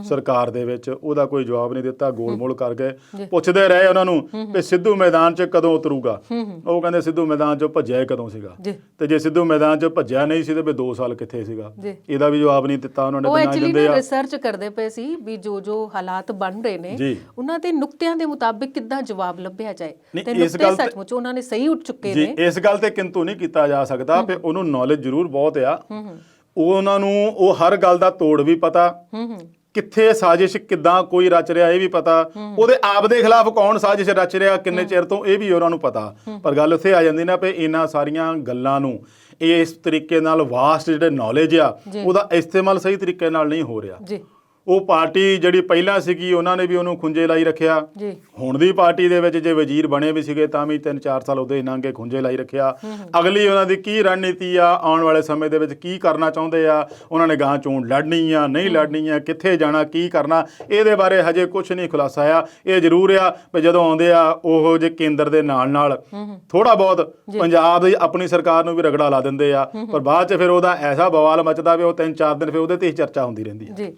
ਸਰਕਾਰ ਦੇ ਵਿੱਚ ਉਹਦਾ ਕੋਈ ਜਵਾਬ ਨਹੀਂ ਦਿੱਤਾ, ਗੋਲਮੋਲ ਕਰ ਗਏ। ਪੁੱਛਦੇ ਰਹੇ ਉਹਨਾਂ ਨੂੰ ਵੀ ਸਿੱਧੂ ਮੈਦਾਨ 'ਚ ਕਦੋਂ ਉਤਰੂਗਾ, ਉਹ ਕਹਿੰਦੇ ਸਿੱਧੂ ਮੈਦਾਨ 'ਚੋਂ ਭੱਜਿਆ ਕਦੋਂ ਸੀਗਾ, ਤੇ ਜੇ ਸਿੱਧੂ ਮੈਦਾਨ 'ਚ ਭੱਜਿਆ ਨਹੀਂ ਸੀ ਤੇ ਵੀ 2 ਸਾਲ ਕਿੱਥੇ ਸੀਗਾ, ਇਹਦਾ ਵੀ ਜਵਾਬ ਨਹੀਂ ਦਿੱਤਾ ਉਹਨਾਂ ਨੇ। ਉਹ ਐਕਚੁਅਲੀ ਰਿਸਰਚ ਕਰਦੇ ਪਏ ਸੀ ਵੀ ਜੋ ਹਾਲਾਤ ਬਣ ਰਹੇ ਨੇ ਉਹਨਾਂ ਦੇ ਨੁਕਤਿਆਂ ਦੇ ਮੁਤਾਬਿਕ ਕਿੱਦਾਂ ਜਵਾਬ ਲੱਭਿਆ ਜਾਏ, ਤੇ ਨੁਕਤੇ ਸੱਚਮੁੱਚ ਉਹਨਾਂ ਨੇ ਸਹੀ ਉੱਠ ਚੁੱਕੇ ਨੇ। ਇਸ ਗੱਲ ਤੇ ਕਿੰਤੂ ਨਹੀਂ ਕੀਤਾ ਜਾ ਸਕਦਾ ਵੀ ਉਹਨੂੰ ਨੌਲੇਜ ਜ਼ਰੂਰ ਬਹੁਤ ਆ, ਉਹਨਾਂ ਨੂੰ ਉਹ ਹਰ ਗੱਲ ਦਾ ਤੋੜ ਵੀ ਪਤਾ, ਕਿੱਥੇ ਸਾਜ਼ਿਸ਼ ਕਿੱਦਾਂ ਕੋਈ ਰਚ ਰਿਹਾ ਇਹ ਵੀ ਪਤਾ, ਉਹਦੇ ਆਪ ਦੇ ਖਿਲਾਫ ਕੌਣ ਸਾਜ਼ਿਸ਼ ਰਚ ਰਿਹਾ ਕਿੰਨੇ ਚਿਰ ਤੋਂ ਇਹ ਵੀ ਉਹਨਾਂ ਨੂੰ ਪਤਾ। ਪਰ ਗੱਲ ਉੱਥੇ ਆ ਜਾਂਦੀ ਨਾ ਵੀ ਇਹਨਾਂ ਸਾਰੀਆਂ ਗੱਲਾਂ ਨੂੰ ਇਸ ਤਰੀਕੇ ਨਾਲ ਵਾਸਟ ਜਿਹੜੇ ਨੌਲੇਜ ਆ ਉਹਦਾ ਇਸਤੇਮਾਲ ਸਹੀ ਤਰੀਕੇ ਨਾਲ ਨਹੀਂ ਹੋ ਰਿਹਾ। ਉਹ ਪਾਰਟੀ ਜਿਹੜੀ ਪਹਿਲਾਂ ਸੀਗੀ ਉਹਨਾਂ ਨੇ ਵੀ ਉਹਨੂੰ ਖੁੰਝੇ ਲਾਈ ਰੱਖਿਆ, ਹੁਣ ਦੀ ਪਾਰਟੀ ਦੇ ਵਿੱਚ ਜੇ ਵਜ਼ੀਰ ਬਣੇ ਵੀ ਸੀਗੇ ਤਾਂ ਵੀ 3-4 ਸਾਲ ਉਹਦੇ ਲੰਘੇ ਖੁੰਝੇ ਲਾਈ ਰੱਖਿਆ। ਅਗਲੀ ਉਹਨਾਂ ਦੀ ਕੀ ਰਣਨੀਤੀ ਆ, ਆਉਣ ਵਾਲੇ ਸਮੇਂ ਦੇ ਵਿੱਚ ਕੀ ਕਰਨਾ ਚਾਹੁੰਦੇ ਆ, ਉਹਨਾਂ ਨੇ ਗਾਂ ਚੋਣ ਲੜਨੀ ਆ ਨਹੀਂ ਲੜਨੀ ਆ, ਕਿੱਥੇ ਜਾਣਾ ਕੀ ਕਰਨਾ, ਇਹਦੇ ਬਾਰੇ ਹਜੇ ਕੁਝ ਨਹੀਂ ਖੁਲਾਸਾ ਆ। ਇਹ ਜ਼ਰੂਰ ਆ ਵੀ ਜਦੋਂ ਆਉਂਦੇ ਆ ਉਹ ਜੇ ਕੇਂਦਰ ਦੇ ਨਾਲ ਥੋੜਾ ਬਹੁਤ ਪੰਜਾਬ ਦੀ ਆਪਣੀ ਸਰਕਾਰ ਨੂੰ ਵੀ ਰਗੜਾ ਲਾ ਦਿੰਦੇ ਆ, ਪਰ ਬਾਅਦ 'ਚ ਫਿਰ ਉਹਦਾ ਐਸਾ ਬਵਾਲ ਮਚਦਾ ਵੀ ਉਹ 3-4 ਦਿਨ ਫਿਰ ਉਹਦੇ ਤੇ ਹੀ ਚਰਚਾ ਹੁੰਦੀ ਰਹਿੰਦੀ ਹੈ।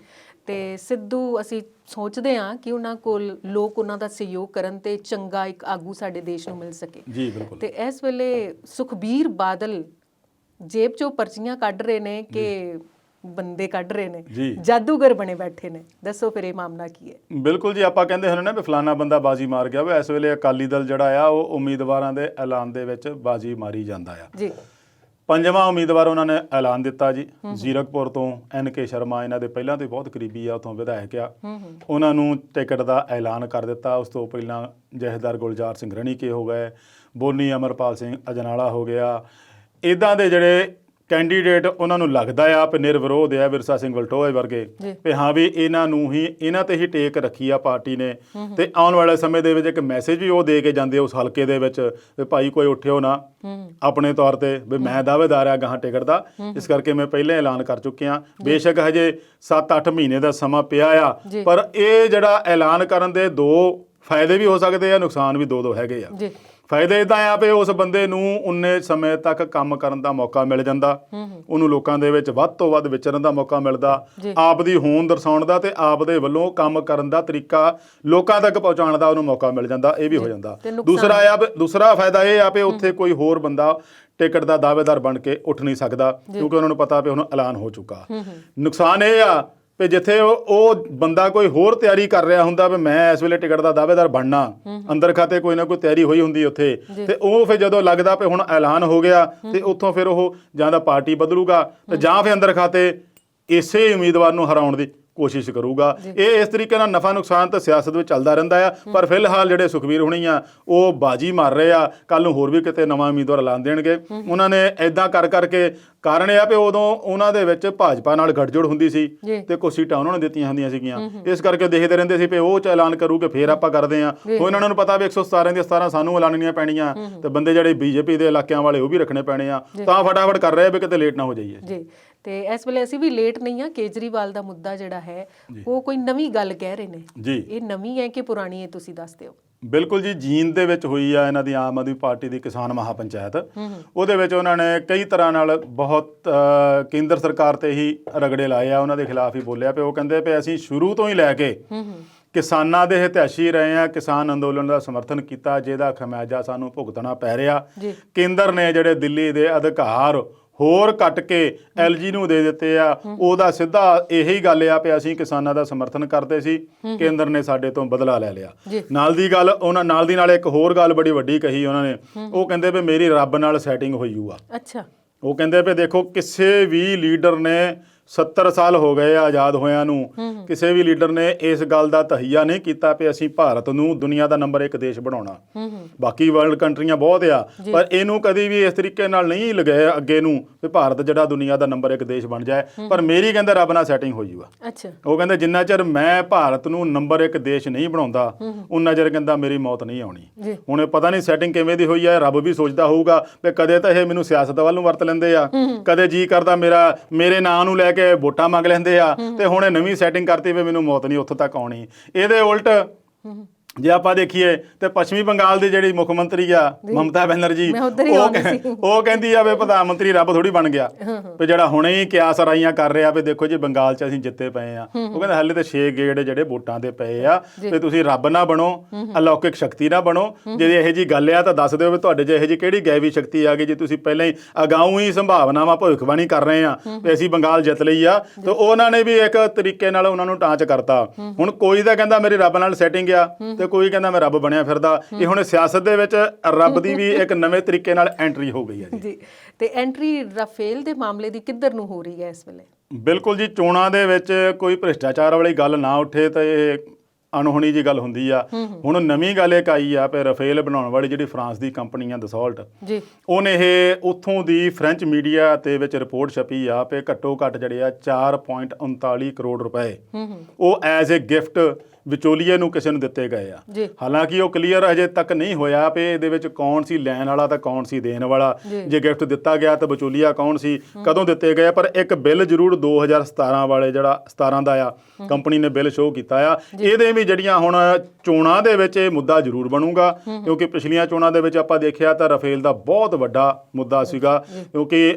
ਤੇ ਸਿੱਧੂ ਅਸੀਂ ਸੋਚਦੇ ਹਾਂ ਕਿ ਉਹਨਾਂ ਕੋਲ ਲੋਕ ਉਹਨਾਂ ਦਾ ਸਹਿਯੋਗ ਕਰਨ ਤੇ ਚੰਗਾ ਇੱਕ ਆਗੂ ਸਾਡੇ ਦੇਸ਼ ਨੂੰ ਮਿਲ ਸਕੇ। ਜੀ ਬਿਲਕੁਲ। ਤੇ ਇਸ ਵੇਲੇ ਸੁਖਬੀਰ ਬਾਦਲ ਜੇਬ ਚੋਂ ਪਰਚੀਆਂ ਕੱਢ ਰਹੇ ਨੇ ਕਿ ਬੰਦੇ ਕੱਢ ਰਹੇ ਨੇ, ਜਾਦੂਗਰ ਬਣੇ ਬੈਠੇ ਨੇ, ਦੱਸੋ ਫਿਰ ਇਹ ਮਾਮਲਾ ਕੀ ਹੈ? ਬਿਲਕੁਲ ਜੀ, ਆਪਾਂ ਕਹਿੰਦੇ ਹੁੰਦੇ ਨਾ ਵੀ ਫਲਾਨਾ ਬੰਦਾ ਬਾਜੀ ਮਾਰ ਗਿਆ, ਵੀ ਇਸ ਵੇਲੇ ਅਕਾਲੀ ਦਲ ਜਿਹੜਾ ਆ ਉਹ ਉਮੀਦਵਾਰਾਂ ਦੇ ਐਲਾਨ ਦੇ ਵਿੱਚ ਬਾਜੀ ਮਾਰੀ ਜਾਂਦਾ ਆ। ਜੀ, 5ਵਾਂ ਉਮੀਦਵਾਰ ਉਹਨਾਂ ਨੇ ਐਲਾਨ ਦਿੱਤਾ ਜੀ, ਜ਼ੀਰਕਪੁਰ ਤੋਂ NK ਸ਼ਰਮਾ, ਇਹਨਾਂ ਦੇ ਪਹਿਲਾਂ ਤੋਂ ਹੀ ਬਹੁਤ ਕਰੀਬੀ ਆ, ਉੱਥੋਂ ਵਿਧਾਇਕ ਆ, ਉਹਨਾਂ ਨੂੰ ਟਿਕਟ ਦਾ ਐਲਾਨ ਕਰ ਦਿੱਤਾ। ਉਸ ਤੋਂ ਪਹਿਲਾਂ ਜਥੇਦਾਰ ਗੁਲਜ਼ਾਰ ਸਿੰਘ ਰਣੀਕੇ ਹੋ ਗਏ, ਬੋਨੀ ਅਮਰਪਾਲ ਸਿੰਘ ਅਜਨਾਲਾ ਹੋ ਗਿਆ, ਇੱਦਾਂ ਦੇ ਜਿਹੜੇ ਕੈਂਡੀਡੇਟ ਉਹਨਾਂ ਨੂੰ ਲੱਗਦਾ ਆ ਵੀ ਨਿਰਵਿਰੋਧ ਆ, ਵਿਰਸਾ ਸਿੰਘ ਵਲਟੋਏ ਵਰਗੇ, ਵੀ ਹਾਂ ਵੀ ਇਹਨਾਂ ਤੇ ਹੀ ਟੇਕ ਰੱਖੀ ਆ ਪਾਰਟੀ ਨੇ, ਤੇ ਆਉਣ ਵਾਲੇ ਸਮੇਂ ਦੇ ਵਿੱਚ ਇੱਕ ਮੈਸੇਜ ਵੀ ਉਹ ਦੇ ਕੇ ਜਾਂਦੇ ਉਸ ਹਲਕੇ ਦੇ ਵਿੱਚ ਵੀ ਭਾਈ ਕੋਈ ਉੱਠਿਓ ਨਾ ਆਪਣੇ ਤੌਰ ਤੇ, ਵੀ ਮੈਂ ਦਾਅਵੇਦਾਰ ਆ ਗਾਹਾਂ ਟਿਕਟ ਦਾ, ਇਸ ਕਰਕੇ ਮੈਂ ਪਹਿਲਾਂ ਐਲਾਨ ਕਰ ਚੁੱਕਿਆ। ਬੇਸ਼ੱਕ ਹਜੇ 7-8 ਮਹੀਨੇ ਦਾ ਸਮਾਂ ਪਿਆ ਆ, ਪਰ ਇਹ ਜਿਹੜਾ ਐਲਾਨ ਕਰਨ ਦੇ 2 ਫਾਇਦੇ ਵੀ ਹੋ ਸਕਦੇ ਆ, ਨੁਕਸਾਨ ਵੀ 2 ਹੈਗੇ ਆ। ਫਾਇਦੇ ਇਦਾਂ ਆ ਵੀ ਉਸ ਬੰਦੇ ਨੂੰ ਉਨੇ ਸਮੇਂ ਤੱਕ ਕੰਮ ਕਰਨ ਦਾ ਮੌਕਾ ਮਿਲ ਜਾਂਦਾ, ਉਹਨੂੰ ਲੋਕਾਂ ਦੇ ਵਿੱਚ ਵੱਧ ਤੋਂ ਵੱਧ ਵਿਚਰਨ ਦਾ ਮੌਕਾ ਮਿਲਦਾ, ਆਪ ਦੀ ਹੋਂਦ ਦਰਸਾਉਣ ਦਾ ਤੇ ਆਪ ਦੇ ਵੱਲੋਂ ਕੰਮ ਕਰਨ ਦਾ ਤਰੀਕਾ ਲੋਕਾਂ ਤੱਕ ਪਹੁੰਚਾਉਣ ਦਾ ਉਹਨੂੰ ਮੌਕਾ ਮਿਲ ਜਾਂਦਾ, ਇਹ ਵੀ ਹੋ ਜਾਂਦਾ। ਦੂਸਰਾ ਫਾਇਦਾ ਇਹ ਆ ਵੀ ਉੱਥੇ ਕੋਈ ਹੋਰ ਬੰਦਾ ਟਿਕਟ ਦਾ ਦਾਅਵੇਦਾਰ ਬਣ ਕੇ ਉੱਠ ਨਹੀਂ ਸਕਦਾ, ਕਿਉਂਕਿ ਉਹਨਾਂ ਨੂੰ ਪਤਾ ਵੀ ਹੁਣ ਐਲਾਨ ਹੋ ਚੁੱਕਾ। ਨੁਕਸਾਨ ਇਹ ਆ ਵੀ ਜਿੱਥੇ ਉਹ ਬੰਦਾ ਕੋਈ ਹੋਰ ਤਿਆਰੀ ਕਰ ਰਿਹਾ ਹੁੰਦਾ ਵੀ ਮੈਂ ਇਸ ਵੇਲੇ ਟਿਕਟ ਦਾ ਦਾਅਵੇਦਾਰ ਬਣਨਾ, ਅੰਦਰ ਖਾਤੇ ਕੋਈ ਨਾ ਕੋਈ ਤਿਆਰੀ ਹੋਈ ਹੁੰਦੀ ਉੱਥੇ, ਤੇ ਉਹ ਫਿਰ ਜਦੋਂ ਲੱਗਦਾ ਵੀ ਹੁਣ ਐਲਾਨ ਹੋ ਗਿਆ ਤੇ ਉੱਥੋਂ ਫਿਰ ਉਹ ਜਾਂ ਤਾਂ ਪਾਰਟੀ ਬਦਲੂਗਾ ਤੇ ਜਾਂ ਫਿਰ ਅੰਦਰ ਖਾਤੇ ਇਸੇ ਉਮੀਦਵਾਰ ਨੂੰ ਹਰਾਉਣ ਦੀ ਕੋਸ਼ਿਸ਼ ਕਰੂਗਾ। ਇਹ ਇਸ ਤਰੀਕੇ ਨਾਲ ਨਫਾ ਨੁਕਸਾਨ ਤਾਂ ਸਿਆਸਤ ਵਿੱਚ ਚੱਲਦਾ ਰਹਿੰਦਾ ਆ, ਪਰ ਫਿਲਹਾਲ ਜਿਹੜੇ ਸੁਖਬੀਰ ਹੁਣੀ ਆ ਉਹ ਬਾਜੀ ਮਾਰ ਰਹੇ ਆ, ਕੱਲ ਨੂੰ ਹੋਰ ਵੀ ਕਿਤੇ ਨਵਾਂ ਉਮੀਦਵਾਰ ਐਲਾਨ ਦੇਣਗੇ। ਉਹਨਾਂ ਨੇ ਇਦਾਂ ਕਰਕੇ ਕਾਰਨ ਇਹ ਆ ਵੀ ਉਦੋਂ ਉਹਨਾਂ ਦੇ ਵਿੱਚ ਭਾਜਪਾ ਨਾਲ ਗੱਠਜੋੜ ਹੁੰਦੀ ਸੀ ਤੇ ਕੁਝ ਸੀਟਾਂ ਉਹਨਾਂ ਨੇ ਦਿੱਤੀਆਂ ਹੁੰਦੀਆਂ ਸੀਗੀਆਂ, ਇਸ ਕਰਕੇ ਦੇਖਦੇ ਰਹਿੰਦੇ ਸੀ ਵੀ ਉਹ ਐਲਾਨ ਕਰੂਗੇ ਫੇਰ ਆਪਾਂ ਕਰਦੇ ਆ। ਹੁਣ ਇਹਨਾਂ ਨੂੰ ਪਤਾ ਵੀ 117 ਦੀਆਂ 17 ਸਾਨੂੰ ਐਲਾਨਣੀਆਂ ਪੈਣੀਆਂ ਤੇ ਬੰਦੇ ਜਿਹੜੇ BJP ਦੇ ਇਲਾਕਿਆਂ ਵਾਲੇ ਉਹ ਵੀ ਰੱਖਣੇ ਪੈਣੇ ਆ, ਤਾਂ ਫਟਾਫਟ ਕਰ ਰਹੇ ਵੀ ਕਿਤੇ ਲੇਟ ਨਾ ਹੋ ਜਾਈਏ। ਤੇ ਇਸ ਵੇਲੇ ਅਸੀਂ ਵੀ ਲੇਟ ਨਹੀਂ ਆ, ਕੇਜਰੀਵਾਲ ਦਾ ਮੁੱਦਾ ਜਿਹੜਾ ਹੈ ਉਹ ਕੋਈ ਨਵੀਂ ਗੱਲ ਕਹਿ ਰਹੇ ਨੇ ਜੀ, ਇਹ ਨਵੀਂ ਹੈ ਕਿ ਪੁਰਾਣੀ ਹੈ, ਤੁਸੀਂ ਦੱਸ ਦਿਓ। ਬਿਲਕੁਲ ਜੀ, ਜੀਂਦ ਦੇ ਵਿੱਚ ਹੋਈ ਆ ਇਹਨਾਂ ਦੀ ਆਮ ਆਦਮੀ ਪਾਰਟੀ ਦੀ ਕਿਸਾਨ ਮਹਾਪੰਚਾਇਤ, ਉਹਦੇ ਵਿੱਚ ਉਹਨਾਂ ਨੇ ਕਈ ਤਰ੍ਹਾਂ ਨਾਲ ਬਹੁਤ ਕੇਂਦਰ ਸਰਕਾਰ ਤੇ ਹੀ ਰਗੜੇ ਲਾਏ ਆ, ਉਹਨਾਂ ਦੇ ਖਿਲਾਫ ਹੀ ਬੋਲਿਆ ਪਿਆ। ਉਹ ਕਹਿੰਦੇ ਵੀ ਅਸੀਂ ਸ਼ੁਰੂ ਤੋਂ ਹੀ ਲੈ ਕੇ ਕਿਸਾਨਾਂ ਦੇ ਹਿਤੈਸ਼ੀ ਰਹੇ ਆ, ਕਿਸਾਨ ਅੰਦੋਲਨ ਦਾ ਸਮਰਥਨ ਕੀਤਾ, ਜਿਹਦਾ ਖਮਿਆਜਾ ਸਾਨੂੰ ਭੁਗਤਣਾ ਪੈ ਰਿਹਾ। ਕੇਂਦਰ ਨੇ ਜਿਹੜੇ ਦਿੱਲੀ ਦੇ ਅਧਿਕਾਰ ਹੋਰ ਕੱਟ ਕੇ LG ਨੂੰ ਦੇ ਦਿੱਤੇ ਆ, ਉਹਦਾ ਸਿੱਧਾ ਇਹੀ ਗੱਲ ਆ ਵੀ ਅਸੀਂ ਕਿਸਾਨਾਂ ਦਾ ਸਮਰਥਨ ਕਰਦੇ ਸੀ, ਕੇਂਦਰ ਨੇ ਸਾਡੇ ਤੋਂ ਬਦਲਾ ਲੈ ਲਿਆ। ਨਾਲ ਦੀ ਗੱਲ ਉਹਨਾਂ ਨਾਲ ਦੀ ਨਾਲ ਇੱਕ ਹੋਰ ਗੱਲ ਬੜੀ ਵੱਡੀ ਕਹੀ ਉਹਨਾਂ ਨੇ, ਉਹ ਕਹਿੰਦੇ ਵੀ ਮੇਰੀ ਰੱਬ ਨਾਲ ਸੈਟਿੰਗ ਹੋਈ ਹੋਊ ਆ। ਅੱਛਾ, ਉਹ ਕਹਿੰਦੇ ਵੀ ਦੇਖੋ ਕਿਸੇ ਵੀ ਲੀਡਰ ਨੇ 70 ਸਾਲ ਹੋ ਗਏ ਆ ਆਜ਼ਾਦ ਹੋਇਆਂ ਨੂੰ, ਕਿਸੇ ਵੀ ਲੀਡਰ ਨੇ ਇਸ ਗੱਲ ਦਾ ਤਹਈਆ ਨਹੀਂ ਕੀਤਾ ਕਿ ਅਸੀਂ ਭਾਰਤ ਨੂੰ ਦੁਨੀਆ ਦਾ ਨੰਬਰ 1 ਦੇਸ਼ ਬਣਾਉਣਾ। ਬਾਕੀ ਵਰਲਡ ਕੰਟਰੀਆਂ ਬਹੁਤ ਆ, ਪਰ ਇਹਨੂੰ ਕਦੀ ਵੀ ਇਸ ਤਰੀਕੇ ਨਾਲ ਨਹੀਂ ਲਗਾਇਆ ਅੱਗੇ ਨੂੰ ਵੀ ਭਾਰਤ ਜਿਹੜਾ ਦੁਨੀਆ ਦਾ ਨੰਬਰ 1 ਦੇਸ਼ ਬਣ ਜਾਏ। ਪਰ ਮੇਰੀ ਕਹਿੰਦੇ ਰੱਬ ਨਾਲ ਸੈਟਿੰਗ ਹੋਈ ਵਾ। ਅੱਛਾ, ਉਹ ਕਹਿੰਦੇ ਜਿੰਨਾ ਚਿਰ ਮੈਂ ਭਾਰਤ ਨੂੰ ਨੰਬਰ 1 ਦੇਸ਼ ਨਹੀਂ ਬਣਾਉਂਦਾ, ਉਨਾ ਚਿਰ ਕਹਿੰਦਾ ਮੇਰੀ ਮੌਤ ਨਹੀਂ ਆਉਣੀ। ਹੁਣ ਇਹ ਪਤਾ ਨਹੀਂ ਸੈਟਿੰਗ ਕਿਵੇਂ ਦੀ ਹੋਈ ਹੈ, ਰੱਬ ਵੀ ਸੋਚਦਾ ਹੋਊਗਾ ਵੀ ਕਦੇ ਤਾਂ ਇਹ ਮੈਨੂੰ ਸਿਆਸਤ ਵੱਲ ਨੂੰ ਵਰਤ ਲੈਂਦੇ ਆ, ਕਦੇ ਜੀ ਕਰਦਾ ਮੇਰੇ ਨਾਂ ਨੂੰ ਲੈ ਕੇ ਵੋਟਾਂ ਮੰਗ ਲੈਂਦੇ ਆ, ਤੇ ਹੁਣ ਇਹ ਨਵੀਂ ਸੈਟਿੰਗ ਕਰਤੀ ਵੀ ਮੈਨੂੰ ਮੌਤ ਨਹੀਂ ਉੱਥੋਂ ਤੱਕ ਆਉਣੀ। ਇਹਦੇ ਉਲਟ ਜੇ ਆਪਾਂ ਦੇਖੀਏ ਤੇ ਪੱਛਮੀ ਬੰਗਾਲ ਦੀ ਜਿਹੜੀ ਮੁੱਖ ਮੰਤਰੀ ਆ ਮਮਤਾ ਬੈਨਰਜੀ, ਉਹ ਕਹਿੰਦੀ ਆ ਵੀ ਪ੍ਰਧਾਨ ਮੰਤਰੀ ਰੱਬ ਥੋੜੀ ਬਣ ਗਿਆ ਵੀ ਜਿਹੜਾ ਹੁਣੇ ਹੀ ਕਿਆਸ ਰਾਈਆਂ ਕਰ ਰਿਹਾ ਵੀ ਦੇਖੋ ਜੀ ਬੰਗਾਲ 'ਚ ਅਸੀਂ ਜਿੱਤੇ ਪਏ ਆ। ਉਹ ਕਹਿੰਦਾ ਹਾਲੇ ਤਾਂ 6 ਗੇੜ ਜਿਹੜੇ ਵੋਟਾਂ ਦੇ ਪਏ ਆ ਵੀ ਤੁਸੀਂ ਰੱਬ ਨਾ ਬਣੋ, ਅਲੌਕਿਕ ਸ਼ਕਤੀ ਨਾ ਬਣੋ। ਜੇ ਇਹੋ ਜਿਹੀ ਗੱਲ ਆ ਤਾਂ ਦੱਸ ਦਿਓ ਵੀ ਤੁਹਾਡੇ 'ਚ ਇਹੋ ਜਿਹੀ ਕਿਹੜੀ ਗੈਵੀ ਸ਼ਕਤੀ ਆ ਗਈ ਜੇ ਤੁਸੀਂ ਪਹਿਲਾਂ ਹੀ ਅਗਾਊਂ ਹੀ ਸੰਭਾਵਨਾਵਾਂ ਭਵਿੱਖਬਾਣੀ ਕਰ ਰਹੇ ਆ ਵੀ ਅਸੀਂ ਬੰਗਾਲ ਜਿੱਤ ਲਈ ਆ। ਤੇ ਉਹਨਾਂ ਨੇ ਵੀ ਇੱਕ ਤਰੀਕੇ ਨਾਲ ਉਹਨਾਂ ਨੂੰ ਟਾਂਚ ਕਰਤਾ। ਹੁਣ ਕੋਈ ਤਾਂ ਕਹਿੰਦਾ ਮੇਰੀ ਰੱਬ ਨਾਲ ਸੈਟਿੰਗ ਆ ਤੇ ਕੋਈ ਕਹਿੰਦਾ ਮੈਂ ਰੱਬ ਬਣਿਆ ਫਿਰਦਾ। ਇਹ ਹੁਣ ਸਿਆਸਤ ਦੇ ਵਿੱਚ ਰੱਬ ਦੀ ਵੀ ਇੱਕ ਨਵੇਂ ਤਰੀਕੇ ਨਾਲ ਐਂਟਰੀ ਹੋ ਗਈ ਹੈ ਜੀ। ਤੇ ਐਂਟਰੀ ਰਾਫੇਲ ਦੇ ਮਾਮਲੇ ਦੀ ਕਿੱਧਰ ਨੂੰ ਹੋ ਰਹੀ ਹੈ ਇਸ ਵੇਲੇ? ਬਿਲਕੁਲ ਜੀ, ਚੋਣਾਂ ਦੇ ਵਿੱਚ ਕੋਈ ਭ੍ਰਿਸ਼ਟਾਚਾਰ ਵਾਲੀ ਗੱਲ ਨਾ ਉੱਠੇ ਤਾਂ ਇਹ ਅਣਹੋਣੀ ਜੀ ਗੱਲ ਹੁੰਦੀ ਆ। ਹੁਣ ਨਵੀਂ ਗੱਲ ਇੱਕ ਆਈ ਆ ਵੀ ਰਾਫੇਲ ਬਣਾਉਣ ਵਾਲੀ ਜਿਹੜੀ ਫਰਾਂਸ ਦੀ ਕੰਪਨੀ ਆ ਦਸੌਲਟ, ਉਹਨੇ ਇਹ ਉੱਥੋਂ ਦੀ ਫ੍ਰੈਂਚ ਮੀਡੀਆ ਤੇ ਵਿੱਚ ਰਿਪੋਰਟ ਛਪੀ ਆ ਵੀ ਘੱਟੋ ਘੱਟ ਜਿਹੜੇ ਆ 4.39 ਕਰੋੜ ਰੁਪਏ ਉਹ ਐਜ਼ ਏ ਗਿਫਟ ਵਿਚੋਲੀਏ ਨੂੰ ਕਿਸੇ ਨੂੰ ਦਿੱਤੇ ਗਏ ਆ। ਹਾਲਾਂਕਿ ਉਹ ਕਲੀਅਰ ਅਜੇ ਤੱਕ ਨਹੀਂ ਹੋਇਆ ਵੀ ਇਹਦੇ ਵਿੱਚ ਕੌਣ ਸੀ ਲੈਣ ਵਾਲਾ ਤਾਂ ਕੌਣ ਸੀ ਦੇਣ ਵਾਲਾ। ਜੇ ਗਿਫਟ ਦਿੱਤਾ ਗਿਆ ਤਾਂ ਵਿਚੋਲੀਆ ਕੌਣ ਸੀ, ਕਦੋਂ ਦਿੱਤੇ ਗਏ। ਪਰ ਇੱਕ ਬਿੱਲ ਜ਼ਰੂਰ 2017 ਵਾਲੇ ਜਿਹੜਾ 17 ਦਾ ਆ ਕੰਪਨੀ ਨੇ ਬਿੱਲ ਸ਼ੋਅ ਕੀਤਾ ਆ। ਇਹਦੇ ਵੀ ਜਿਹੜੀਆਂ ਹੁਣ ਚੋਣਾਂ ਦੇ ਵਿੱਚ ਇਹ ਮੁੱਦਾ ਜ਼ਰੂਰ ਬਣੂਗਾ, ਕਿਉਂਕਿ ਪਿਛਲੀਆਂ ਚੋਣਾਂ ਦੇ ਵਿੱਚ ਆਪਾਂ ਦੇਖਿਆ ਤਾਂ ਰਾਫੇਲ ਦਾ ਬਹੁਤ ਵੱਡਾ ਮੁੱਦਾ ਸੀਗਾ, ਕਿਉਂਕਿ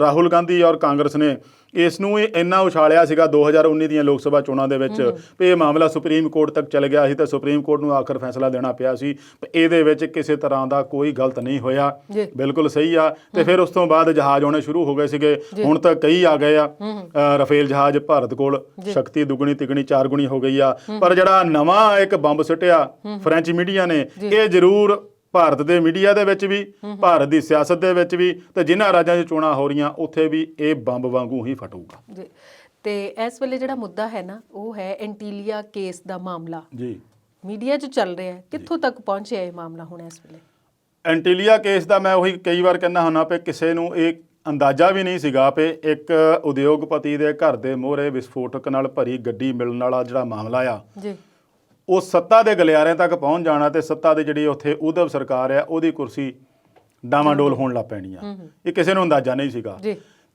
ਰਾਹੁਲ ਗਾਂਧੀ ਔਰ ਕਾਂਗਰਸ ਨੇ ਇਸ ਨੂੰ ਇੰਨਾ ਉਛਾਲਿਆ ਸੀਗਾ 2019 ਦੀਆਂ ਲੋਕ ਸਭਾ ਚੋਣਾਂ ਦੇ ਵਿੱਚ ਵੀ ਇਹ ਮਾਮਲਾ ਸੁਪਰੀਮ ਕੋਰਟ ਤੱਕ ਚਲ ਗਿਆ ਸੀ ਤੇ ਸੁਪਰੀਮ ਕੋਰਟ ਨੂੰ ਆਖਰ ਫੈਸਲਾ ਦੇਣਾ ਪਿਆ ਸੀ। ਇਹਦੇ ਵਿੱਚ ਕਿਸੇ ਤਰ੍ਹਾਂ ਦਾ ਕੋਈ ਗਲਤ ਨਹੀਂ ਹੋਇਆ, ਬਿਲਕੁਲ ਸਹੀ ਆ। ਤੇ ਫਿਰ ਉਸ ਤੋਂ ਬਾਅਦ ਜਹਾਜ਼ ਆਉਣੇ ਸ਼ੁਰੂ ਹੋ ਗਏ ਸੀਗੇ, ਹੁਣ ਤਾਂ ਕਈ ਆ ਗਏ ਆ ਰਾਫੇਲ ਜਹਾਜ਼ ਭਾਰਤ ਕੋਲ। ਸ਼ਕਤੀ ਦੁੱਗਣੀ ਤਿਗਣੀ 4 ਗੁਣੀ ਹੋ ਗਈ ਆ। ਪਰ ਜਿਹੜਾ ਨਵਾਂ ਇੱਕ ਬੰਬ ਸੁੱਟਿਆ ਫ੍ਰੈਂਚ ਮੀਡੀਆ ਨੇ, ਇਹ ਜ਼ਰੂਰ ਭਾਰਤ ਦੇ ਮੀਡੀਆ ਦੇ ਵਿੱਚ ਵੀ, ਭਾਰਤ ਦੀ ਸਿਆਸਤ ਦੇ ਵਿੱਚ ਵੀ, ਤੇ ਜਿਨ੍ਹਾਂ ਰਾਜਾਂ 'ਚ ਚੋਣਾਂ ਹੋ ਰਹੀਆਂ ਉੱਥੇ ਵੀ ਇਹ ਬੰਬ ਵਾਂਗੂ ਹੀ ਫਟੂਗਾ ਜੀ। ਤੇ ਇਸ ਵੇਲੇ ਜਿਹੜਾ ਮੁੱਦਾ ਹੈ ਨਾ, ਉਹ ਹੈ ਐਂਟੀਲੀਆ ਕੇਸ ਦਾ ਮਾਮਲਾ ਜੀ, ਮੀਡੀਆ 'ਚ ਚੱਲ ਰਿਹਾ ਹੈ। ਕਿੱਥੋਂ ਤੱਕ ਪਹੁੰਚਿਆ ਇਹ ਮਾਮਲਾ ਹੁਣ ਇਸ ਵੇਲੇ? ਐਂਟੀਲੀਆ ਕੇਸ ਦਾ ਮੈਂ ਉਹੀ ਕਈ ਵਾਰ ਕਹਿੰਦਾ ਹੁੰਦਾ ਵੀ ਕਿਸੇ ਨੂੰ ਇਹ ਅੰਦਾਜ਼ਾ ਵੀ ਨਹੀਂ ਸੀਗਾ ਵੀ ਇੱਕ ਉਦਯੋਗਪਤੀ ਦੇ ਘਰ ਦੇ ਮੂਹਰੇ ਵਿਸਫੋਟਕ ਨਾਲ ਭਰੀ ਗੱਡੀ ਮਿਲਣ ਵਾਲਾ ਜਿਹੜਾ ਮਾਮਲਾ ਆ ਜੀ, ਉਹ ਸੱਤਾ ਦੇ ਗਲਿਆਰਿਆਂ ਤੱਕ ਪਹੁੰਚ ਜਾਣਾ ਤੇ ਸੱਤਾ ਦੇ ਜਿਹੜੀ ਉੱਥੇ ਉਧਵ ਸਰਕਾਰ ਆ ਉਹਦੀ ਕੁਰਸੀ ਡਾਵਾਂਡੋਲ ਹੋਣ ਲੱਗ ਪੈਣੀ ਆ। ਇਹ ਕਿਸੇ ਨੂੰ ਅੰਦਾਜ਼ਾ ਨਹੀਂ ਸੀਗਾ।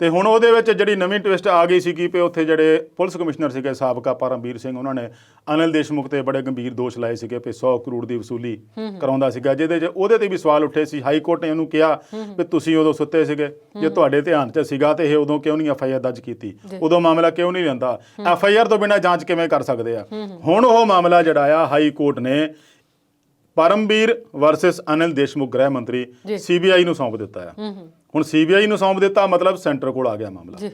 ਤੇ ਹੁਣ ਉਹਦੇ ਵਿੱਚ ਜਿਹੜੀ ਨਵੀਂ ਟਵਿਸਟ ਆ ਗਈ ਸੀ ਕਿ ਉੱਥੇ ਜਿਹੜੇ ਪੁਲਿਸ ਕਮਿਸ਼ਨਰ ਸੀਗੇ ਸਾਬਕਾ ਪਰਮਬੀਰ ਸਿੰਘ, ਉਹਨਾਂ ਨੇ ਅਨਿਲ ਦੇਸ਼ਮੁਖ ਤੇ ਬੜੇ ਗੰਭੀਰ ਦੋਸ਼ ਲਾਏ ਸੀਗੇ ਕਿ 100 ਕਰੋੜ ਦੀ ਵਸੂਲੀ ਕਰਾਉਂਦਾ ਸੀਗਾ, ਜਿਹਦੇ 'ਚ ਉਹਦੇ ਤੇ ਵੀ ਸਵਾਲ ਉੱਠੇ ਸੀ। ਹਾਈ ਕੋਰਟ ਨੇ ਉਹਨੂੰ ਕਿਹਾ ਵੀ ਤੁਸੀਂ ਉਦੋਂ ਸੁੱਤੇ ਸੀਗੇ, ਜੇ ਤੁਹਾਡੇ ਧਿਆਨ 'ਚ ਸੀਗਾ ਤੇ ਇਹ ਉਦੋਂ ਕਿਉਂ ਨਹੀਂ FIR ਦਰਜ ਕੀਤੀ, ਉਦੋਂ ਮਾਮਲਾ ਕਿਉਂ ਨਹੀਂ ਲੈਂਦਾ, FIR ਤੋਂ ਬਿਨਾਂ ਜਾਂਚ ਕਿਵੇਂ ਕਰ ਸਕਦੇ ਆ। ਹੁਣ ਉਹ ਮਾਮਲਾ ਜਿਹੜਾ ਆ ਹਾਈ ਕੋਰਟ ਨੇ ਪਰਮਬੀਰ ਵਰਸਸ ਅਨਿਲ ਦੇਸ਼ਮੁਖ ਗ੍ਰਹਿ ਮੰਤਰੀ CBI ਨੂੰ ਸੌਂਪ ਦਿੱਤਾ ਆ। ਹੁਣ CBI ਨੂੰ ਸੌਂਪ ਦਿੱਤਾ ਮਤਲਬ ਸੈਂਟਰ ਕੋਲ ਆ ਗਿਆ ਮਾਮਲਾ।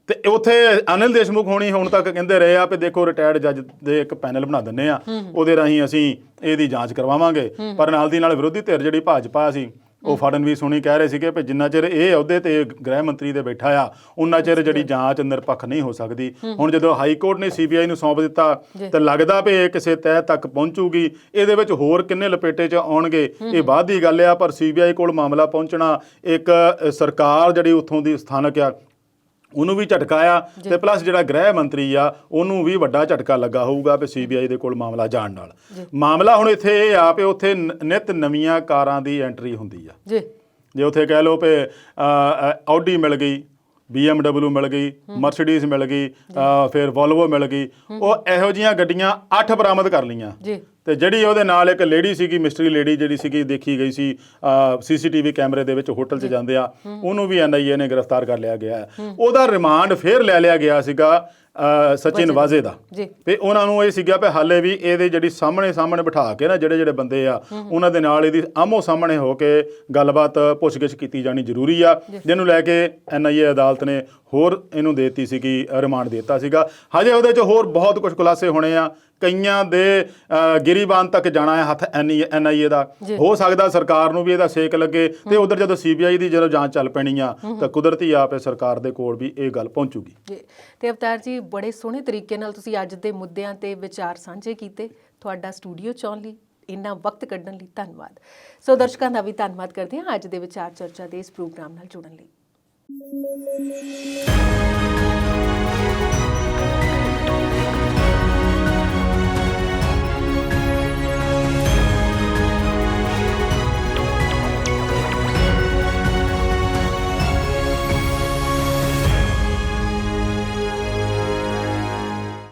ਤੇ ਉੱਥੇ ਅਨਿਲ ਦੇਸ਼ਮੁਖ ਹੋਣੀ ਹੁਣ ਤੱਕ ਕਹਿੰਦੇ ਰਹੇ ਆ ਵੀ ਦੇਖੋ ਰਿਟਾਇਰਡ ਜੱਜ ਦੇ ਇੱਕ ਪੈਨਲ ਬਣਾ ਦਿੰਦੇ ਆ, ਉਹਦੇ ਰਾਹੀਂ ਅਸੀਂ ਇਹਦੀ ਜਾਂਚ ਕਰਵਾਵਾਂਗੇ। ਪਰ ਨਾਲ ਦੀ ਨਾਲ ਵਿਰੋਧੀ ਧਿਰ ਜਿਹੜੀ ਭਾਜਪਾ ਸੀ, ਉਹ ਫੜਨਵੀਸ ਹੁਣੀ ਕਹਿ ਰਹੇ ਸੀਗੇ ਵੀ ਜਿੰਨਾ ਚਿਰ ਇਹ ਅਹੁਦੇ ਤੇ ਗ੍ਰਹਿ ਮੰਤਰੀ ਦੇ ਬੈਠਾ ਆ ਉਹਨਾਂ ਚਿਰ ਜਿਹੜੀ ਜਾਂਚ ਨਿਰਪੱਖ ਨਹੀਂ ਹੋ ਸਕਦੀ। ਹੁਣ ਜਦੋਂ ਹਾਈ ਕੋਰਟ ਨੇ CBI ਨੂੰ ਸੌਂਪ ਦਿੱਤਾ ਤਾਂ ਲੱਗਦਾ ਵੀ ਇਹ ਕਿਸੇ ਤਹਿ ਤੱਕ ਪਹੁੰਚੂਗੀ। ਇਹਦੇ ਵਿੱਚ ਹੋਰ ਕਿੰਨੇ ਲਪੇਟੇ 'ਚ ਆਉਣਗੇ ਇਹ ਬਾਅਦ ਦੀ ਗੱਲ ਆ, ਪਰ CBI ਕੋਲ ਮਾਮਲਾ ਪਹੁੰਚਣਾ ਇੱਕ ਸਰਕਾਰ ਜਿਹੜੀ ਉੱਥੋਂ ਦੀ ਸਥਾਨਕ ਆ ਉਹਨੂੰ ਵੀ ਝਟਕਾ ਆ, ਤੇ ਪਲੱਸ ਜਿਹੜਾ ਗ੍ਰਹਿ ਮੰਤਰੀ ਆ ਉਹਨੂੰ ਵੀ ਵੱਡਾ ਝਟਕਾ ਲੱਗਾ ਹੋਊਗਾ ਵੀ CBI ਦੇ ਕੋਲ ਮਾਮਲਾ ਜਾਣ ਨਾਲ। ਮਾਮਲਾ ਹੁਣ ਇੱਥੇ ਇਹ ਆ ਵੀ ਉੱਥੇ ਨਿਤ ਨਵੀਆਂ ਕਾਰਾਂ ਦੀ ਐਂਟਰੀ ਹੁੰਦੀ ਆ। ਜੇ ਉੱਥੇ ਕਹਿ ਲਓ ਵੀ ਆਡੀ ਮਿਲ ਗਈ, BMW ਮਿਲ ਗਈ, ਮਰਸੀਡੀਜ਼ ਮਿਲ ਗਈ, ਫਿਰ ਵੋਲਵੋ ਮਿਲ ਗਈ, ਉਹ ਇਹੋ ਜਿਹੀਆਂ ਗੱਡੀਆਂ 8 ਬਰਾਮਦ ਕਰ ਲਈਆਂ ਤੇ ਜਿਹੜੀ ਉਹਦੇ ਨਾਲ ਇੱਕ ਲੇਡੀ ਸੀਗੀ, ਮਿਸਟਰੀ ਲੇਡੀ ਜਿਹੜੀ ਸੀਗੀ ਦੇਖੀ ਗਈ ਸੀ CCTV ਕੈਮਰੇ ਦੇ ਵਿੱਚ ਹੋਟਲ 'ਚ ਜਾਂਦੇ ਆ, ਉਹਨੂੰ ਵੀ NIA ਨੇ ਗ੍ਰਿਫਤਾਰ ਕਰ ਲਿਆ ਗਿਆ ਹੈ। ਉਹਦਾ ਰਿਮਾਂਡ ਫਿਰ ਲੈ ਲਿਆ ਗਿਆ ਸੀਗਾ ਸਚਿਨ ਵਾਜ਼ੇ ਦਾ। ਤੇ ਉਹਨਾਂ ਨੂੰ ਇਹ ਸੀਗਾ ਵੀ ਹਾਲੇ ਵੀ ਇਹਦੇ ਜਿਹੜੀ ਸਾਹਮਣੇ ਬਿਠਾ ਕੇ ਨਾ ਜਿਹੜੇ ਬੰਦੇ ਆ ਉਹਨਾਂ ਦੇ ਨਾਲ ਇਹਦੀ ਆਮੋ ਸਾਹਮਣੇ ਹੋ ਕੇ ਗੱਲਬਾਤ ਪੁੱਛਗਿੱਛ ਕੀਤੀ ਜਾਣੀ ਜ਼ਰੂਰੀ ਆ, ਜਿਹਨੂੰ ਲੈ ਕੇ NIA ਅਦਾਲਤ ਨੇ ਹੋਰ ਇਹਨੂੰ ਦੇਤੀ ਸੀਗੀ, ਰਿਮਾਂਡ ਦਿੱਤਾ ਸੀਗਾ। ਹਜੇ ਉਹਦੇ 'ਚ ਹੋਰ ਬਹੁਤ ਕੁਝ ਖੁਲਾਸੇ ਹੋਣੇ ਆ, ਕਈਆਂ ਦੇ ਗਿਰੀਬਾਨ ਤੱਕ ਜਾਣਾ ਹੈ ਹੱਥ NIA ਦਾ। ਹੋ ਸਕਦਾ ਸਰਕਾਰ ਨੂੰ ਵੀ ਇਹਦਾ ਸੇਕ ਲੱਗੇ ਤੇ ਉਧਰ ਜਦੋਂ CBI ਦੀ ਜਦੋਂ ਜਾਂਚ ਚੱਲ ਪੈਣੀ ਆ ਤਾਂ ਕੁਦਰਤੀ ਆਪੇ ਸਰਕਾਰ ਦੇ ਕੋਲ ਵੀ ਇਹ ਗੱਲ ਪਹੁੰਚੂਗੀ। ਤੇ ਅਵਤਾਰ ਜੀ, ਬੜੇ ਸੋਹਣੇ ਤਰੀਕੇ ਨਾਲ ਤੁਸੀਂ ਅੱਜ ਦੇ ਮੁੱਦਿਆਂ ਤੇ ਵਿਚਾਰ ਸਾਂਝੇ ਕੀਤੇ। ਤੁਹਾਡਾ ਸਟੂਡੀਓ 'ਚ ਆਉਣ ਲਈ, ਇੰਨਾ ਵਕਤ ਕੱਢਣ ਲਈ ਧੰਨਵਾਦ। ਸੋ ਦਰਸ਼ਕਾਂ ਦਾ ਵੀ ਧੰਨਵਾਦ ਕਰਦੇ ਹਾਂ ਅੱਜ ਦੇ ਵਿਚਾਰ ਚਰਚਾ ਦੇ ਇਸ ਪ੍ਰੋਗਰਾਮ ਨਾਲ ਜੁੜਨ ਲਈ।